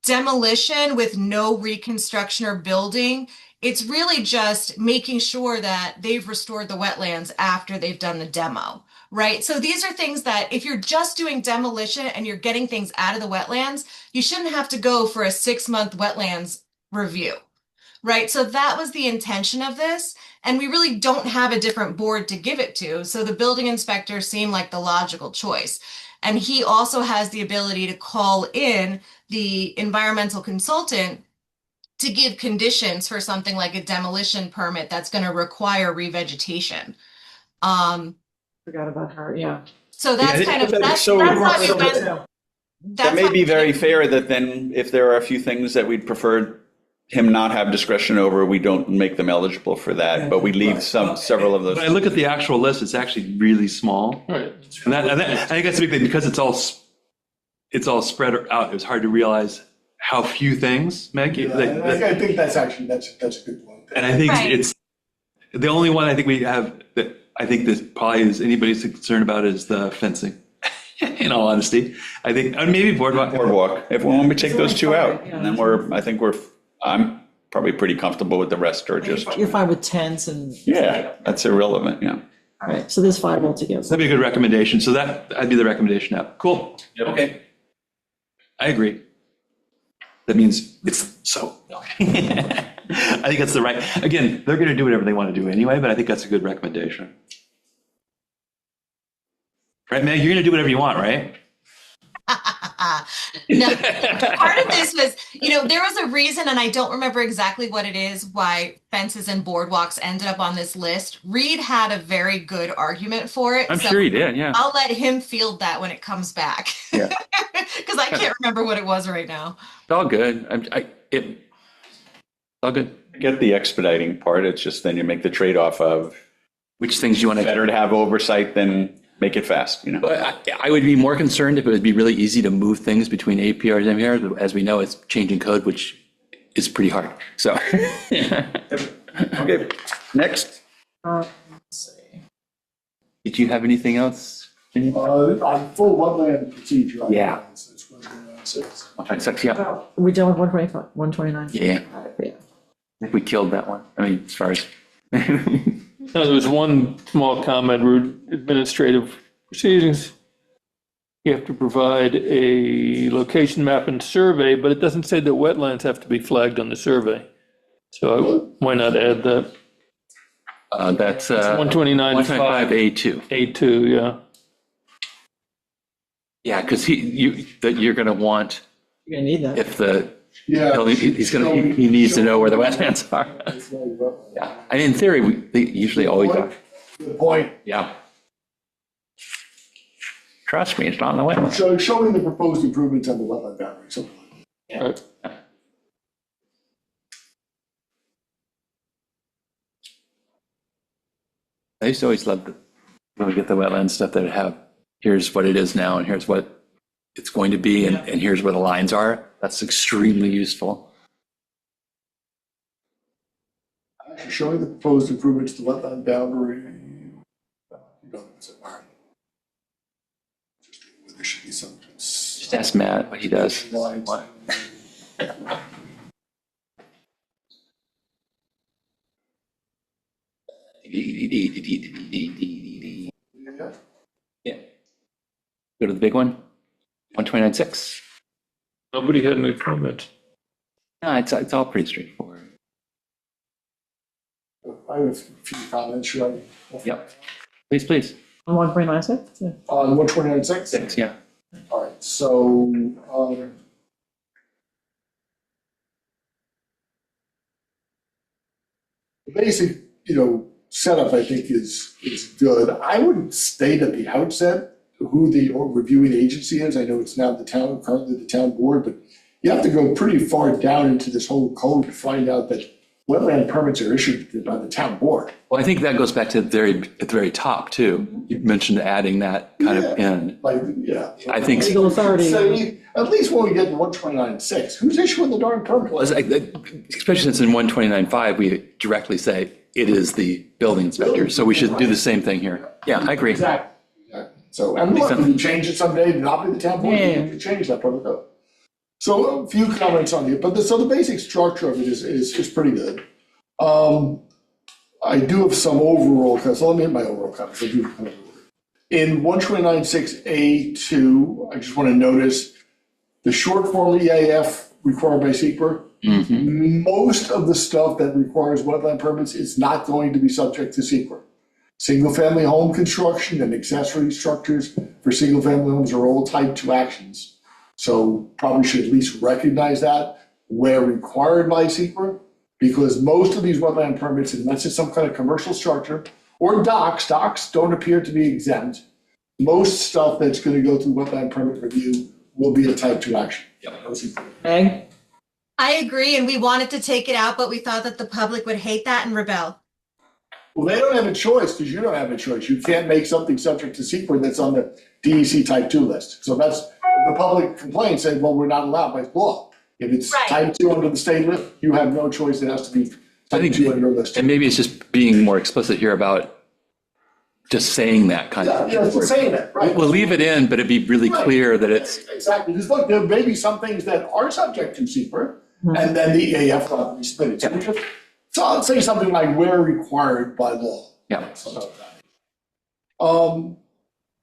Demolition with no reconstruction or building, it's really just making sure that they've restored the wetlands after they've done the demo, right? So these are things that if you're just doing demolition and you're getting things out of the wetlands, you shouldn't have to go for a 6-month wetlands review, right? So that was the intention of this. And we really don't have a different board to give it to. So the building inspector seemed like the logical choice. And he also has the ability to call in the environmental consultant to give conditions for something like a demolition permit that's going to require revegetation. Forgot about her, yeah. So that's kind of, that's so- why we went. That that's may why be we very did- fair that then if there are a few things that we'd prefer him not have discretion over, we don't make them eligible for that, but we leave several of those. But I look at the actual list, it's actually really small. Right. And I think that's a big thing, because it's all spread out. It was hard to realize how few things, Meg. Yeah, and I think that's a good point. And I think Right. it's, the only one I think we have that I think that probably is anybody's concerned about is the fencing, in all honesty. I think, maybe boardwalk. Boardwalk, if when we take those two out, Yeah. and then I'm probably pretty comfortable with the rest, or just, You're fine with tents and. yeah, that's irrelevant, yeah. All right, so there's 5 altogether. That'd be a good recommendation. So that'd be the recommendation now. Cool. Okay. I agree. That means it's so. I think that's the right, again, they're going to do whatever they want to do anyway, but I think that's a good recommendation. Right, Meg, you're going to do whatever you want, right? No, part of this was, there was a reason, and I don't remember exactly what it is, why fences and boardwalks ended up on this list. Reed had a very good argument for it. I'm so sure he did, yeah. I'll let him field that when it comes back. Yeah. Because I can't remember what it was right now. It's all good. It's all good. I get the expediting part, it's just then you make the trade-off of Which things you want to, better to have oversight than make it fast, I would be more concerned if it would be really easy to move things between APRs and MPRs. But as we know, it's changing code, which is pretty hard. So. Okay, next. Let's see. Did you have anything else? On full wetland procedure. Yeah. It's what it says. Yeah, Are we done with 125, 129? yeah. Yeah. I think we killed that one. I mean, as far as. Now, there was one small comment, administrative proceedings. You have to provide a location map and survey, but it doesn't say that wetlands have to be flagged on the survey. So why not add that? That's 129.5 125A2. A2, yeah. Yeah, because you're going to want, You're gonna need that. if the Yeah. building, he needs to know where the wetlands are. Yeah, and in theory, they usually always are. Good point. Yeah. Trust me, it's not in the wetlands. So showing the proposed improvements on the wetland boundary, something like that. Right. I used to always love when we get the wetland stuff that have, here's what it is now, and here's what it's going to be, and here's where the lines are. That's extremely useful. Actually, showing the proposed improvements to the wetland boundary. You don't say, all right. There should be some. Just ask Matt what he does. What? Yeah. Go to the big one, 129.6. Nobody had any comments. No, it's all pretty straightforward. I have a few comments, should I? Yep. Please. On 1.96? Yeah. On 129.6? 6, yeah. All right, so, the basic, setup, I think, is good. I would state at the outset who the reviewing agency is. I know it's now currently the town board, but you have to go pretty far down into this whole code to find out that wetland permits are issued by the town board. Well, I think that goes back to at the very top too. You mentioned adding that kind of in. Like, yeah. I think Legal authority. So at least when we get to 129.6, who's issuing the darn permit? Well, especially since in 129.5, we directly say it is the building inspector. So we should do the same thing here. Yeah, I agree. Exactly. So, and look, if you change it someday, not be the town board, you can change that protocol. So a few comments on it, but so the basic structure of it is pretty good. I do have some overall, so let me hit my overall comments. In 129.6A2, I just want to notice the short form EAF required by SEQR. Mm-hmm. Most of the stuff that requires wetland permits is not going to be subject to SEQR. Single-family home construction and accessory structures for single-family homes are all type 2 actions. So probably should at least recognize that where required by SEQR, because most of these wetland permits, unless it's some kind of commercial structure or docks don't appear to be exempt. Most stuff that's going to go through wetland permit review will be a type 2 action. Meg? I agree, and we wanted to take it out, but we thought that the public would hate that and rebel. Well, they don't have a choice because you don't have a choice. You can't make something subject to SEQR that's on the DEC type 2 list. So that's, the public complaint said, well, we're not allowed by law. If it's Right. type 2 under the state list, you have no choice. It has to be type 2 on your list. And maybe it's just being more explicit here about just saying that kind of. Yeah, it's saying that, right? We'll leave it in, but it'd be really clear that it's. Exactly. Because look, there may be some things that are subject to SEQR, and then the EAF will have to be split. So I'll say something like where required by law. Yeah.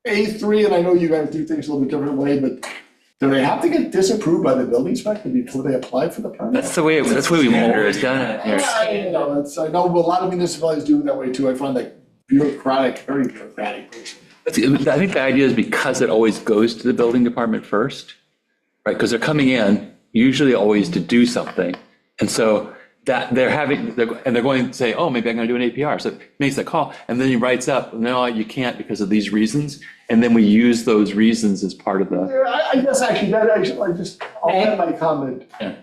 A3, and I know you guys do things a little bit different way, but do they have to get disapproved by the building inspector before they apply for the permit? That's the way we've always done it here. I know a lot of municipalities do it that way too. I find that bureaucratic, very bureaucratic. I think the idea is because it always goes to the building department first, right? Because they're coming in usually always to do something. And so that they're going to say, oh, maybe I'm going to do an APR. So it makes that call. And then he writes up, no, you can't because of these reasons. And then we use those reasons as part of the. I guess actually, I'll add my comment. Yeah.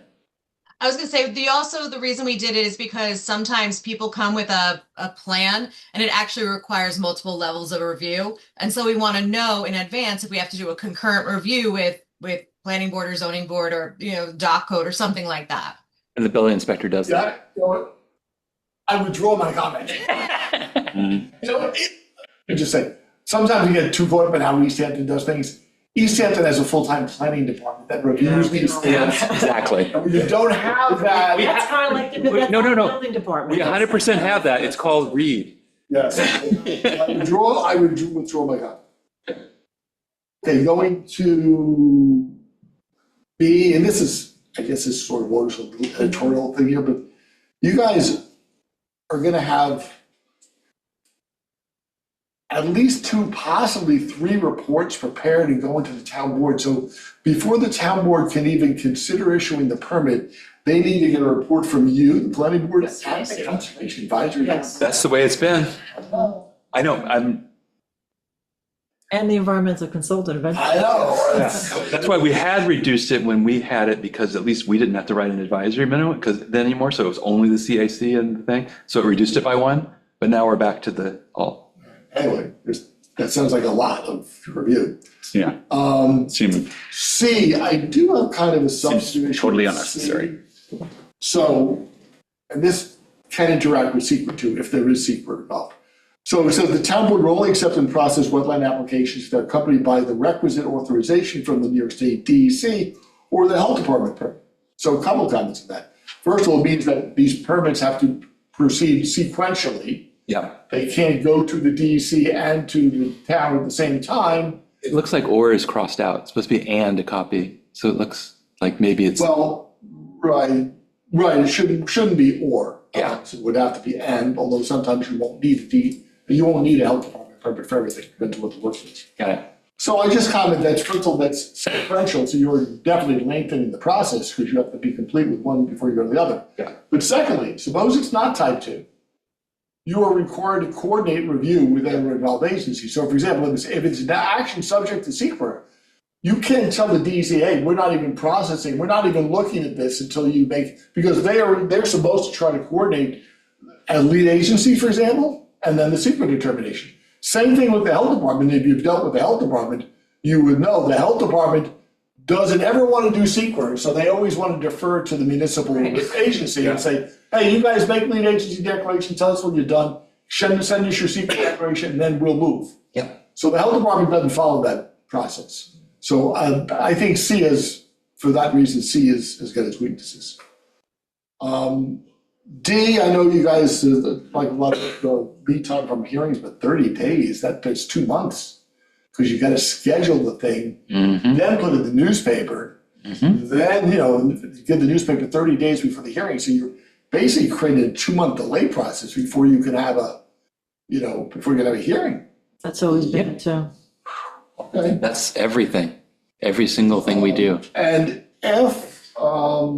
I was gonna say, the reason we did it is because sometimes people come with a plan and it actually requires multiple levels of review. And so we want to know in advance if we have to do a concurrent review with planning board or zoning board or, doc code or something like that. And the building inspector does that. Yeah, you know what? I withdraw my comment. I just say, sometimes we get too caught up in how East Hampton does things. East Hampton has a full-time planning department that reviews these things. Yes, exactly. And when you don't have that. That's kind of like the No. building department. We 100% have that. It's called READ. Yes. I would withdraw my comment. Okay, going to B, and I guess this is sort of more editorial thing here, but you guys are gonna have at least 2, possibly 3 reports prepared and going to the town board. So before the town board can even consider issuing the permit, they need to get a report from you, the planning board, and the conservation advisory. Yes. That's the way it's been. I know, And the environmental consultant eventually. I know. that's why we had reduced it when we had it, because at least we didn't have to write an advisory minimum because then anymore, so it was only the CAC and the thing, so it reduced it by 1, but now we're back to the all. Anyway, that sounds like a lot of review. Yeah, seems C, I do have kind of a substitution. totally unnecessary. So, and this can interact with secret too, if there is secret involved. So it says the town board will only accept and process wetland applications that are accompanied by the requisite authorization from the New York State DEC or the health department permit. So a couple comments on that. First of all, it means that these permits have to proceed sequentially. Yeah. They can't go to the DEC and to the town at the same time. It looks like or is crossed out. It's supposed to be and a copy. So it looks like maybe it's. Well, right, it shouldn't be or. Yeah. So it would have to be and, although sometimes you won't need you won't need a health department permit for everything, depends on what the work is. Got it. So I just comment that's, first of all, that's sequential, so you're definitely lengthening the process because you have to be complete with one before you go to the other. Yeah. But secondly, suppose it's not type 2. You are required to coordinate review with other involved agencies. So for example, if it's an action subject to secret, you can't tell the DEC, hey, we're not even processing, we're not even looking at this until you make, because they're supposed to try to coordinate a lead agency, for example, and then the secret determination. Same thing with the health department. If you've dealt with the health department, you would know the health department doesn't ever want to do secret, so they always want to defer to the municipal agency and say, hey, you guys make lead agency declaration, tell us when you're done, send us your secret declaration, and then we'll move. Yep. So the health department doesn't follow that process. So I think C is, for that reason, C is got its weaknesses. D, I know you guys like a lot of lead time from hearings, but 30 days, that's 2 months. Because you got to schedule the thing, then put it in the newspaper, then, give the newspaper 30 days before the hearing. So you're basically creating a 2-month delay process before you can have a hearing. That's always been it too. Okay. That's everything, every single thing we do. And F, I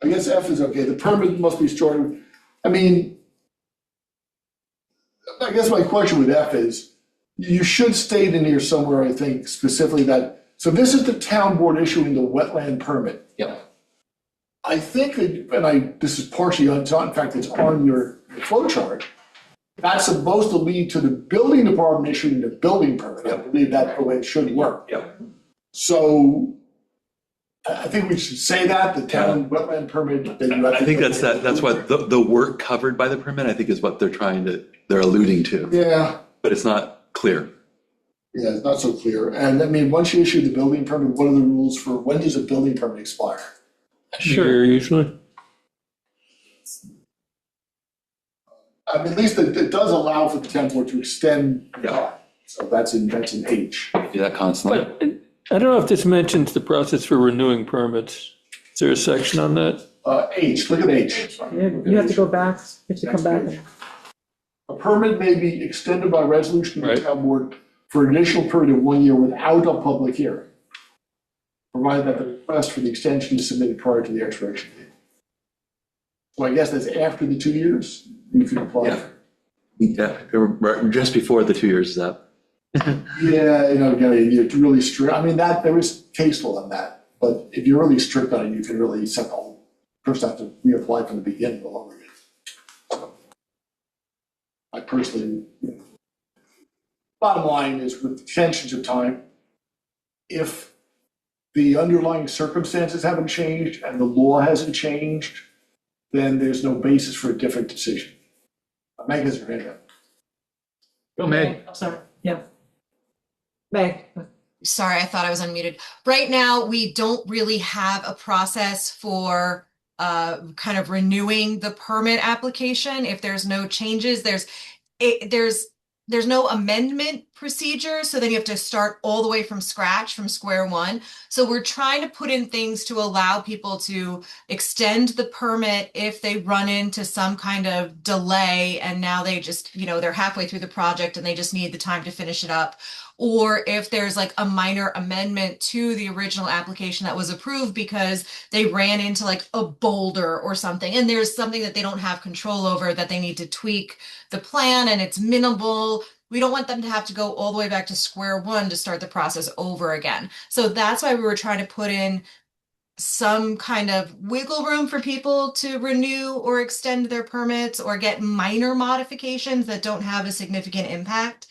guess F is okay. The permit must be stored. I mean, I guess my question with F is, you should state in here somewhere, I think, specifically that, so this is the town board issuing the wetland permit. Yep. I think, this is partially, in fact, it's on your flow chart. That's supposed to lead to the building department issuing the building permit. I believe that's the way it should work. Yep. So I think we should say that, the town wetland permit. I think that's what the work covered by the permit, I think is what they're alluding to. Yeah. But it's not clear. Yeah, it's not so clear. And I mean, once you issue the building permit, what are the rules for, when does a building permit expire? Sure, usually. I mean, at least it does allow for the town board to extend. Yeah. So that's in H. Do that constantly. But I don't know if this mentions the process for renewing permits. Is there a section on that? H, look at H. You have to go back, you have to come back. A permit may be extended by resolution of the Right. town board for an additional period of 1 year without a public hearing, provided that the request for the extension is submitted prior to the expiration date. So I guess that's after the 2 years, you can apply. Yeah, just before the 2 years is up. Yeah, you're really strict. I mean, there is case law on that, but if you're really strict on it, you can really set the whole, first have to reapply from the beginning all over again. I personally, bottom line is with extensions of time, if the underlying circumstances haven't changed and the law hasn't changed, then there's no basis for a different decision. Meg has her hand up. Go, Meg. I'm sorry, yeah. Meg. Sorry, I thought I was unmuted. Right now, we don't really have a process for kind of renewing the permit application. If there's no changes, there's there's no amendment procedure, so then you have to start all the way from scratch, from square one. So we're trying to put in things to allow people to extend the permit if they run into some kind of delay and now they just, they're halfway through the project and they just need the time to finish it up. Or if there's like a minor amendment to the original application that was approved because they ran into like a boulder or something, and there's something that they don't have control over that they need to tweak the plan and it's minimal. We don't want them to have to go all the way back to square one to start the process over again. So that's why we were trying to put in some kind of wiggle room for people to renew or extend their permits or get minor modifications that don't have a significant impact.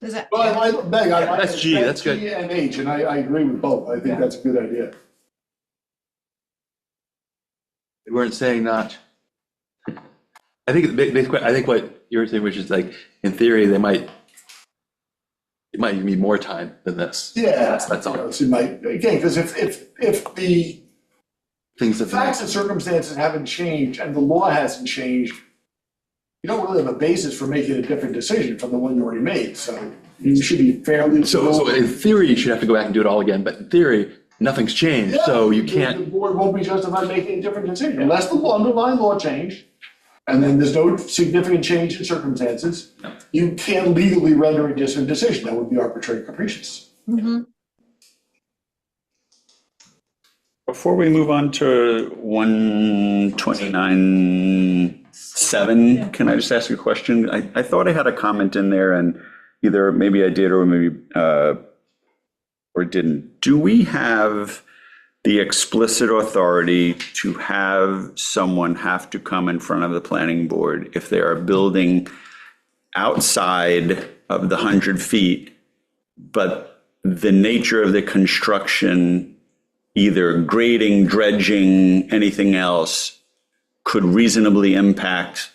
Does that? Well, Meg, That's G, that's good. G and H, and I agree with both. I think that's a good idea. We weren't saying not. I think what you were saying, which is like, in theory, it might even be more time than this. Yeah. That's all. So it might, again, because if the Things that. facts and circumstances haven't changed and the law hasn't changed, you don't really have a basis for making a different decision from the one you already made, so you should be fairly. So in theory, you should have to go back and do it all again, but in theory, nothing's changed, so you The can't. board won't be justified making a different decision unless the underlying law changed, and then there's no significant change in circumstances. No. You can't legally render a different decision. That would be arbitrary and capricious. Mhm. Before we move on to 129.7, can I just ask a question? I thought I had a comment in there, and either maybe I did or maybe or didn't. Do we have the explicit authority to have someone have to come in front of the planning board if they are building outside of the 100 feet, but the nature of the construction, either grading, dredging, anything else, could reasonably have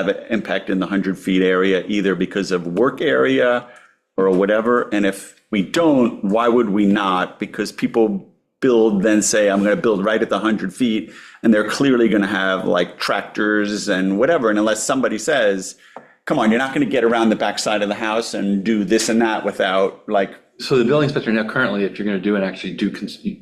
an impact in the 100 feet area, either because of work area or whatever? And if we don't, why would we not? Because people build, then say, I'm going to build right at the 100 feet, and they're clearly going to have like tractors and whatever. And unless somebody says, come on, you're not going to get around the backside of the house and do this and that without like. So the building inspector now currently, if you're going to do and actually do, you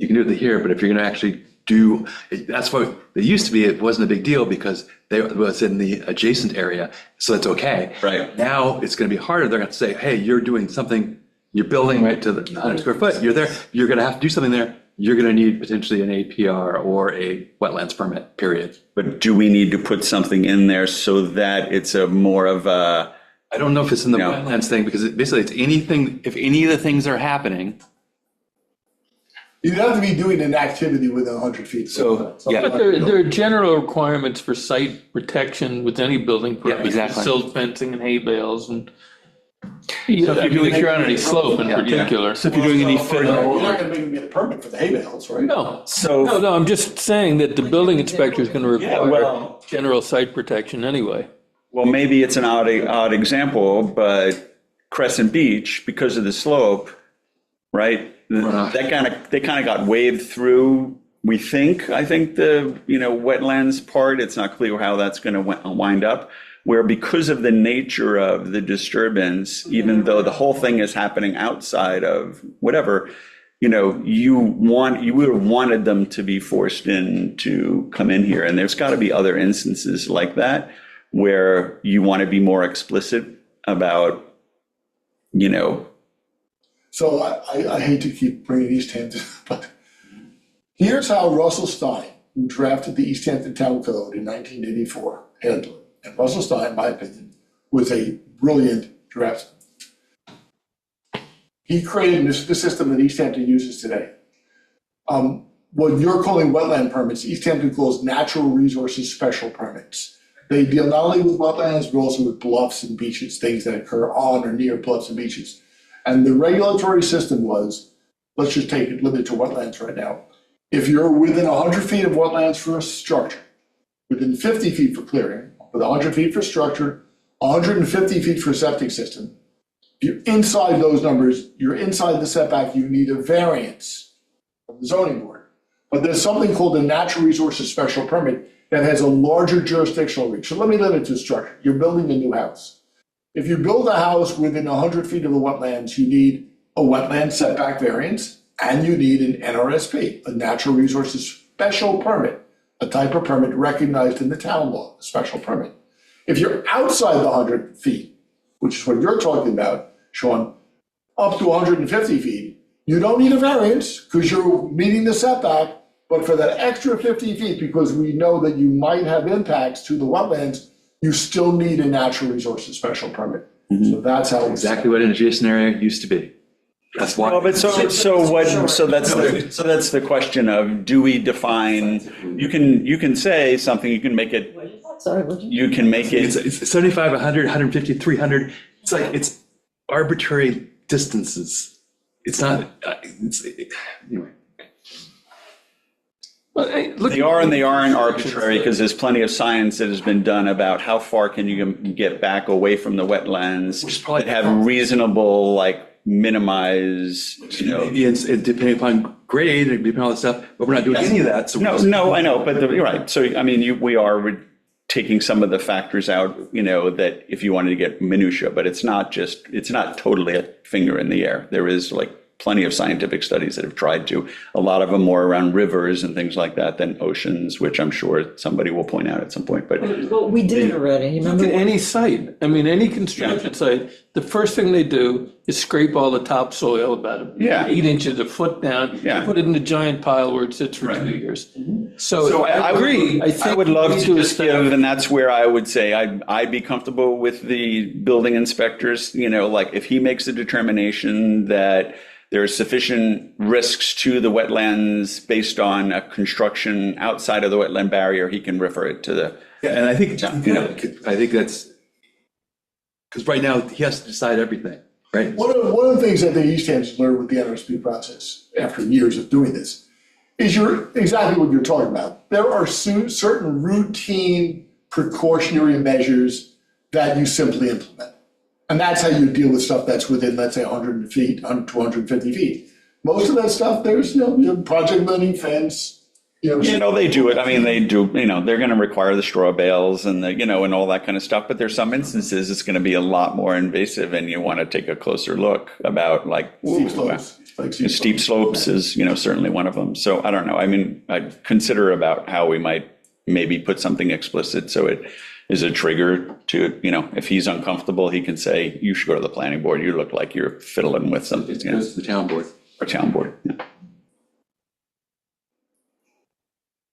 can do it here, but if you're going to actually do, that's what it used to be. It wasn't a big deal because it was in the adjacent area, so it's okay. Right. Now it's going to be harder. They're going to say, hey, you're doing something, you're building right to the 100 square foot. You're there. You're going to have to do something there. You're going to need potentially an APR or a wetlands permit, period. But do we need to put something in there so that it's a more of a? I don't know if it's in the No. wetlands thing, because basically it's anything, if any of the things are happening. You'd have to be doing an activity within 100 feet. So, yeah. But there are general requirements for site protection with any building permit. exactly. Silt fencing and hay bales and, if you're on any slope in particular. So if you're doing any You're not going to make them get a permit for the hay bales, right? No, So no, I'm just saying that the building inspector is going to require well- general site protection anyway. well, maybe it's an odd example, but Crescent Beach, because of the slope, right? They kind of got waved through. I think the wetlands part. It's not clear how that's going to wind up. Where because of the nature of the disturbance, even though the whole thing is happening outside of whatever, you would have wanted them to be forced in to come in here. And there's got to be other instances like that where you want to be more explicit about, So I hate to keep bringing East Hampton, but here's how Russell Stein, who drafted the East Hampton Town Code in 1984, handled it. And Russell Stein, in my opinion, was a brilliant draftsman. He created the system that East Hampton uses today. What you're calling wetland permits, East Hampton calls natural resources special permits. They deal not only with wetlands, but also with bluffs and beaches, things that occur on or near bluffs and beaches. And the regulatory system was, let's just take it limited to wetlands right now. If you're within 100 feet of wetlands for a structure, within 50 feet for clearing, with 100 feet for structure, 150 feet for septic system, if you're inside those numbers, you're inside the setback, you need a variance from the zoning board. But there's something called a natural resources special permit that has a larger jurisdictional reach. So let me limit it to structure. You're building a new house. If you build a house within 100 feet of the wetlands, you need a wetland setback variance, and you need an NRSP, a natural resources special permit, a type of permit recognized in the town law, a special permit. If you're outside the 100 feet, which is what you're talking about, Sean, up to 150 feet, you don't need a variance because you're meeting the setback, but for that extra 50 feet, because we know that you might have impacts to the wetlands, you still need a natural resources special permit. So that's how it's. Exactly what an adjacent area used to be. That's why. Well, but so that's the question of, do we define, you can say something, you can make it, Sorry, would you? you can make it. It's 75, 100, 150, 300. It's like, it's arbitrary distances. It's not, anyway. They are and they aren't arbitrary, because there's plenty of science that has been done about how far can you get back away from the wetlands that have reasonable, like, minimize, Maybe it's depending upon grade and depending on all that stuff, but we're not doing any of that. So No, I know, but you're right. So, I mean, we are taking some of the factors out, that if you wanted to get minutia, but it's not totally a finger in the air. There is like plenty of scientific studies that have tried to, a lot of them more around rivers and things like that than oceans, which I'm sure somebody will point out at some point, but. Well, we did it already, you Look remember? at any site, I mean, any construction site, the first thing they do is scrape all the topsoil about Yeah. 8 inches, a foot down, Yeah. put it in a giant pile where it sits for 2 years. So I I agree. I would love to just give, and that's where I would say I'd be comfortable with the building inspectors, like if he makes a determination that there are sufficient risks to the wetlands based on a construction outside of the wetland barrier, he can refer it to the. Yeah, and I think, I think that's, because right now he has to decide everything, right? One of the things that the East Hamptons learned with the NRSP process, after years of doing this, is exactly what you're talking about. There are certain routine precautionary measures that you simply implement. And that's how you deal with stuff that's within, let's say, 100 feet, 100 to 150 feet. Most of that stuff, there's, project lending fence, They do it. I mean, they do, they're going to require the straw bales and and all that kind of stuff. But there's some instances it's going to be a lot more invasive, and you want to take a closer look about steep slopes. Steep slopes is, certainly one of them. So I don't know. I mean, I'd consider about how we might maybe put something explicit so it is a trigger to, if he's uncomfortable, he can say, you should go to the planning board. You look like you're fiddling with something. It goes to the town board. Or town board. Yeah.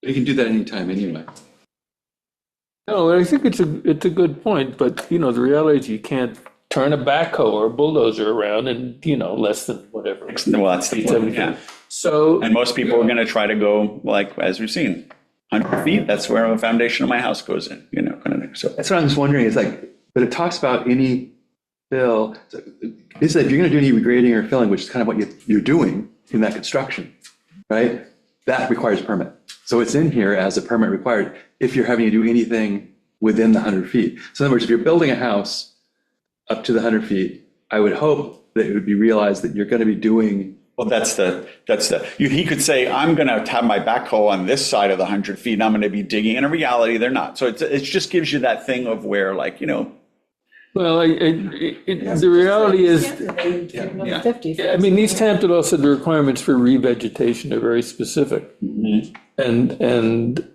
You can do that anytime anyway. No, I think it's a good point, but the reality is you can't turn a backhoe or a bulldozer around in, less than whatever. Well, that's the point. Yeah. So. And most people are going to try to go, as we've seen, 100 feet, that's where the foundation of my house goes in, kind of thing. So that's what I'm just wondering. But it talks about any fill. So it said if you're going to do any regrading or filling, which is kind of what you're doing in that construction, right? That requires a permit. So it's in here as a permit required if you're having to do anything within the 100 feet. So in other words, if you're building a house up to the 100 feet, I would hope that it would be realized that you're going to be doing. Well, he could say, I'm going to have my backhoe on this side of the 100 feet and I'm going to be digging. And in reality, they're not. So it just gives you that thing of where Well, the reality is, 50. I mean, East Hampton also, the requirements for revegetation are very specific. And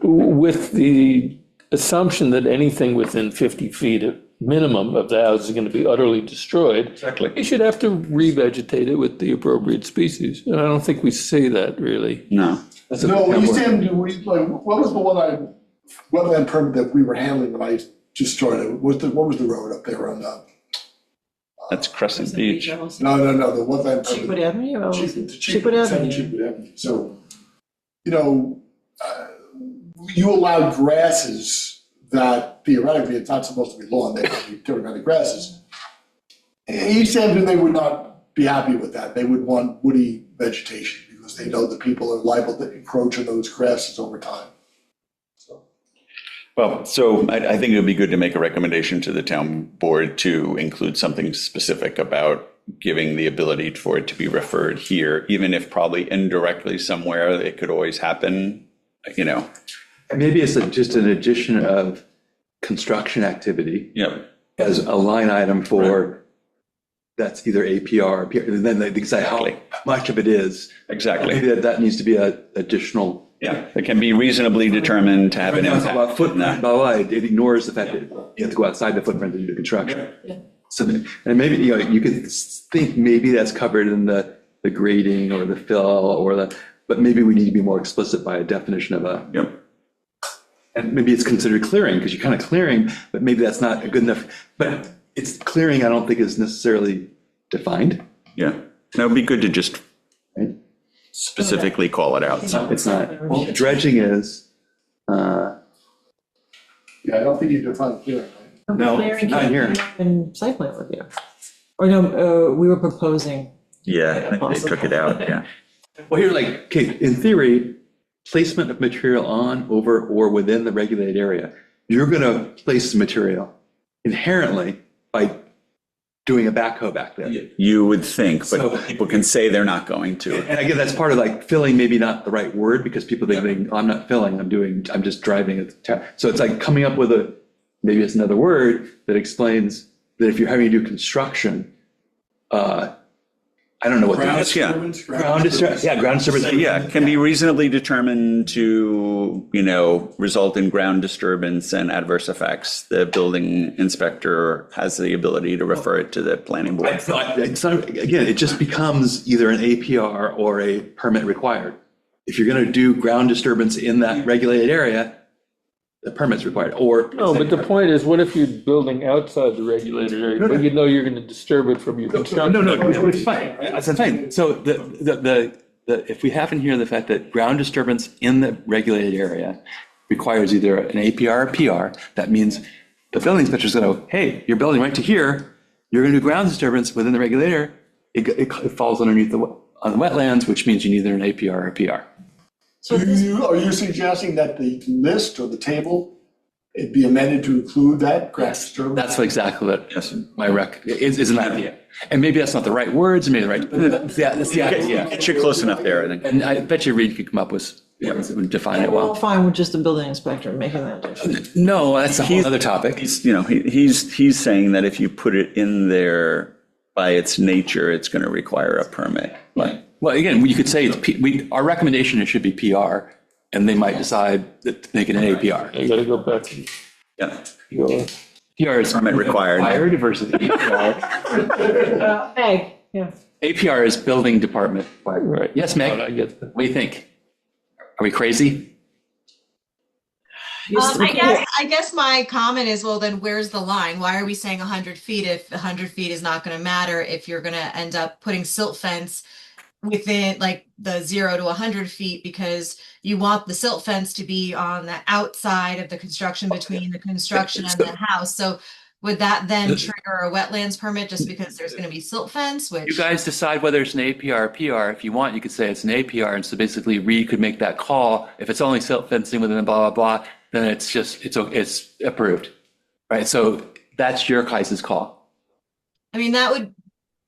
with the assumption that anything within 50 feet of minimum of the house is going to be utterly destroyed. Exactly. You should have to revegetate it with the appropriate species. And I don't think we say that really. No. No, East Hampton, what was the wetland permit that we were handling when I just started? What was the road up there on the? That's Crescent Beach. No, the wetland permit. Cheapwood Avenue? Oh, Cheapwood Avenue. Avenue. So, you allow grasses that theoretically it's not supposed to be lawn, they have to be different grasses. In East Hampton, they would not be happy with that. They would want woody vegetation because they know that people are liable to encroach on those grasses over time. Well, so I think it would be good to make a recommendation to the town board to include something specific about giving the ability for it to be referred here, even if probably indirectly somewhere it could always happen, Maybe it's just an addition of construction activity. Yep. as a line item for, that's either APR or PR, and then they decide how much of it is. Exactly. Maybe that needs to be an additional. Yeah, it can be reasonably determined to have Right an now it's about impact. footprint, blah, blah, blah. It ignores the fact that you have to go outside the footprint to do the construction. So, and maybe, you could think maybe that's covered in the grading or the fill or but maybe we need to be more explicit by a definition of a. Yep. And maybe it's considered clearing, because you're kind of clearing, but maybe that's not a good enough, but it's clearing, I don't think is necessarily defined. Yeah, that would be good to just Right. specifically call it out. It's not, well, dredging is, Yeah, I don't think you define clearing. no, Clearing not can't here. be in site plan review. Or no, we were proposing. Yeah, I think they took it out, yeah. Well, here, like, okay, in theory, placement of material on, over, or within the regulated area. You're gonna place the material inherently by doing a backhoe back there. You would think, So- but people can say they're not going to. And again, that's part of like filling, maybe not the right word, because people think, I'm not filling, I'm just driving it. So it's like coming up with maybe it's another word that explains that if you're having to do construction, I don't know what. Ground Yeah. disturbance? Ground disturbance, yeah, ground disturbance. So, yeah, can be reasonably determined to, result in ground disturbance and adverse effects. The building inspector has the ability to refer it to the planning board. It's not, again, it just becomes either an APR or a permit required. If you're gonna do ground disturbance in that regulated area, the permit's required, or. No, but the point is, what if you're building outside the regulated area, but you know you're going to disturb it from your construction? No, it's fine, that's fine. So if we have in here the fact that ground disturbance in the regulated area requires either an APR or PR, that means the building inspector's gonna go, hey, you're building right to here, you're gonna do ground disturbance within the regulator, it falls underneath on the wetlands, which means you need either an APR or a PR. Are you suggesting that the list or the table, it be amended to include that ground disturbance? That's exactly what my is an idea. And maybe that's not the right words, maybe the right, but that's the idea. Get you close enough there, I think. And I bet you Reed could come up with, would define it We're all well. fine with just the building inspector making that decision. No, that's a whole other topic. He's saying that if you put it in there by its nature, it's going to require a permit. Well, again, you could say, our recommendation, it should be PR, and they might decide that to make it an APR. You gotta go back to Yeah. your, PR is Permit required. versus APR. Meg, yeah. APR is building department. right. Yes, I Meg, get that. what do you think? Are we crazy? I guess my comment is, well, then where's the line? Why are we saying 100 feet if 100 feet is not going to matter if you're going to end up putting silt fence within like the 0 to 100 feet, because you want the silt fence to be on the outside of the construction between the construction and the house. So would that then trigger a wetlands permit just because there's going to be silt fence, which? You guys decide whether it's an APR or PR. If you want, you could say it's an APR, and so basically Reed could make that call. If it's only silt fencing within blah, blah, blah, then it's approved, right? So that's your guys' call. I mean, that would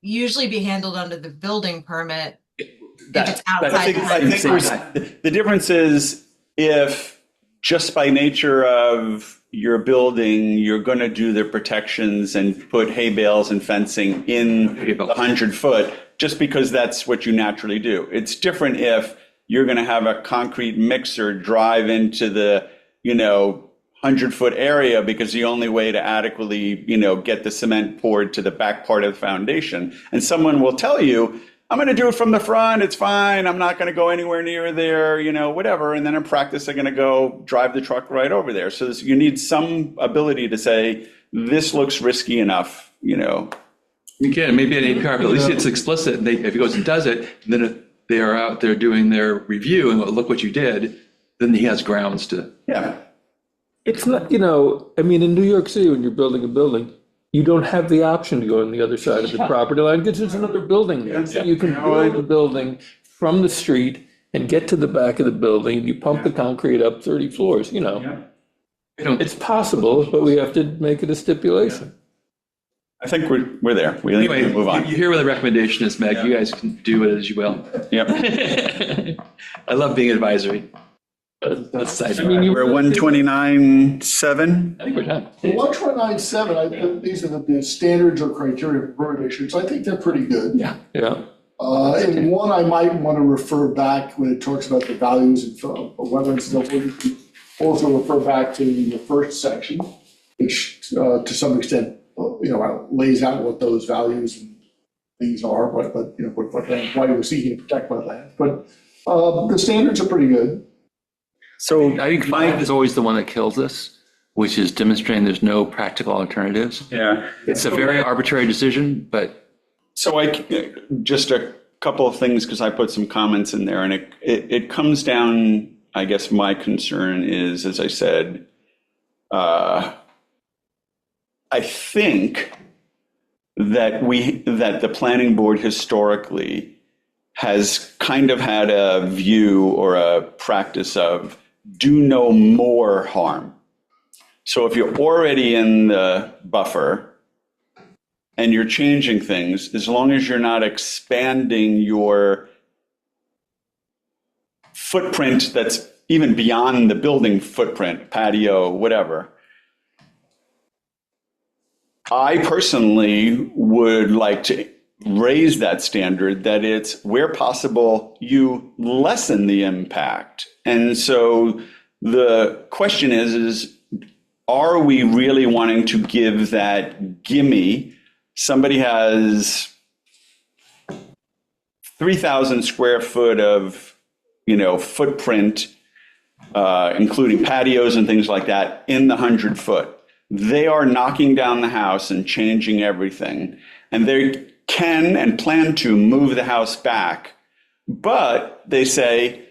usually be handled under the building permit if it's outside. I think the difference is if just by nature of your building, you're going to do the protections and put hay bales and fencing in the 100 foot, just because that's what you naturally do. It's different if you're going to have a concrete mixer drive into the 100-foot area because the only way to adequately, get the cement poured to the back part of the foundation. And someone will tell you, I'm going to do it from the front. It's fine. I'm not going to go anywhere near there, whatever. And then in practice, they're going to go drive the truck right over there. So you need some ability to say, this looks risky enough, You can, maybe an APR, but at least it's explicit. And if he goes and does it, then if they are out there doing their review and look what you did, then he has grounds to. Yeah. It's not, I mean, in New York City, when you're building a building, you don't have the option to go on the other side of the property line because there's another building there. So you can build a building from the street and get to the back of the building, and you pump the concrete up 30 floors, It's possible, but we have to make it a stipulation. I think we're there. We need to move on. You hear what the recommendation is, Meg. You guys can do it as you will. Yep. I love being advisory. That's, I I mean, you We're 129.7? I think we're done. 129.7, these are the standards or criteria for permit so I think they're pretty good. Yeah. Yeah. And one I might want to refer back when it talks about the values of wetlands, also refer back to the first section, which to some extent, lays out what those values and things are, but why we're seeking to protect wetlands. But the standards are pretty good. So I think 5 is always the one that kills us, which is demonstrating there's no practical alternatives. Yeah. It's a very arbitrary decision, but So just a couple of things, because I put some comments in there, and it comes down, I guess my concern is, as I said, I think that the planning board historically has kind of had a view or a practice of do no more harm. So if you're already in the buffer and you're changing things, as long as you're not expanding your footprint that's even beyond the building footprint, patio, whatever, I personally would like to raise that standard, that it's where possible, you lessen the impact. And so the question is are we really wanting to give that gimme? Somebody has 3,000 square foot of, footprint, including patios and things like that, in the 100 foot. They are knocking down the house and changing everything. And they can and plan to move the house back. But they say,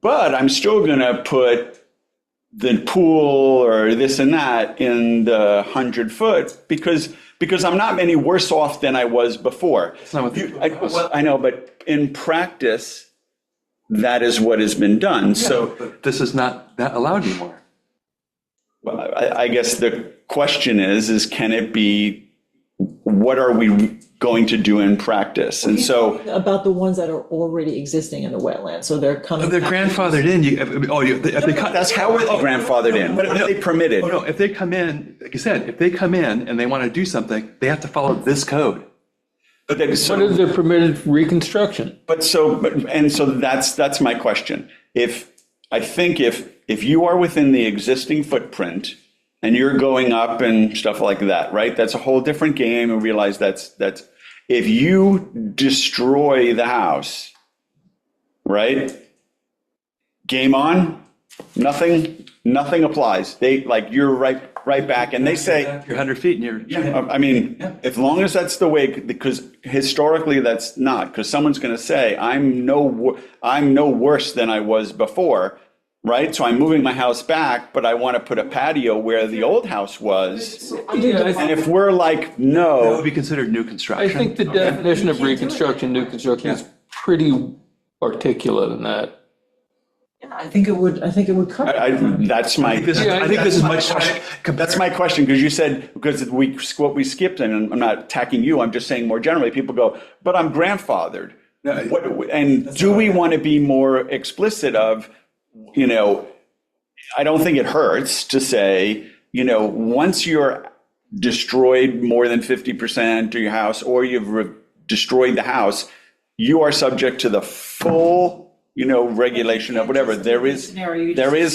but I'm still going to put the pool or this and that in the 100 foot because I'm not any worse off than I was before. It's not what I know, but in practice, that is what has been done. So but this is not that allowed anymore. well, I guess the question is can it be, what are we going to do in practice? And so About the ones that are already existing in the wetland, so they're coming. They're grandfathered in. that's how we're grandfathered in. What are they permitted? Oh, no, if they come in, like you said, if they come in and they want to do something, they have to follow this code. But then, What is the permitted reconstruction? so that's my question. If you are within the existing footprint and you're going up and stuff like that, right? That's a whole different game, and realize that's if you destroy the house, right? Game on, nothing applies. You're right back, and they say You're 100 feet and you're. as long as that's the way, because historically that's not, because someone's going to say, I'm no worse than I was before, right? So I'm moving my house back, but I want to put a patio where the old house was. And if we're like, That would no, be considered new I construction. think the definition of reconstruction, new construction is pretty articulate in that. Yeah, I think it would cover. that's my. I think this is much. That's my question, because you said, because what we skipped, and I'm not attacking you, I'm just saying more generally, people go, but I'm grandfathered. And do we want to be more explicit of, I don't think it hurts to say, once you're destroyed more than 50% of your house, or you've destroyed the house, you are subject to the full regulation of whatever. There is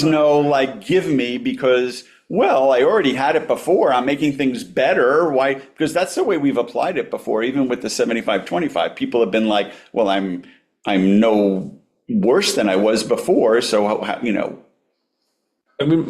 no give me because, well, I already had it before. I'm making things better. Why? Because that's the way we've applied it before. Even with the 75-25, people have been like, well, I'm no worse than I was before. So, I mean,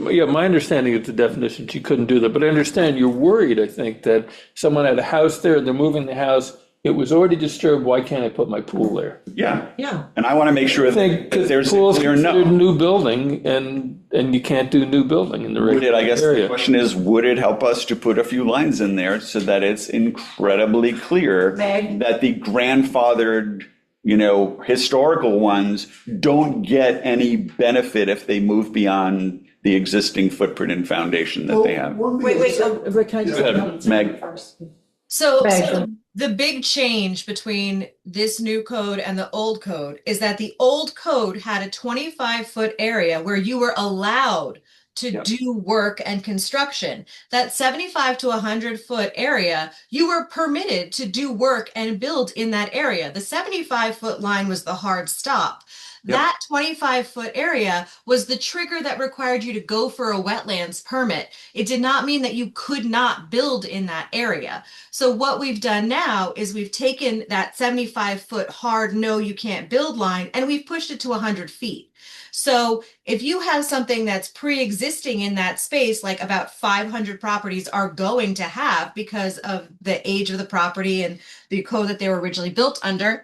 yeah, my understanding is the definition, she couldn't do that, but I understand you're worried, I think, that someone had a house there, they're moving the house, it was already disturbed, why can't I put my pool there? yeah. Yeah. And I want to make sure I think that there's a pool's clear considered no. new building, and you can't do new building in the Would it, regular I guess the area. question is, would it help us to put a few lines in there so that it's incredibly clear Meg? that the grandfathered, historical ones don't get any benefit if they move beyond the existing footprint and foundation that they have? Wait, but can I just? Go ahead, Meg. First. So Meg. The big change between this new code and the old code is that the old code had a 25-foot area where you were allowed to do work and construction. That 75 to 100-foot area, you were permitted to do work and build in that area. The 75-foot line was the hard stop. That 25-foot area was the trigger that required you to go for a wetlands permit. It did not mean that you could not build in that area. So what we've done now is we've taken that 75-foot hard no, you can't build line, and we've pushed it to 100 feet. So if you have something that's pre-existing in that space, like about 500 properties are going to have because of the age of the property and the code that they were originally built under,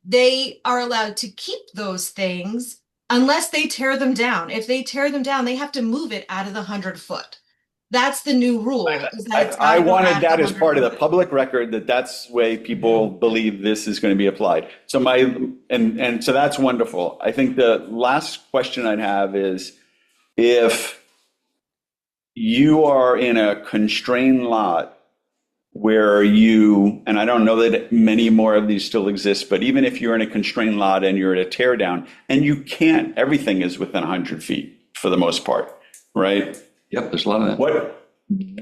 they are allowed to keep those things unless they tear them down. If they tear them down, they have to move it out of the 100-foot. That's the new rule. I wanted that as part of the public record, that's the way people believe this is going to be applied. So so that's wonderful. I think the last question I'd have is, if you are in a constrained lot where and I don't know that many more of these still exist, but even if you're in a constrained lot and you're at a tear down and everything is within 100 feet for the most part, right? Yep, there's a lot of that.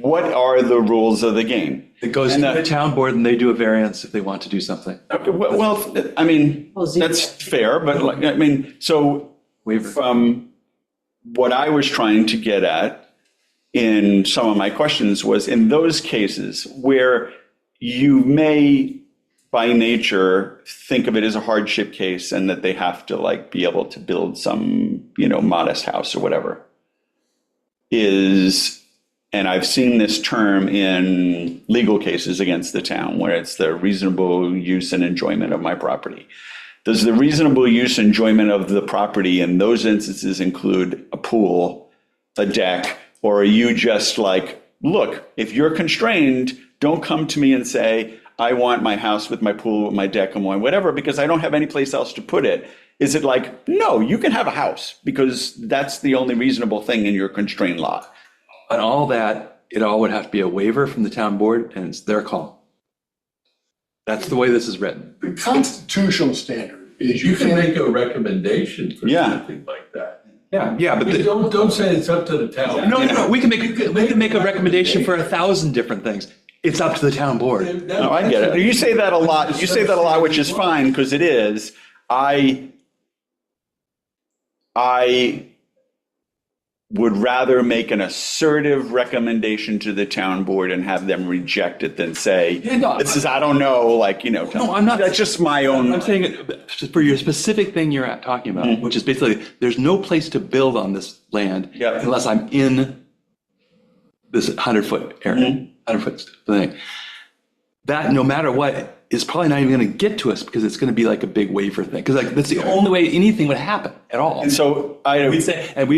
What are the rules of the game? It goes to the town board and they do a variance if they want to do something. Well, I mean, that's fair, but so from what I was trying to get at in some of my questions was, in those cases where you may by nature think of it as a hardship case and that they have to be able to build some, modest house or whatever, and I've seen this term in legal cases against the town where it's the reasonable use and enjoyment of my property. Does the reasonable use and enjoyment of the property in those instances include a pool, a deck, or are you just look, if you're constrained, don't come to me and say, I want my house with my pool, with my deck and whatever, because I don't have any place else to put it. Is it no, you can have a house because that's the only reasonable thing in your constrained lot? On all that, it all would have to be a waiver from the town board and it's their call. That's the way this is written. The constitutional standard is You can make a recommendation for Yeah. something like that. Yeah, but Don't say it's up to the town. no, we can make a recommendation for 1,000 different things. It's up to the town board. No, I get it. You say that a lot. You say that a lot, which is fine because it is. I would rather make an assertive recommendation to the town board and have them reject it than say, this is, I don't know, No, I'm not. That's just my own. I'm saying it for your specific thing you're talking about, which is basically, there's no place to build on this land unless I'm in this 100-foot area, 100-foot thing. That, no matter what, is probably not even going to get to us because it's going to be a big waiver thing. Because that's the only way anything would happen at all. And so we'd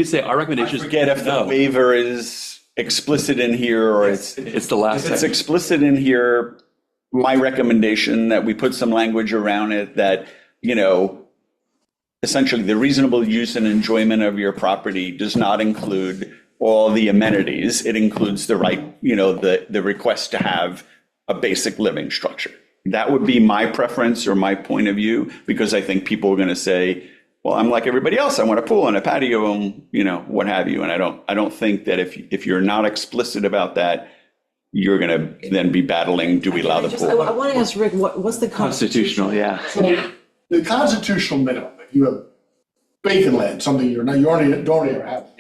say our recommendation is forget if the waiver is explicit in here or it's the last. If it's explicit in here, my recommendation that we put some language around it that, essentially the reasonable use and enjoyment of your property does not include all the amenities. It includes the right, the request to have a basic living structure. That would be my preference or my point of view, because I think people are going to say, well, I'm like everybody else. I want a pool and a patio and, what have you. And I don't think that if you're not explicit about that, you're going to then be battling, do we allow the pool? I want to ask Rick, what's the Constitutional, The constitutional minimum, if you have vacant land, something you don't even have.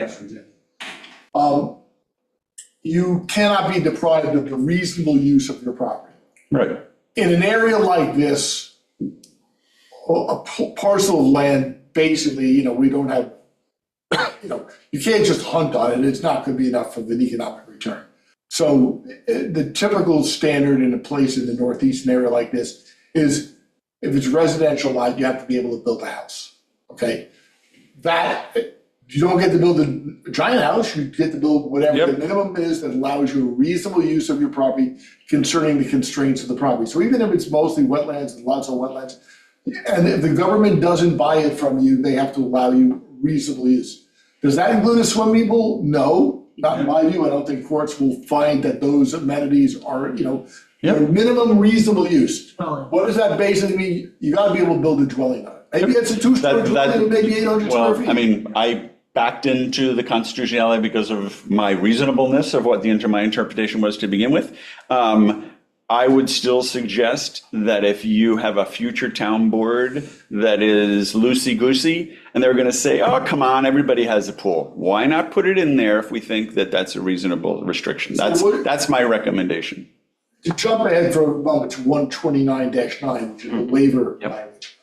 You cannot be deprived of the reasonable use of your property. Right. In an area like this, a parcel of land, basically, we don't have, you can't just hunt on it. It's not going to be enough of an economic return. So the typical standard in a place in the northeastern area like this is, if it's residential lot, you have to be able to build a house. Okay, that you don't get to build a giant house. You get to build whatever the minimum is that allows you a reasonable use of your property concerning the constraints of the property. So even if it's mostly wetlands and lots of wetlands, and if the government doesn't buy it from you, they have to allow you reasonable use. Does that include a swimming pool? No, not in my view. I don't think courts will find that those amenities are, Yep. Minimum reasonable use. Dwelling. What does that basically mean? You gotta be able to build a dwelling on it. Maybe it's a two-story dwelling, maybe 800 square Well, feet. I mean, I backed into the constitutionality because of my reasonableness of what my interpretation was to begin with. I would still suggest that if you have a future town board that is loosey-goosey, and they're going to say, oh, come on, everybody has a pool. Why not put it in there if we think that that's a reasonable restriction? That's my recommendation. To jump ahead for a moment to 129-9, which is the waiver language,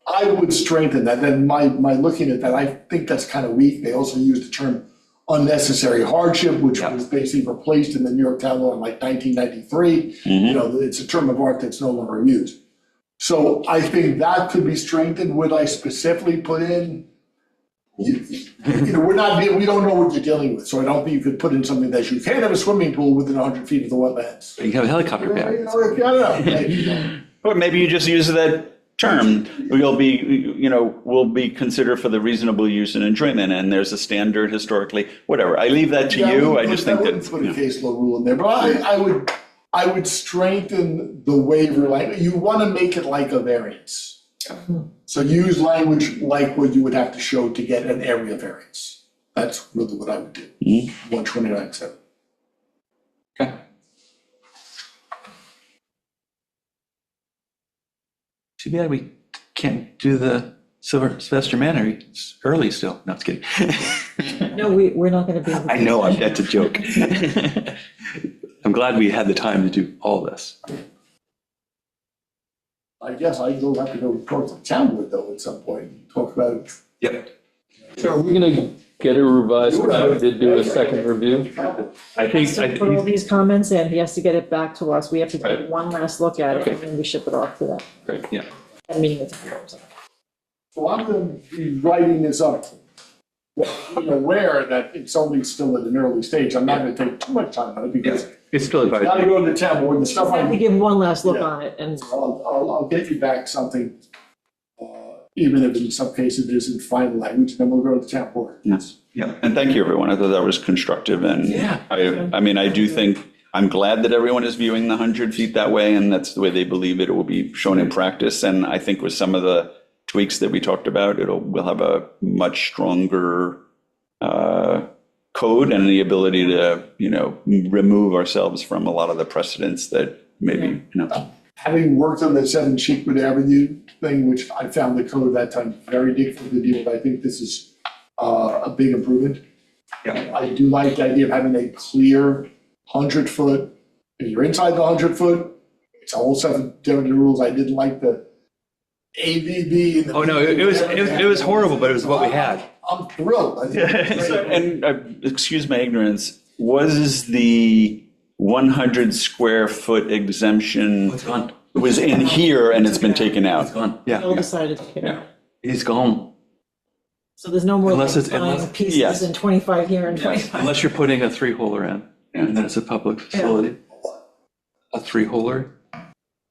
I would strengthen that. Then my looking at that, I think that's kind of weak. They also use the term unnecessary hardship, which was basically replaced in the New York Town Law in like 1993. You know, it's a term of art that's no longer used. So I think that could be strengthened. Would I specifically put in, you know, we don't know what you're dealing with. So I don't think you could put in something that you can't have a swimming pool within 100 feet of the wetlands. You can have a helicopter You pad. know, I don't know. Maybe, Or maybe you just use that term, will be considered for the reasonable use and enjoyment, and there's a standard historically, whatever. I leave that to Yeah, you. I just think I wouldn't that, put a case law rule in there, but I would strengthen the waiver language. You want to make it like a variance. So use language like what you would have to show to get an area variance. That's really what I would do. 129.7. Okay. Too bad we can't do the Sylvester Manor. It's early still. No, it's kidding. No, we're not gonna be able to. I know, that's a joke. I'm glad we had the time to do all this. I guess I will have to go talk to the town board though at some point, and talk about it. Yep. So are we gonna get a revised code to do a second review? I He has to put all these comments in, he has to get it back to us, we have to take Right. one last look at it, Okay. and then we ship it off to them. Great, yeah. At a meeting with the. So I'm going to be writing this up, being aware that it's only still at an early stage. I'm not going to take too much time on it because It's still I gotta advisory. go to the town board and the stuff Just have to I, give one last look Yeah. on it, and I'll get you back something, even if in some cases it isn't final language, then we'll go to the town board. yes. Yeah, and thank you, everyone. I thought that was constructive, and Yeah. I mean, I do think, I'm glad that everyone is viewing the 100 feet that way, and that's the way they believe it will be shown in practice. And I think with some of the tweaks that we talked about, we'll have a much stronger code and the ability to, remove ourselves from a lot of the precedents that maybe, Having worked on the 7 Cheekwood Avenue thing, which I found the code at that time very difficult to deal with, I think this is a big improvement. Yeah. I do like the idea of having a clear 100-foot. If you're inside the 100-foot, it's a whole set of different rules. I didn't like the AVB. And the Oh, no, it was horrible, but it was what we had. I'm thrilled. I think it's great. and excuse my ignorance, was the 100 square foot exemption It's gone. was in here and it's been taken It's out? gone. Bill Yeah. decided to get it. He's gone. So there's no more Unless like it's- unless- buying pieces yes. and 25 here and 25. Unless you're putting a 3-holer in, and then it's a public facility. A 3-holer?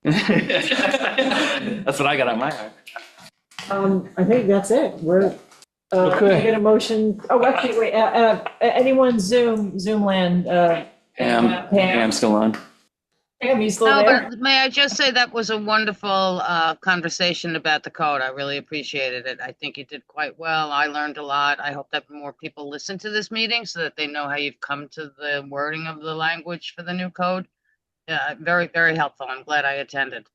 That's what I got on my heart. I think that's it, we're, can I Okay. get a motion, oh, actually, wait, anyone Zoom land, Pam's still on. Pam, you still No, there? but may I just say that was a wonderful conversation about the code. I really appreciated it. I think you did quite well. I learned a lot. I hope that more people listen to this meeting so that they know how you've come to the wording of the language for the new code. Yeah, very, very helpful. I'm glad I attended.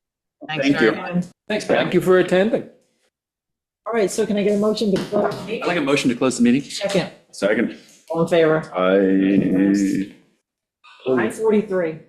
Thanks Thank very you. much. Thanks, Pam. Thank you for attending. All right, so can I get a motion to close the I'd meeting? like a motion to close the meeting. Second, Second. all in favor? 9:43. 9:43.